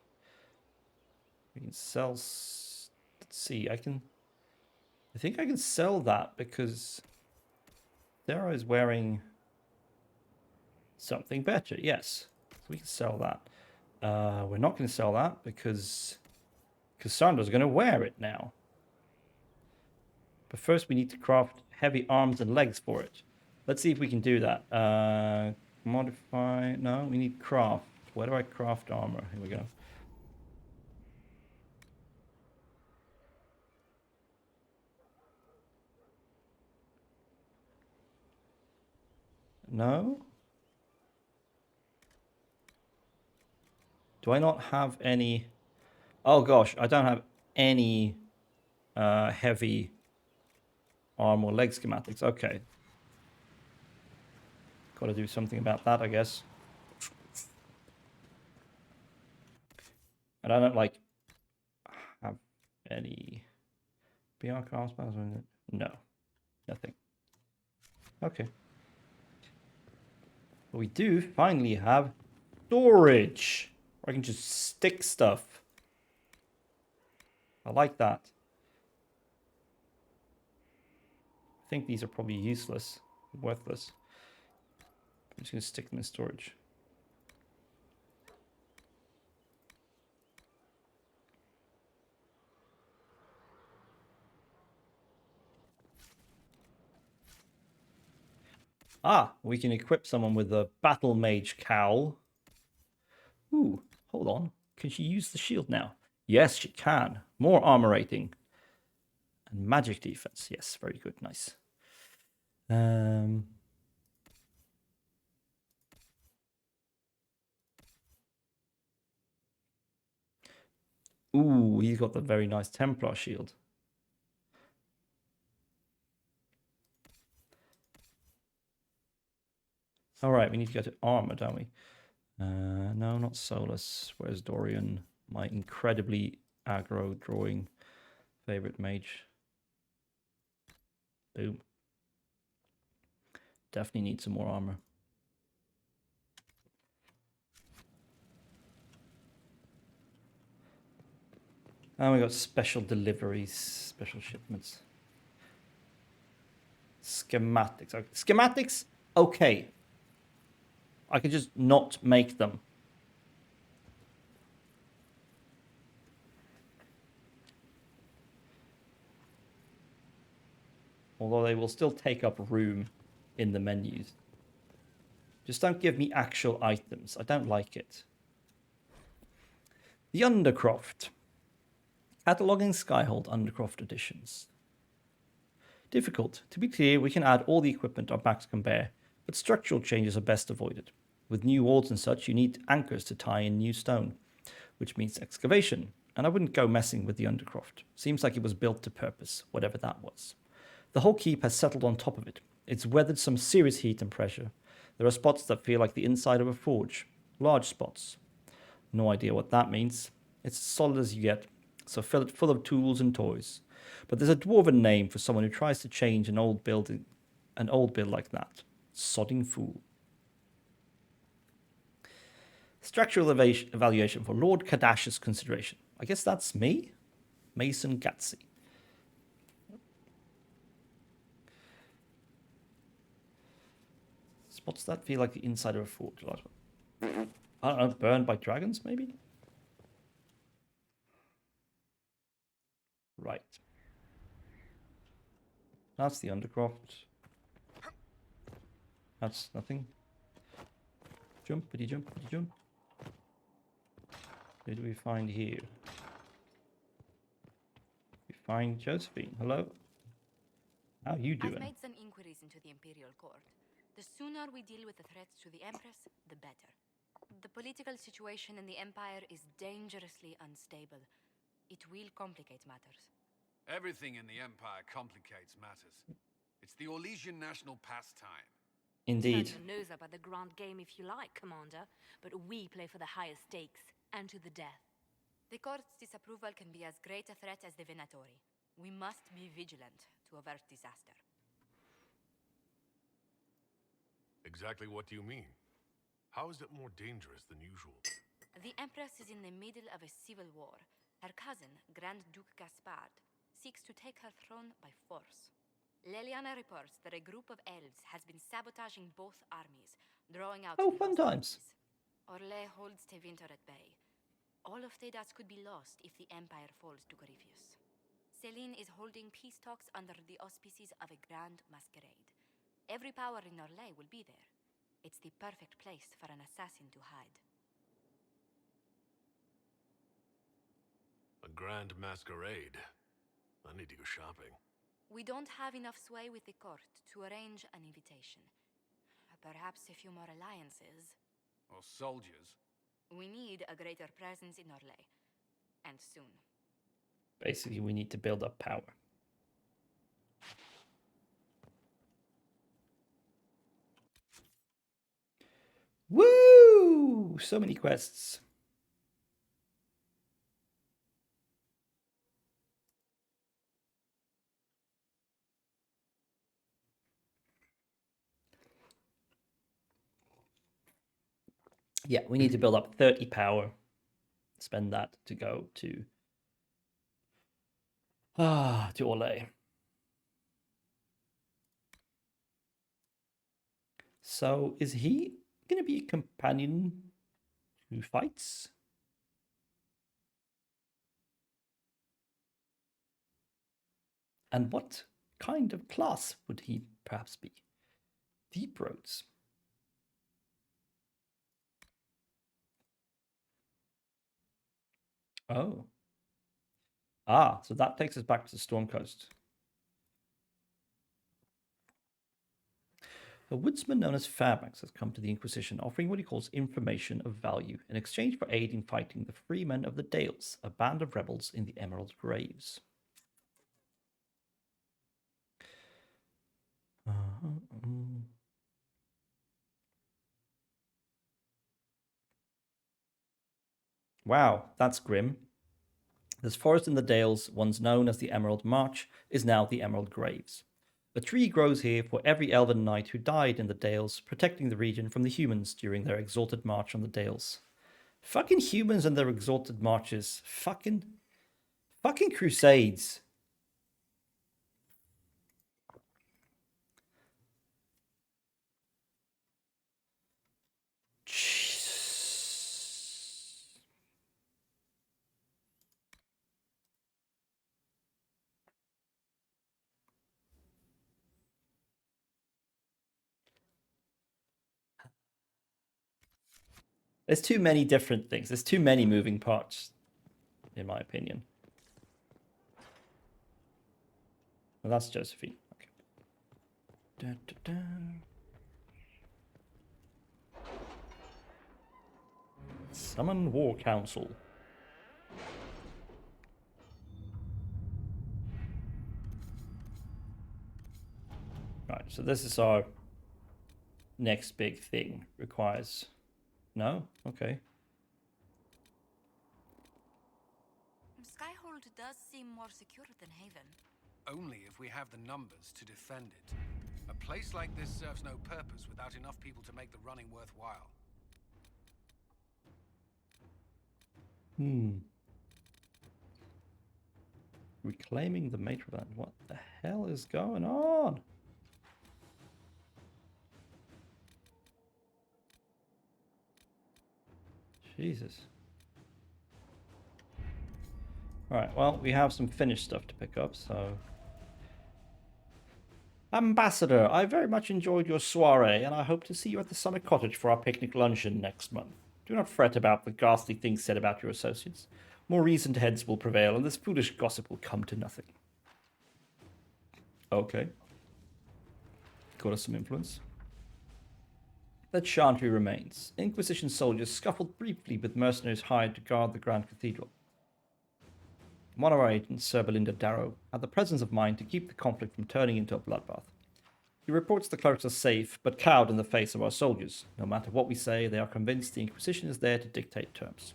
We can sell. Let's see. I think I can sell that because Sarah is wearing Something better, yes. So we can sell that. We're not going to sell that because Cassandra's going to wear it now. But first we need to craft heavy arms and legs for it. Let's see if we can do that. Modify... No, we need craft. Where do I craft armor? Here we go. No? Do I not have any... Oh gosh, I don't have any heavy arm or leg schematics. Okay. Gotta do something about that, I guess. And I don't like have any BR cast spells. No, nothing. Okay. But we do finally have storage. Where I can just stick stuff. I like that. I think these are probably useless, worthless. I'm just going to stick them in storage. Ah, we can equip someone with a battle mage cowl. Ooh, hold on. Can she use the shield now? Yes, she can. More armor rating. And magic defense. Yes, very good. Nice. Ooh, he's got the very nice Templar shield. All right, we need to go to armor, don't we? No, not Solus. Where's Dorian? My incredibly aggro drawing favorite mage. Boom. Definitely need some more armor. And we got special deliveries, special shipments. Schematics. Okay. Schematics? Okay. I could just not make them. Although they will still take up room in the menus. Just don't give me actual items. I don't like it. The Undercroft. Cataloging Skyhold Undercroft editions. Difficult. To be clear, we can add all the equipment our backs can bear, but structural changes are best avoided. With new walls and such, you need anchors to tie in new stone, which means excavation, and I wouldn't go messing with the Undercroft. Seems like it was built to purpose, whatever that was. The whole keep has settled on top of it. It's weathered some serious heat and pressure. There are spots that feel like the inside of a forge. Large spots. No idea what that means. It's as solid as you get, so fill it full of tools and toys. But there's a dwarven name for someone who tries to change an old build like that. Sodding fool. Structural evaluation for Lord Kadash's consideration. I guess that's me? Mason Gatsy. Spots that feel like the inside of a forge. I don't know, burned by dragons, maybe? Right. That's the Undercroft. That's nothing. Jumpity jumpity jump. Who do we find here? We find Josephine. Hello. How you doing? I've made some inquiries into the Imperial Court. The sooner we deal with the threats to the Empress, the better. The political situation in the Empire is dangerously unstable. It will complicate matters. Everything in the Empire complicates matters. It's the Orlesian national pastime. Indeed. Turn your nose up at the grand game if you like, Commander, but we play for the highest stakes, and to the death. The court's disapproval can be as great a threat as the Venatori. We must be vigilant to avert disaster. Exactly what do you mean? How is it more dangerous than usual? The Empress is in the middle of a civil war. Her cousin, Grand Duke Gaspard, seeks to take her throne by force. Leliana reports that a group of elves has been sabotaging both armies, drawing out Oh, the fun times. hostilities. Orlais holds Tevinter at bay. All of Thedas could be lost if the Empire falls to Corypheus. Selene is holding peace talks under the auspices of a grand masquerade. Every power in Orlais will be there. It's the perfect place for an assassin to hide. A grand masquerade. I need to go shopping. We don't have enough sway with the court to arrange an invitation. Perhaps a few more alliances. Or soldiers. We need a greater presence in Orlais. And soon. Basically, we need to build up power. Woo! So many quests. Yeah, we need to build up 30 power. Spend that to go to Orlais. So is he going to be a companion who fights? And what kind of class would he perhaps be? Deep roads. Oh. Ah, so that takes us back to the Storm Coast. A woodsman known as Fairbanks has come to the Inquisition, offering what he calls information of value in exchange for aid in fighting the Freemen of the Dales, a band of rebels in the Emerald Graves. Wow, that's grim. This forest in the Dales, once known as the Emerald March, is now the Emerald Graves. A tree grows here for every elven knight who died in the Dales, protecting the region from the humans during their exalted march on the Dales. Fucking humans and their exalted marches. Fucking crusades. There's too many different things. There's too many moving parts, in my opinion. Well, that's Josephine. Okay. Da, da, da. Summon War Council. Right, so this is our next big thing. Requires... No? Okay. Skyhold does seem more secure than Haven. Only if we have the numbers to defend it. A place like this serves no purpose without enough people to make the running worthwhile. Reclaiming the Matrovan. What the hell is going on? Jesus. Alright, well, we have some finished stuff to pick up, so... Ambassador, I very much enjoyed your soiree, and I hope to see you at the Summit Cottage for our picnic luncheon next month. Do not fret about the ghastly things said about your associates. More reasoned heads will prevail, and this foolish gossip will come to nothing. Okay. Got us some influence. That Chantry remains. Inquisition soldiers scuffled briefly with mercenaries hired to guard the Grand Cathedral. One of our agents, Sir Belinda Darrow, had the presence of mind to keep the conflict from turning into a bloodbath. He reports the clerics are safe, but cowed in the face of our soldiers. No matter what we say, they are convinced the Inquisition is there to dictate terms.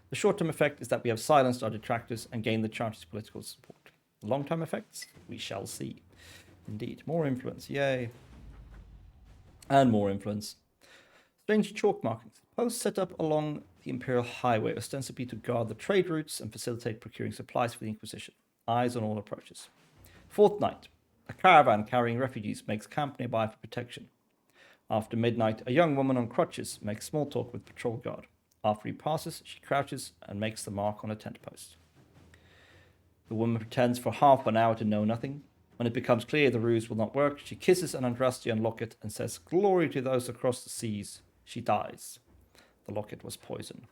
The short-term effect is that we have silenced our detractors and gained the Chantry's political support. The long-term effects? We shall see. Indeed. More influence. Yay. And more influence. Strange chalk markings. Posts set up along the Imperial Highway, ostensibly to guard the trade routes and facilitate procuring supplies for the Inquisition. Eyes on all approaches. Fourth night. A caravan carrying refugees makes camp nearby for protection. After midnight, a young woman on crutches makes small talk with patrol guard. After he passes, she crouches and makes the mark on a tent post. The woman pretends for half an hour to know nothing. When it becomes clear the ruse will not work, she kisses an unrusty locket and says, "Glory to those across the seas." She dies. The locket was poison.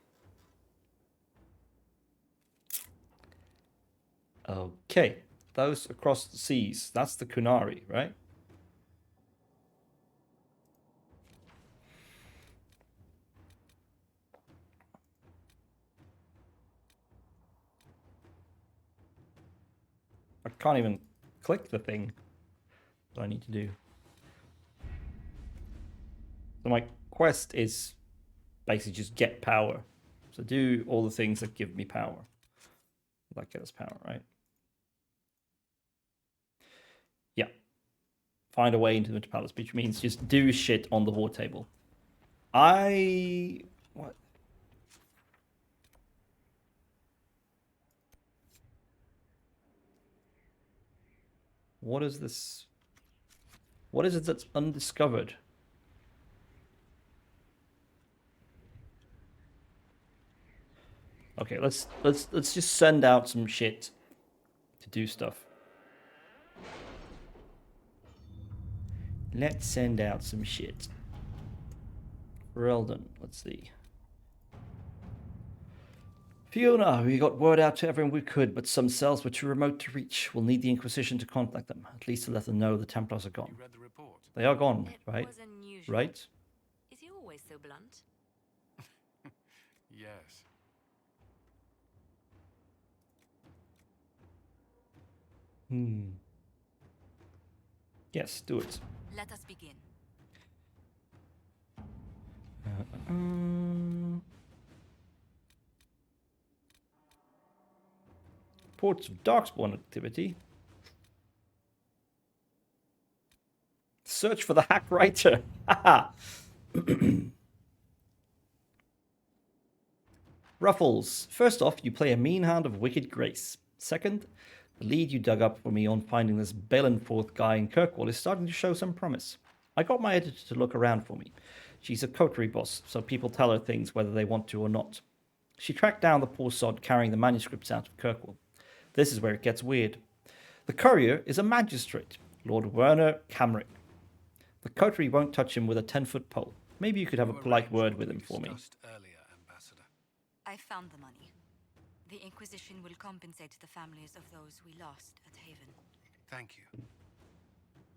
Okay, those across the seas. That's the Kunari, right? I can't even click the thing that I need to do. So my quest is basically just get power. So do all the things that give me power. That get us power, right? Yeah. Find a way into the Winter Palace, which means just do shit on the war table. What? What is this? What is it that's undiscovered? Okay, let's just send out some shit to do stuff. Let's send out some shit. Reldon, let's see. Fiona, we got word out to everyone we could, but some cells were too remote to reach. We'll need the Inquisition to contact them, at least to let them know the Templars are gone. You read the report? They are gone, right? Was unusual. Right? Is he always so blunt? Yes. Yes, do it. Let us begin. Reports of Darkspawn activity. Search for the hack writer. Ruffles. First off, you play a mean hand of Wicked Grace. Second, the lead you dug up for me on finding this Balenforth guy in Kirkwall is starting to show some promise. I got my editor to look around for me. She's a coterie boss, so people tell her things whether they want to or not. She tracked down the poor sod carrying the manuscripts out of Kirkwall. This is where it gets weird. The courier is a magistrate, Lord Werner Camric. The coterie won't touch him with a 10-foot pole. Maybe you could have a polite word with him for me. Earlier, Ambassador. I found the money. The Inquisition will compensate the families of those we lost at Haven. Thank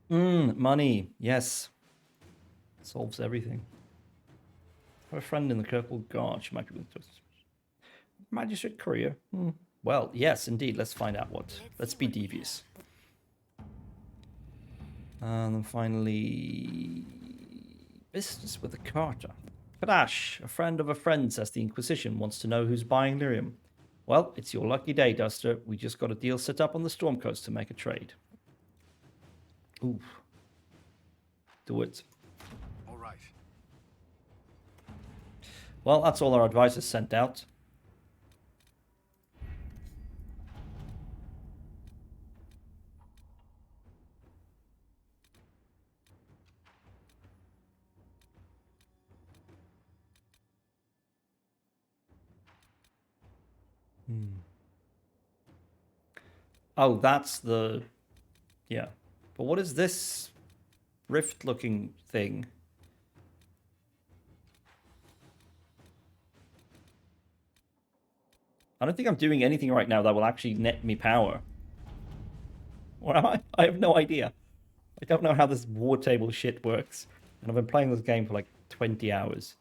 you. Money. Yes. Solves everything. I have a friend in the Kirkwall Guard. She might be willing to... Magistrate courier. Well, yes, indeed. Let's find out what. Let's be devious. And then finally... business with the Carter. Kadash, a friend of a friend, says the Inquisition wants to know who's buying lyrium. Well, it's your lucky day, Duster. We just got a deal set up on the Storm Coast to make a trade. Ooh. Do it. All right. Well, that's all our advisors sent out. Oh, that's the... yeah. But what is this rift-looking thing? I don't think I'm doing anything right now that will actually net me power. Or am I? I have no idea. I don't know how this war table shit works. And I've been playing this game for like 20 hours.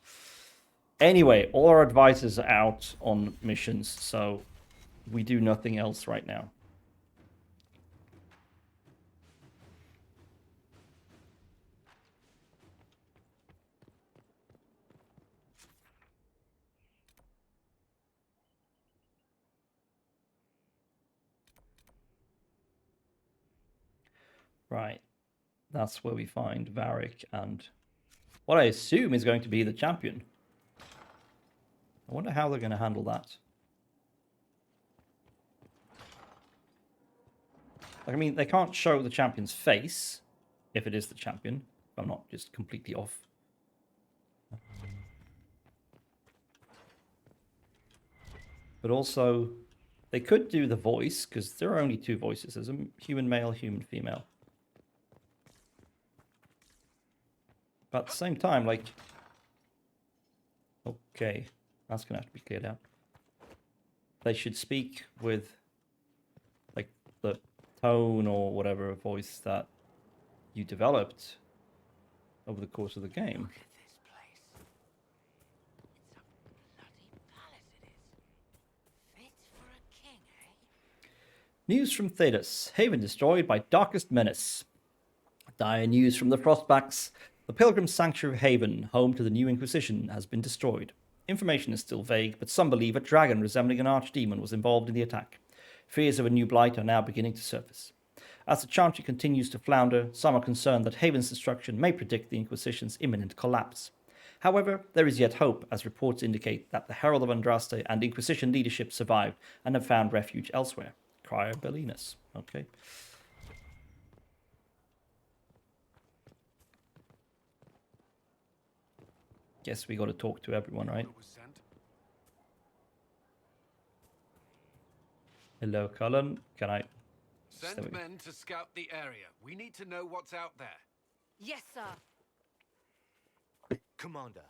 Anyway, all our advisors are out on missions, so we do nothing else right now. Right. That's where we find Varric and what I assume is going to be the champion. I wonder how they're going to handle that. Like, I mean, they can't show the champion's face, if it is the champion. I'm not just completely off. But also, they could do the voice, because there are only 2 voices. There's a human male, human female. But at the same time, like... Okay, that's going to have to be cleared out. They should speak with, like, the tone or whatever voice that you developed over the course of the game. News from Thedas. Haven destroyed by Darkest Menace. Dire news from the Frostbacks. The Pilgrim Sanctuary of Haven, home to the new Inquisition, has been destroyed. Information is still vague, but some believe a dragon resembling an archdemon was involved in the attack. Fears of a new blight are now beginning to surface. As the Chantry continues to flounder, some are concerned that Haven's destruction may predict the Inquisition's imminent collapse. However, there is yet hope, as reports indicate that the Herald of Andraste and Inquisition leadership survived and have found refuge elsewhere. Crier Bellinus. Okay. Guess we got to talk to everyone, right? Hello, Cullen. Can I... Send men to scout the area. We need to know what's out there. Yes, sir. Commander,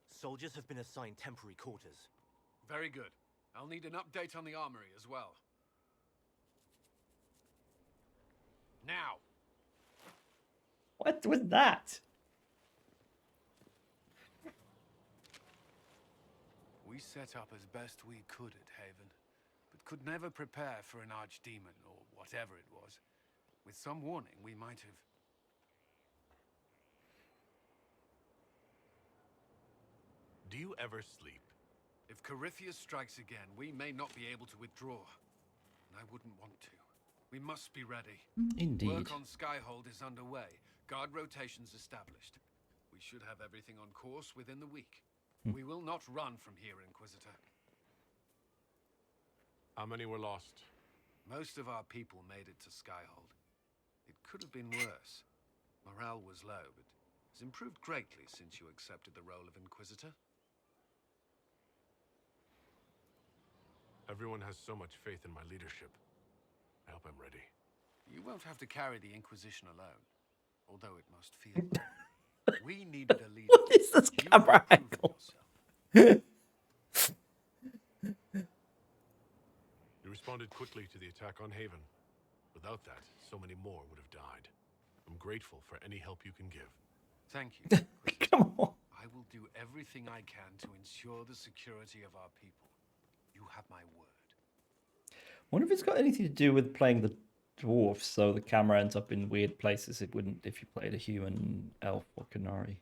soldiers have been assigned temporary quarters. Very good. I'll need an update on the armory as well. Now. What was that? We set up as best we could at Haven, but could never prepare for an archdemon or whatever it was. With some warning, we might have... Do you ever sleep? If Corypheus strikes again, we may not be able to withdraw. And I wouldn't want to. We must be ready. Indeed. Work on Skyhold is underway. Guard rotations established. We should have everything on course within the week. We will not run from here, Inquisitor. How many were lost? Most of our people made it to Skyhold. It could have been worse. Morale was low, but has improved greatly since you accepted the role of Inquisitor. Everyone has so much faith in my leadership. I hope I'm ready. You won't have to carry the Inquisition alone, although it must feel. We needed a leader. What is this camera angle? You responded quickly to the attack on Haven. Without that, so many more would have died. I'm grateful for any help you can give. Thank you. Come on. I will do everything I can to ensure the security of our people. You have my word. Wonder if it's got anything to do with playing the dwarf, so the camera ends up in weird places it wouldn't if you played a human, elf, or Qunari.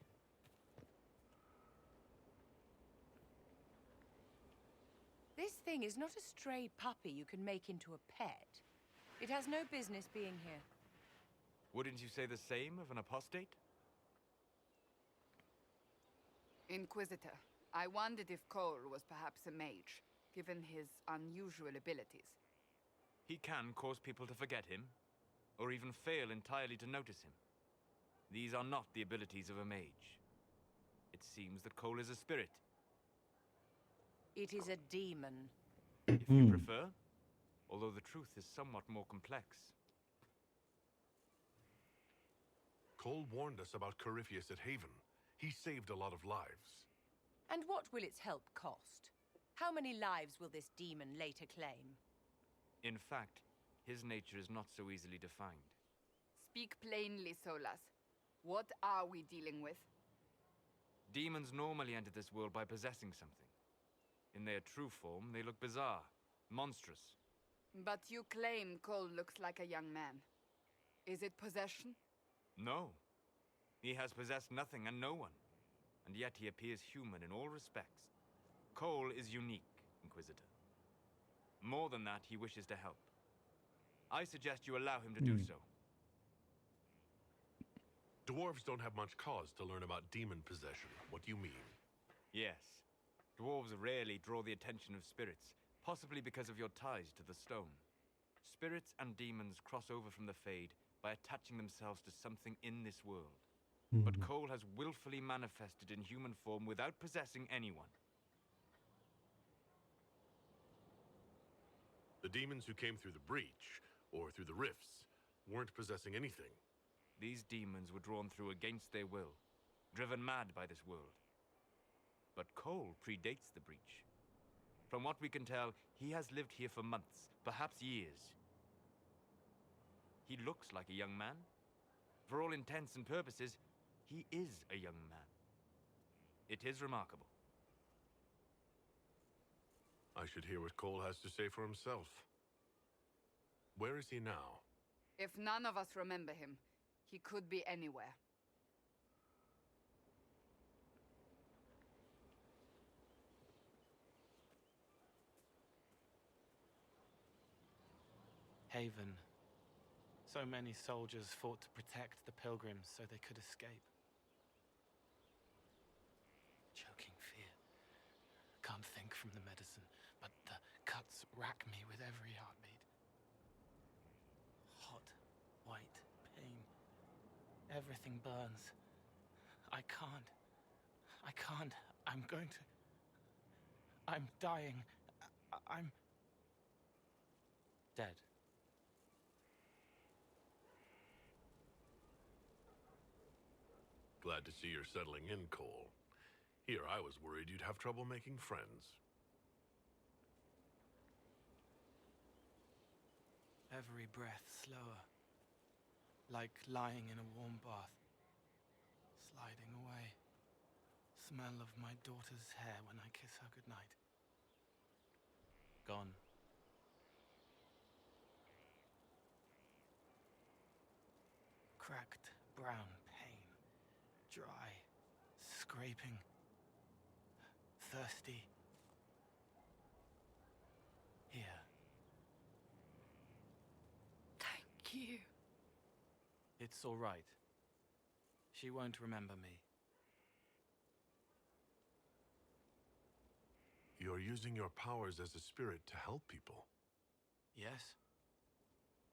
This thing is not a stray puppy you can make into a pet. It has no business being here. Wouldn't you say the same of an apostate? Inquisitor, I wondered if Cole was perhaps a mage, given his unusual abilities. He can cause people to forget him, or even fail entirely to notice him. These are not the abilities of a mage. It seems that Cole is a spirit. It is a demon. If you prefer, although the truth is somewhat more complex. Cole warned us about Corypheus at Haven. He saved a lot of lives. And what will its help cost? How many lives will this demon later claim? In fact, his nature is not so easily defined. Speak plainly, Solas. What are we dealing with? Demons normally enter this world by possessing something. In their true form, they look bizarre, monstrous. But you claim Cole looks like a young man. Is it possession? No. He has possessed nothing and no one. And yet he appears human in all respects. Cole is unique, Inquisitor. More than that, he wishes to help. I suggest you allow him to do so. Dwarves don't have much cause to learn about demon possession. What do you mean? Yes. Dwarves rarely draw the attention of spirits, possibly because of your ties to the stone. Spirits and demons cross over from the Fade by attaching themselves to something in this world. But Cole has willfully manifested in human form without possessing anyone. The demons who came through the breach, or through the rifts, weren't possessing anything. These demons were drawn through against their will, driven mad by this world. But Cole predates the breach. From what we can tell, he has lived here for months, perhaps years. He looks like a young man. For all intents and purposes, he is a young man. It is remarkable. I should hear what Cole has to say for himself. Where is he now? If none of us remember him, he could be anywhere. Haven. So many soldiers fought to protect the pilgrims so they could escape. Choking fear. Can't think from the medicine, but the cuts rack me with every heartbeat. Hot, white pain. Everything burns. I can't. I'm going to... I'm dying. I'm... dead. Glad to see you're settling in, Cole. Here, I was worried you'd have trouble making friends. Every breath slower. Like lying in a warm bath. Sliding away. Smell of my daughter's hair when I kiss her goodnight. Gone. Cracked brown pain. Dry. Scraping. Thirsty. Here. Thank you. It's all right. She won't remember me. You're using your powers as a spirit to help people. Yes?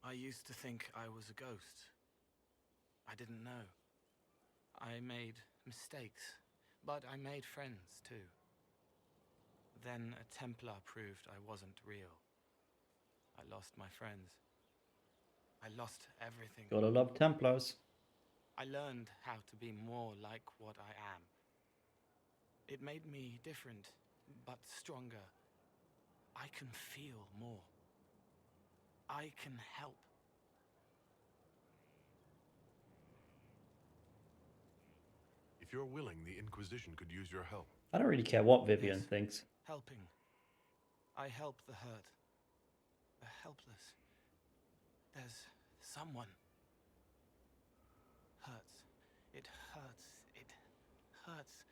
I used to think I was a ghost. I didn't know. I made mistakes, but I made friends too. Then a Templar proved I wasn't real. I lost my friends. I lost everything. Gotta love Templars. I learned how to be more like what I am. It made me different, but stronger. I can feel more. I can help. If you're willing, the Inquisition could use your help. I don't really care what Vivian Yes. thinks. Helping. I help the hurt. The helpless. There's someone. Hurts. It hurts. It hurts.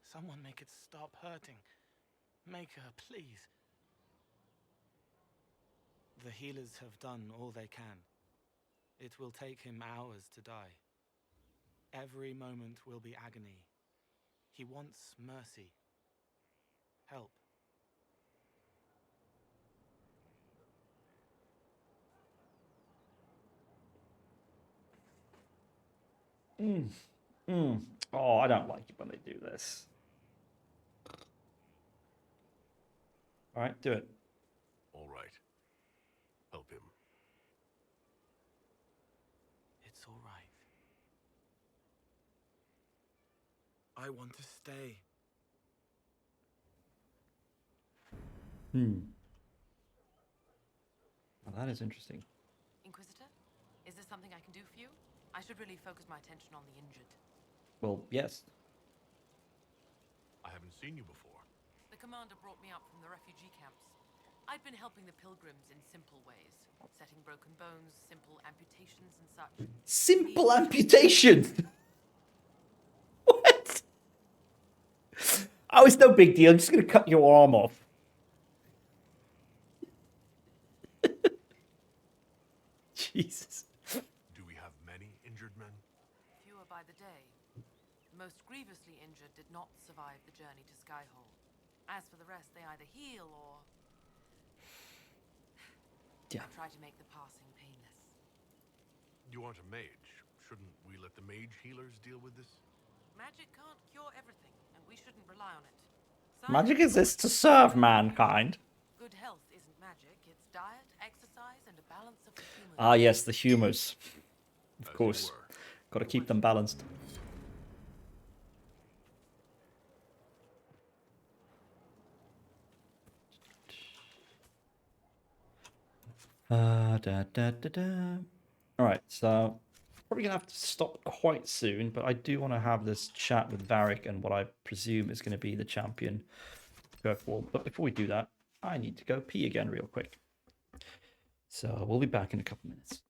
Someone make it stop hurting. Make her, please. The healers have done all they can. It will take him hours to die. Every moment will be agony. He wants mercy. Help. Oh, I don't like it when they do this. All right, do it. All right. Help him. It's all right. I want to stay. Well, that is interesting. Inquisitor? Is there something I can do for you? I should really focus my attention on the injured. Well, yes. I haven't seen you before. The commander brought me up from the refugee camps. I'd been helping the pilgrims in simple ways. Setting broken bones, simple amputations and such. Simple amputation? What? Oh, it's no big deal. I'm just going to cut your arm off. Jesus. Do we have many injured men? Fewer by the day. The most grievously injured did not survive the journey to Skyhole. As for the rest, they either heal or... Yeah. try to make the passing painless. You aren't a mage, Shouldn't we let the mage healers deal with this? Magic can't cure everything, and we shouldn't rely on it. Magic exists to serve mankind. Good health isn't magic, it's diet, exercise, and a balance of the humors. Ah, yes, the humors. Of course. Got to keep them balanced. Alright, so probably gonna have to stop quite soon, but I do want to have this chat with Varric and what I presume is going to be the champion Kirkwall. But before we do that, I need to go pee again real quick. So we'll be back in a couple minutes.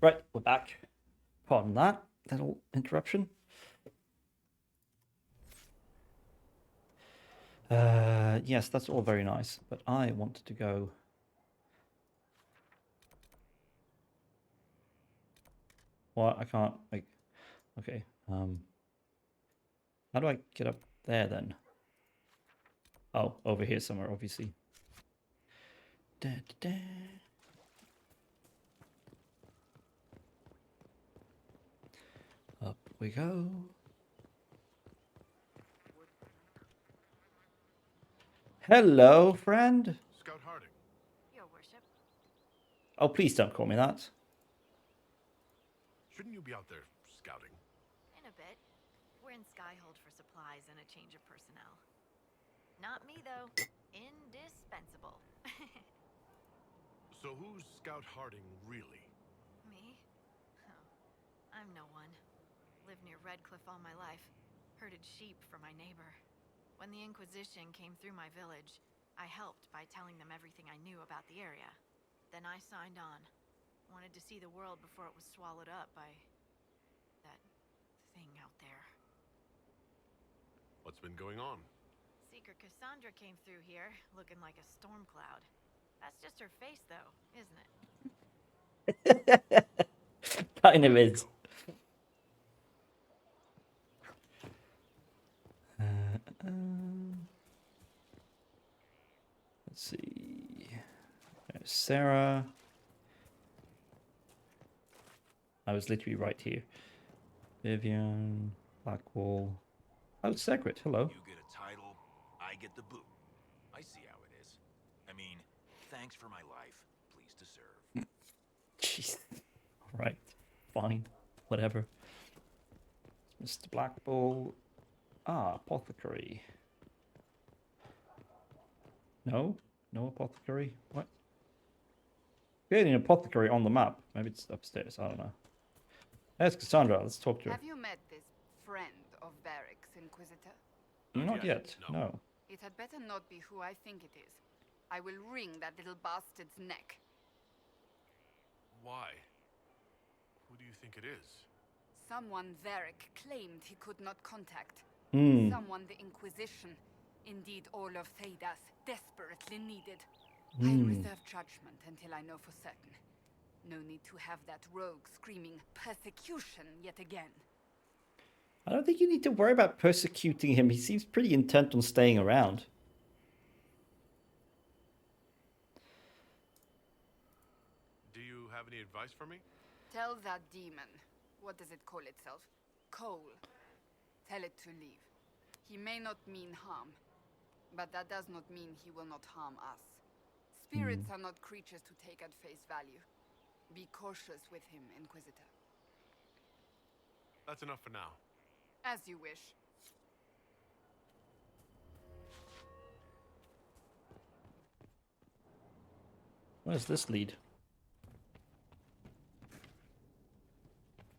Right, we're back. Pardon that little interruption. Yes, that's all very nice, but I wanted to go. What? I can't. Like, okay. How do I get up there then? Oh, over here somewhere, obviously. Da, da, da. Up we go. Hello, friend. Scout Harding. Your worship. Oh, please don't call me that. Shouldn't you be out there scouting? In a bit. We're in Skyhold for supplies and a change of personnel. Not me, though. Indispensable. So who's Scout Harding really? Me? Oh, I'm no one. Lived near Redcliffe all my life. Herded sheep for my neighbor. When the Inquisition came through my village, I helped by telling them everything I knew about the area. Then I signed on. Wanted to see the world before it was swallowed up by that thing out there. What's been going on? Seeker Cassandra came through here, looking like a storm cloud. That's just her face, though, isn't it? Kind of is. Let's see. There's Sarah. I was literally right here. Vivian, Blackwall. Oh, Secret, hello. You get a title, I get the boot. I see how it is. I mean, thanks for my life. Pleased to serve. Jeez. Alright, fine. Whatever. Mr. Black Bull. Ah, apothecary. No? No apothecary? What? Creating an apothecary on the map. Maybe it's upstairs, I don't know. There's Cassandra, let's talk to her. Have you met this friend of Varric's, Inquisitor? Not yet, no. It had better not be who I think it is. I will wring that little bastard's neck. Why? Who do you think it is? Someone Varric claimed he could not contact. Hmm. Someone the Inquisition, indeed all of Thedas, desperately needed. Hmm. I'll reserve judgment until I know for certain. No need to have that rogue screaming persecution yet again. I don't think you need to worry about persecuting him. He seems pretty intent on staying around. Do you have any advice for me? Tell that demon, what does it call itself? Cole. Tell it to leave. He may not mean harm, but that does not mean he will not harm us. Spirits are not creatures to take at face value. Be cautious with him, Inquisitor. That's enough for now. As you wish. Where's this lead?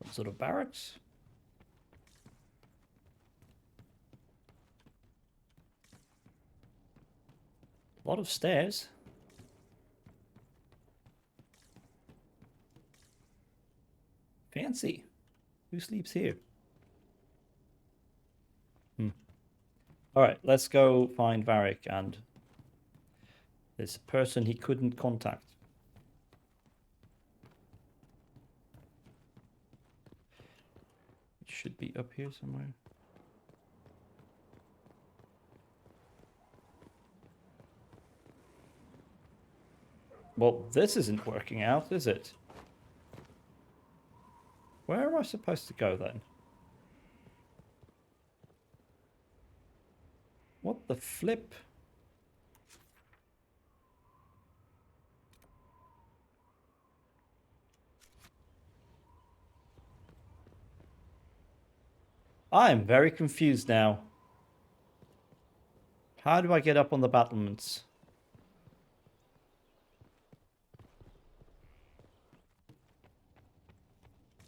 Some sort of barracks? A lot of stairs. Fancy. Who sleeps here? Alright, let's go find Varric and this person he couldn't contact. It should be up here somewhere. Well, this isn't working out, is it? Where am I supposed to go then? What the flip? I am very confused now. How do I get up on the battlements?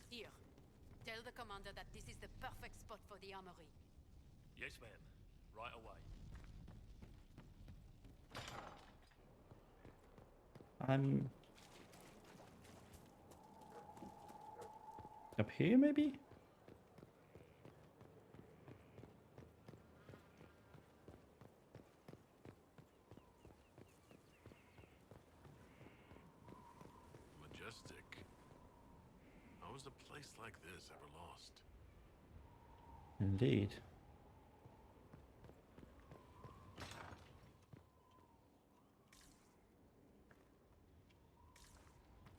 Here, tell the commander that this is the perfect spot for the armory. Yes, ma'am. Right away. I'm up here, maybe? Majestic. How was a place like this ever lost? Indeed.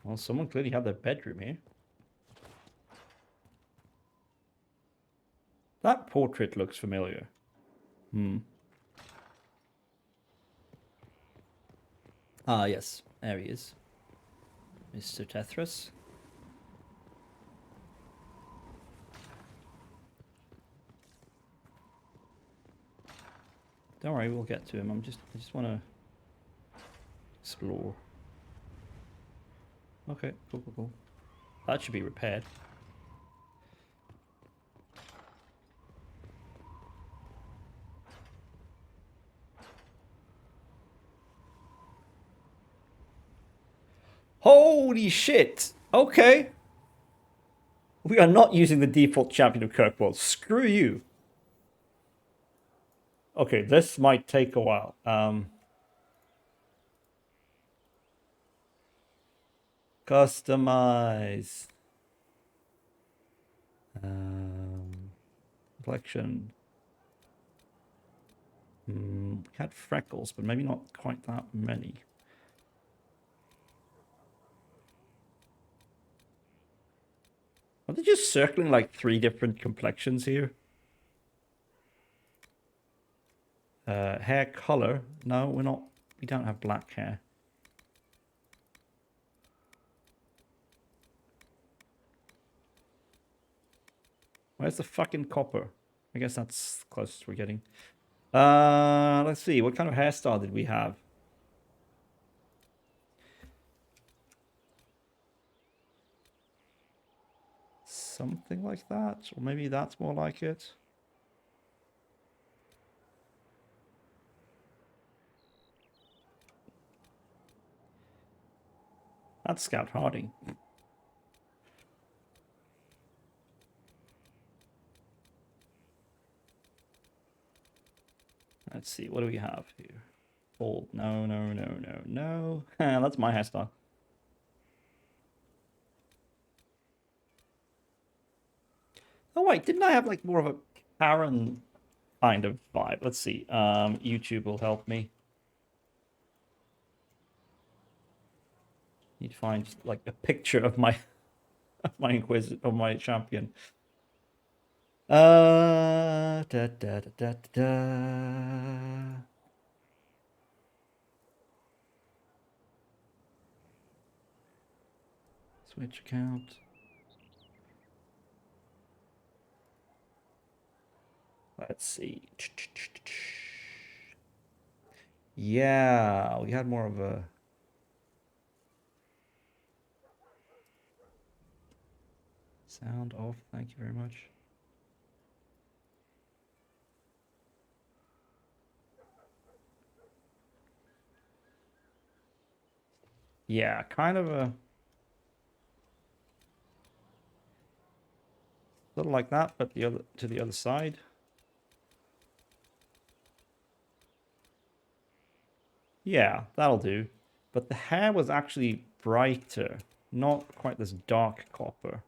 Well, someone clearly had their bedroom here. That portrait looks familiar. Ah, yes. There he is. Mr. Tethras. Don't worry, we'll get to him. I just want to explore. Okay, cool. That should be repaired. Holy shit! Okay. We are not using the default champion of Kirkwall. Screw you. Okay, this might take a while. Customize. Complexion. Had freckles, but maybe not quite that many. Are they just circling like 3 different complexions here? Hair color. No, we're not. We don't have black hair. Where's the fucking copper? I guess that's the closest we're getting. Let's see. What kind of hairstyle did we have? Something like that, or maybe that's more like it. That's Scout Harding. Let's see, what do we have here? Bald. No, no, no, no, no. That's my hairstyle. Oh wait, didn't I have like more of a Karen kind of vibe? Let's see. YouTube will help me. Need to find like a picture of my of my champion. Da, da, da, da, da. Switch account. Let's see. Yeah, we had more of a... Sound off, thank you very much. Yeah, kind of a... Little like that, but to the other side. Yeah, that'll do. But the hair was actually brighter, not quite this dark copper.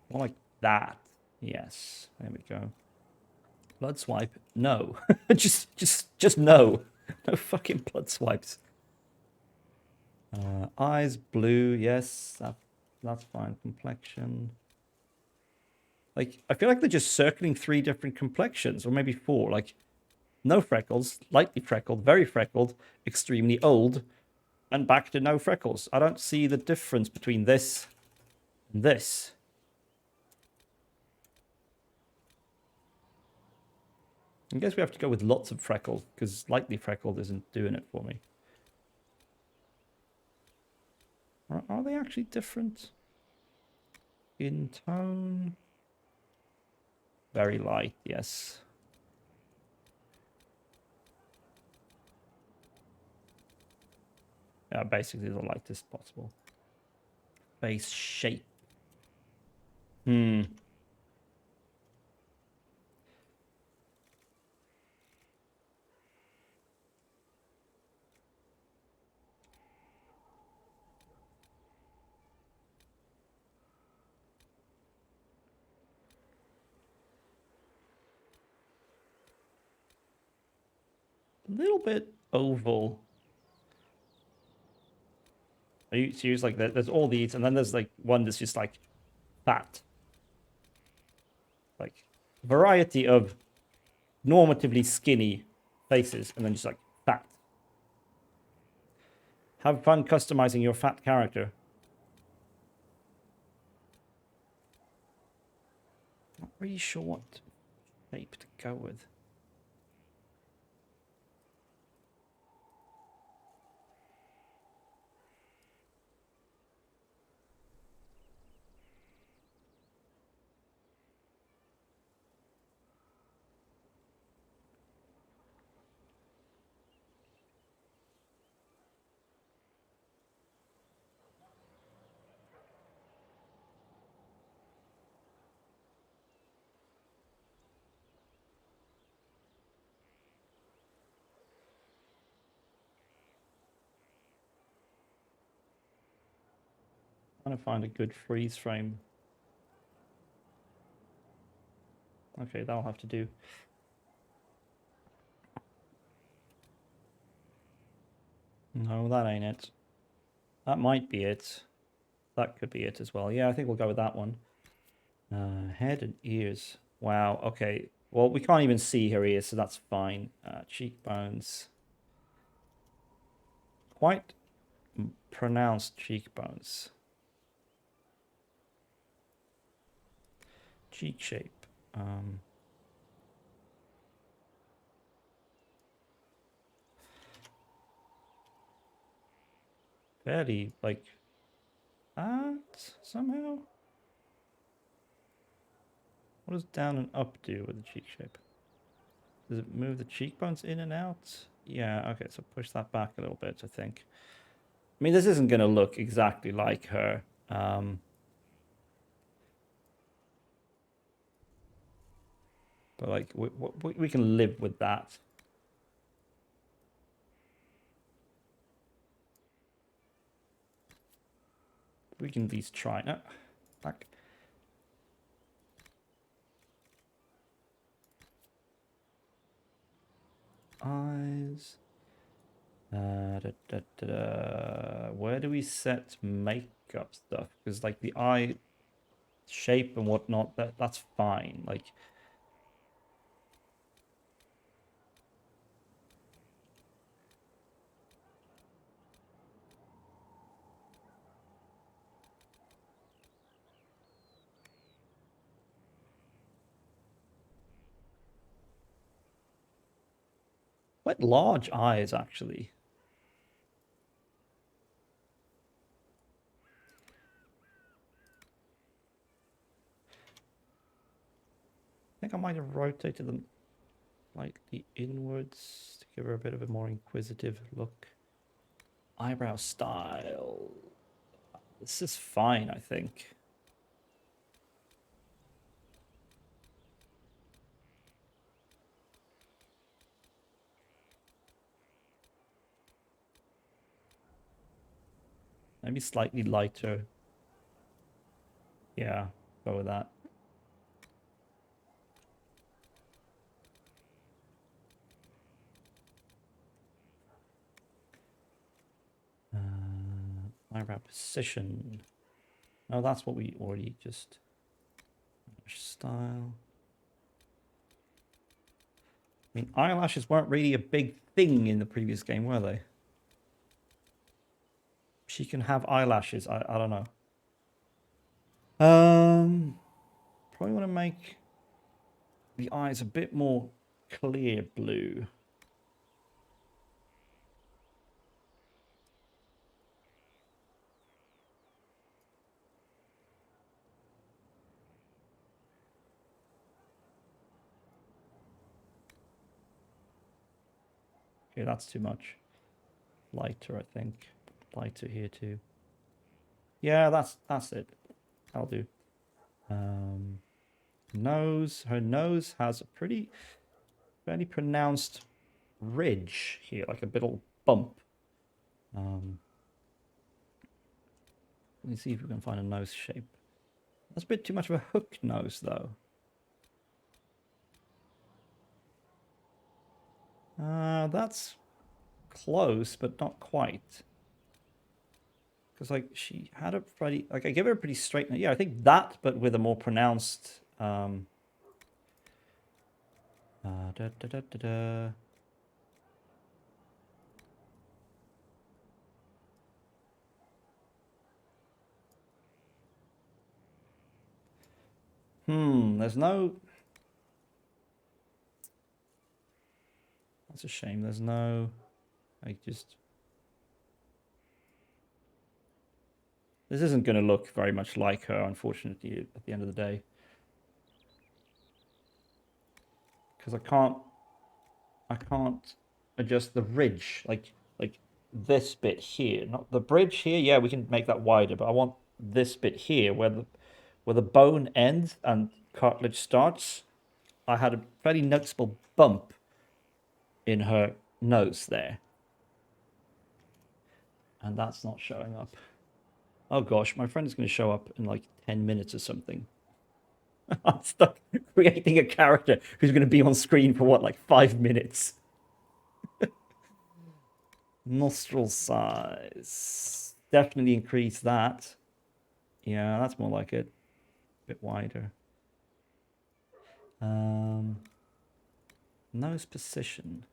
More like that. Yes, there we go. Blood swipe? No. just no. No fucking blood swipes. Eyes blue, yes, that's fine. Complexion. Like, I feel like they're just circling 3 different complexions, or maybe 4. Like, no freckles, lightly freckled, very freckled, extremely old, and back to no freckles. I don't see the difference between this and this. I guess we have to go with lots of freckles, because lightly freckled isn't doing it for me. Are they actually different? In tone? Very light, yes. Yeah, basically the lightest possible. Face shape. A little bit oval. Are you serious? Like, there's all these, and then there's like one that's just like fat. Like, variety of normatively skinny faces, and then just like fat. Have fun customizing your fat character. Not really sure what shape to go with. Trying to find a good freeze frame. Okay, that'll have to do. No, that ain't it. That might be it. That could be it as well. Yeah, I think we'll go with that one. Head and ears. Wow, okay. Well, we can't even see her ears, so that's fine. Cheekbones. Quite pronounced cheekbones. Cheek shape. Fairly, like, that somehow? What does down and up do with the cheek shape? Does it move the cheekbones in and out? Yeah, okay, so push that back a little bit, I think. I mean, this isn't going to look exactly like her. But, like, we can live with that. We can at least try. No, back. Eyes. Where do we set makeup stuff? Because, like, the eye shape and whatnot, that's fine. Like, quite large eyes, actually. I think I might have rotated them slightly inwards to give her a bit of a more inquisitive look. Eyebrow style. This is fine, I think. Maybe slightly lighter. Yeah, go with that. Eyebrow position. No, that's what we already just... Style. I mean, eyelashes weren't really a big thing in the previous game, were they? She can have eyelashes. I don't know. Probably want to make the eyes a bit more clear blue. Okay, that's too much. Lighter, I think. Lighter here too. Yeah, that's it. I'll do. Nose. Her nose has a fairly pronounced ridge here, like a little bump. Let me see if we can find a nose shape. That's a bit too much of a hook nose, though. That's close, but not quite. Because, like, she had a pretty... Like, I give her a pretty straight... Yeah, I think that, but with a more pronounced... there's no... That's a shame. There's no... Like, just... This isn't going to look very much like her, unfortunately, at the end of the day. Because I can't adjust the ridge, like this bit here. Not the bridge here. Yeah, we can make that wider, but I want this bit here where the bone ends and cartilage starts. I had a fairly noticeable bump in her nose there. And that's not showing up. Oh gosh, my friend is going to show up in like 10 minutes or something. I'm stuck creating a character who's going to be on screen for what, like 5 minutes? Nostril size. Definitely increase that. Yeah, that's more like it. A bit wider. Nose position.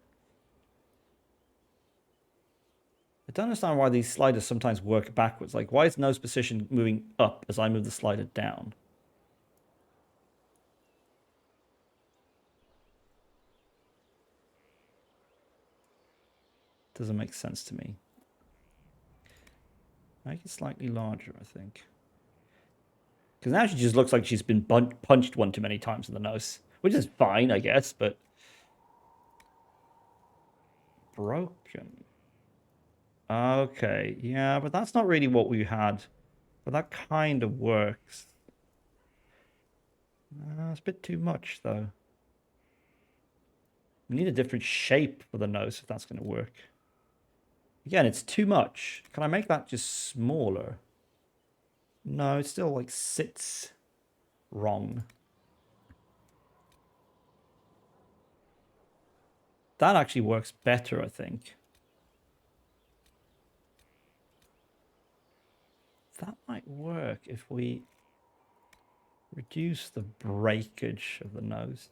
I don't understand why these sliders sometimes work backwards. Like, why is nose position moving up as I move the slider down? Doesn't make sense to me. Make it slightly larger, I think. Because now she just looks like she's been punched one too many times in the nose. Which is fine, I guess, but... Broken. Okay, yeah, but that's not really what we had. But that kind of works. It's a bit too much, though. We need a different shape for the nose if that's going to work. Again, it's too much. Can I make that just smaller? No, it still, like, sits wrong. That actually works better, I think. That might work if we reduce the breakage of the nose.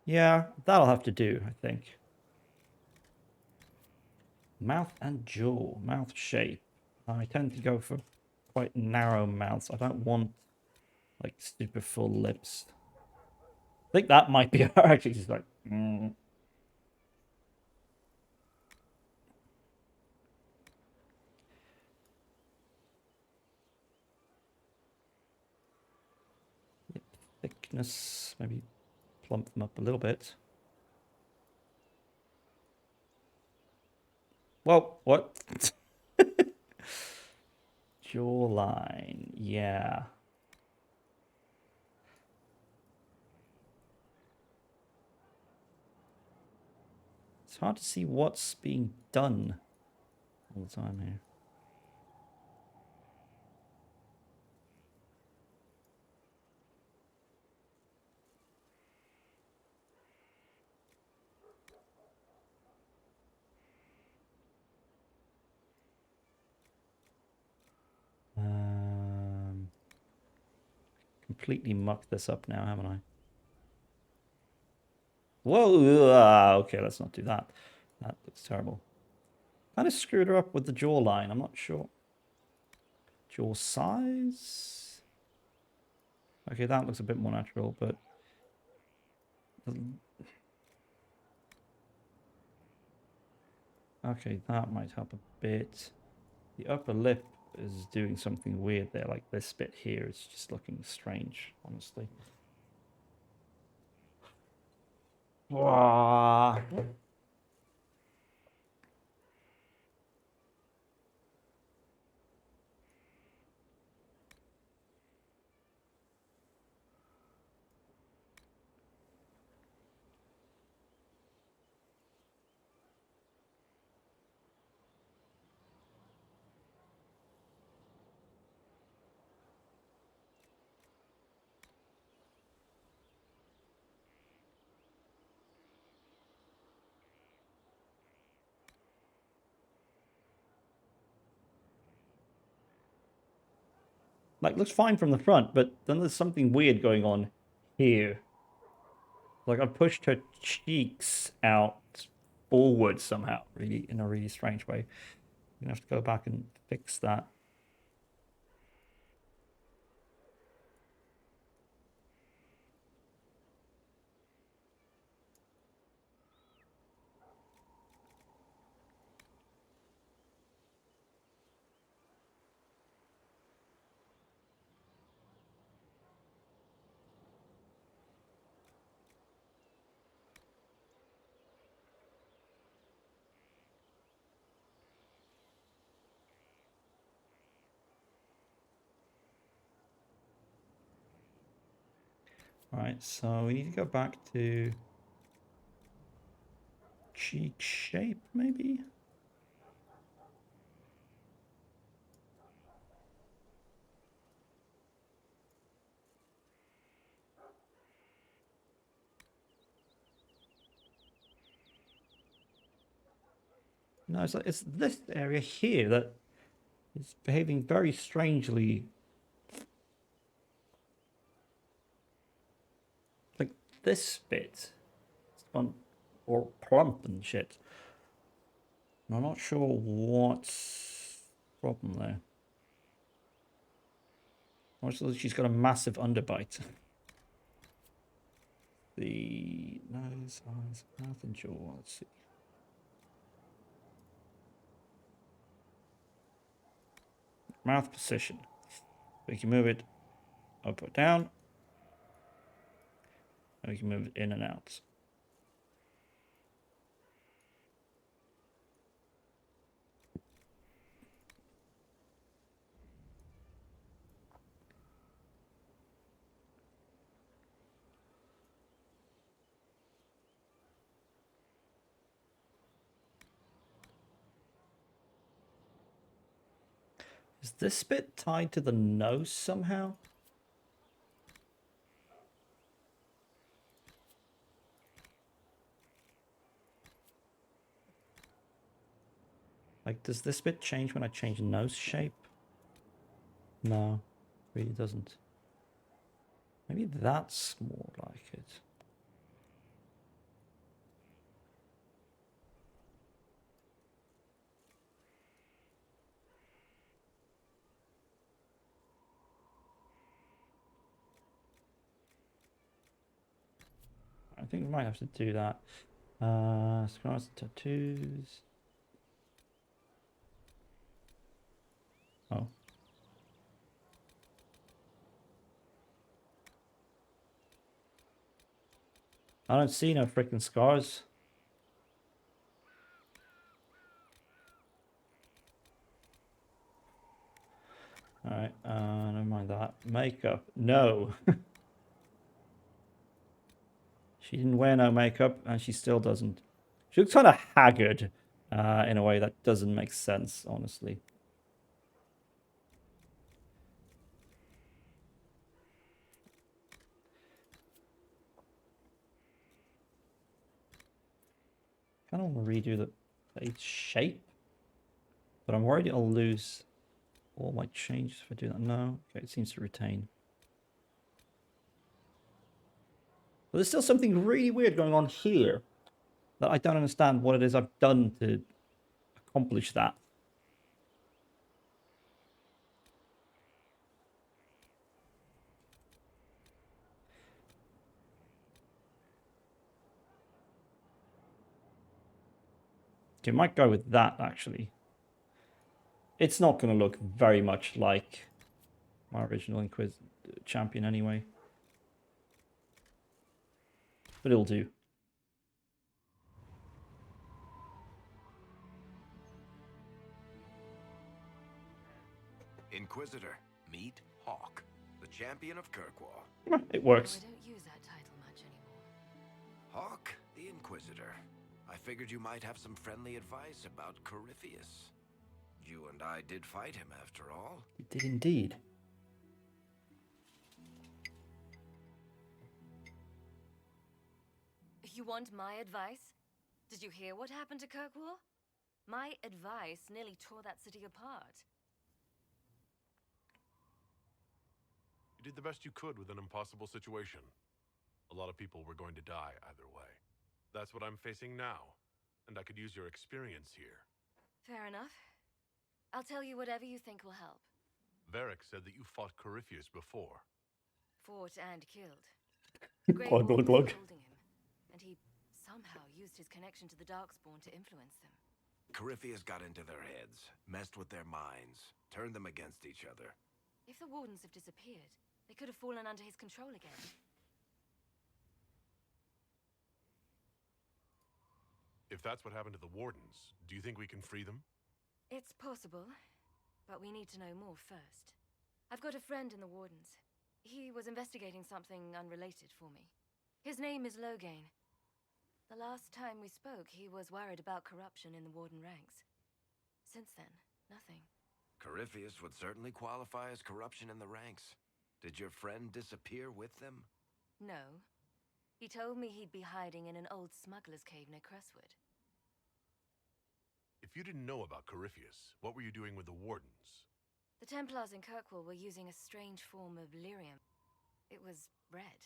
Yeah, that'll have to do, I think. Mouth and jaw, mouth shape. I tend to go for quite narrow mouths. I don't want like super full lips. I think that might be her actually. She's like, Lip thickness, maybe plump them up a little bit. Whoa, what? Jawline, yeah. It's hard to see what's being done all the time here. Completely mucked this up now, haven't I? Whoa, okay, let's not do that. That looks terrible. Kind of screwed her up with the jawline, I'm not sure. Jaw size? Okay, that looks a bit more natural, but... Okay, that might help a bit. The upper lip is doing something weird there, like this bit here is just looking strange, honestly. Wow. Like, looks fine from the front, but then there's something weird going on here. Like, I pushed her cheeks out forward somehow, really, in a really strange way. I'm gonna have to go back and fix that. Right, so we need to go back to cheek shape, maybe? No, it's like it's this area here that is behaving very strangely. this bit. It's gone all plump and shit. And I'm not sure what's the problem there. Also, she's got a massive underbite. The nose, eyes, mouth, and jaw. Let's see. Mouth position. We can move it up or down. And we can move it in and out. Is this bit tied to the nose somehow? Like, does this bit change when I change nose shape? No, really doesn't. Maybe that's more like it. I think we might have to do that. Scars and tattoos. Oh. I don't see no freaking scars. Alright, never mind that. Makeup. No. She didn't wear no makeup, and she still doesn't. She looks kind of haggard in a way that doesn't make sense, honestly. Kind of want to redo the face shape, but I'm worried I'll lose all my changes if I do that. No, okay, it seems to retain. But there's still something really weird going on here that I don't understand what it is I've done to accomplish that. Okay, might go with that, actually. It's not going to look very much like my original champion anyway. But it'll do. Inquisitor, meet Hawk, the champion of Kirkwall. It works. I don't use that title much anymore. Hawk, the Inquisitor. I figured you might have some friendly advice about Corypheus. You and I did fight him after all. You did indeed. You want my advice? Did you hear what happened to Kirkwall? My advice nearly tore that city apart. You did the best you could with an impossible situation. A lot of people were going to die either way. That's what I'm facing now, and I could use your experience here. Fair enough. I'll tell you whatever you think will help. Varric said that you fought Corypheus before. Fought and killed. Glug, glug, glug. Holding him, and he somehow used his connection to the Darkspawn to influence them. Corypheus got into their heads, messed with their minds, turned them against each other. If the Wardens have disappeared, they could have fallen under his control again. If that's what happened to the Wardens, do you think we can free them? It's possible, but we need to know more first. I've got a friend in the Wardens. He was investigating something unrelated for me. His name is Loghain. The last time we spoke, he was worried about corruption in the Warden ranks. Since then, nothing. Corypheus would certainly qualify as corruption in the ranks. Did your friend disappear with them? No. He told me he'd be hiding in an old smuggler's cave near Crestwood. If you didn't know about Corypheus, what were you doing with the Wardens? The Templars in Kirkwall were using a strange form of lyrium. It was red.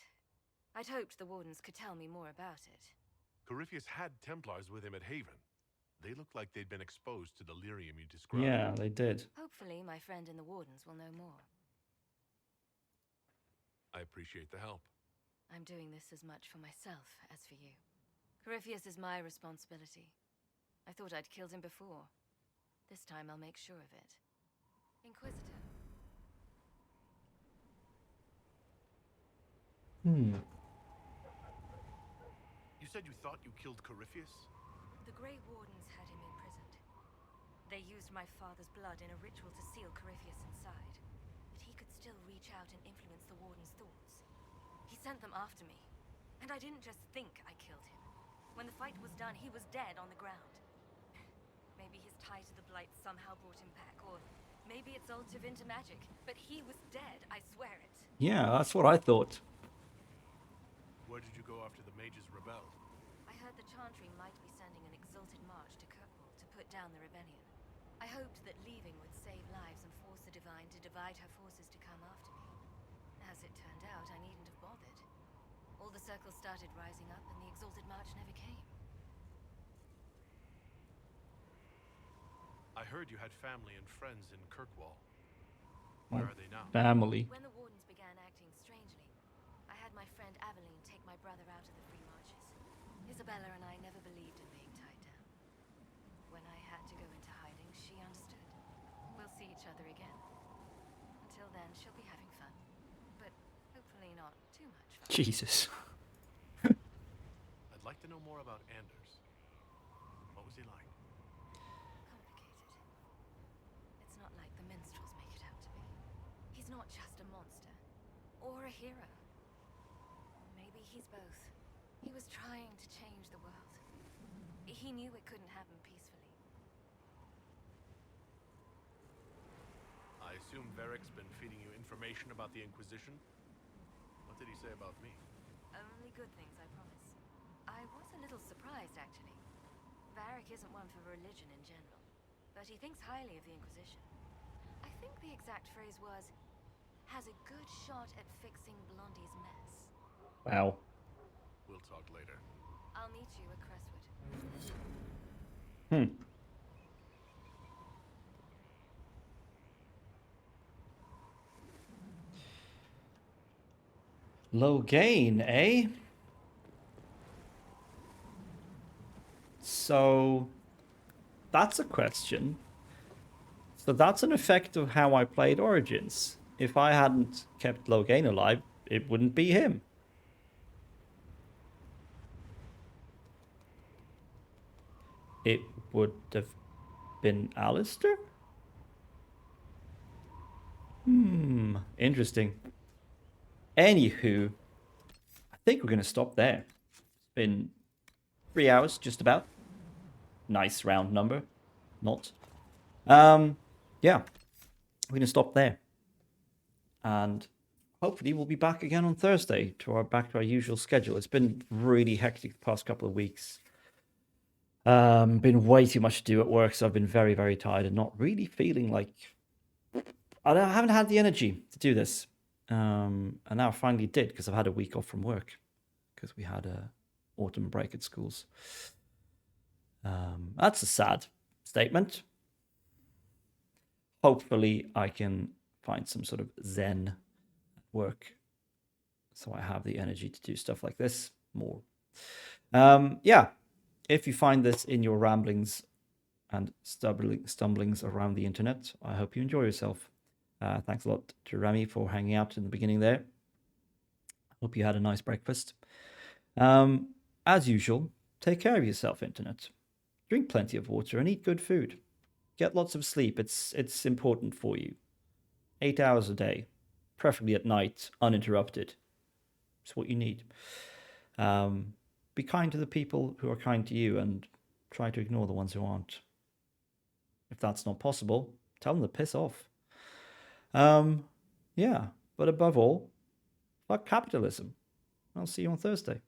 I'd hoped the Wardens could tell me more about it. Corypheus had Templars with him at Haven. They looked like they'd been exposed to the lyrium you described. Yeah, they did. Hopefully, my friend in the Wardens will know more. I appreciate the help. I'm doing this as much for myself as for you. Corypheus is my responsibility. I thought I'd killed him before. This time I'll make sure of it. Inquisitor. You said you thought you killed Corypheus? The Grey Wardens had him imprisoned. They used my father's blood in a ritual to seal Corypheus inside. But he could still reach out and influence the Warden's thoughts. He sent them after me. And I didn't just think I killed him. When the fight was done, he was dead on the ground. Maybe his tie to the Blight somehow brought him back, or maybe it's all Tevinter magic. But he was dead, I swear it. Yeah, that's what I thought. Where did you go after the mages rebelled? I heard the Chantry might be sending an exalted march to Kirkwall to put down the rebellion. I hoped that leaving would save lives and force the Divine to divide her forces to come after me. As it turned out, I needn't have bothered. All the circles started rising up, and the exalted march never came. I heard you had family and friends in Kirkwall. Where are they now? Family. When the Wardens began acting strangely, I had my friend Aveline take my brother out of the Free Marches. Isabella and I never believed in being tied down. When I had to go into hiding, she understood. We'll see each other again. Until then, she'll be having fun. But hopefully not too much fun. Jesus. I'd like to know more about Anders. What was he like? It's not like the minstrels make it out to be. He's not just a monster. Or a hero. Maybe he's both. He was trying to change the world. He knew it couldn't happen peacefully. I assume Varric's been feeding you information about the Inquisition? What did he say about me? Only good things, I promise. I was a little surprised, actually. Varric isn't one for religion in general, but he thinks highly of the Inquisition. I think the exact phrase was, has a good shot at fixing Blondie's mess. Wow. We'll talk later. I'll meet you at Crestwood. Loghain, eh? So that's a question. So that's an effect of how I played Origins. If I hadn't kept Loghain alive, it wouldn't be him. It would have been Alistair? Interesting. Anywho, I think we're going to stop there. It's been 3 hours, just about. Nice round number. Not. Yeah. We're going to stop there. And hopefully we'll be back again on Thursday back to our usual schedule. It's been really hectic the past couple of weeks. Been way too much to do at work, so I've been very, very tired and not really feeling like... I haven't had the energy to do this. And now I finally did, because I've had a week off from work. Because we had a autumn break at schools. That's a sad statement. Hopefully I can find some sort of zen at work. So I have the energy to do stuff like this more. Yeah. If you find this in your ramblings and stumblings around the internet, I hope you enjoy yourself. Thanks a lot to Remy for hanging out in the beginning there. Hope you had a nice breakfast. As usual, take care of yourself, internet. Drink plenty of water and eat good food. Get lots of sleep. It's important for you. 8 hours a day, preferably at night, uninterrupted. It's what you need. Be kind to the people who are kind to you and try to ignore the ones who aren't. If that's not possible, tell them to piss off. Yeah, but above all, fuck capitalism. I'll see you on Thursday.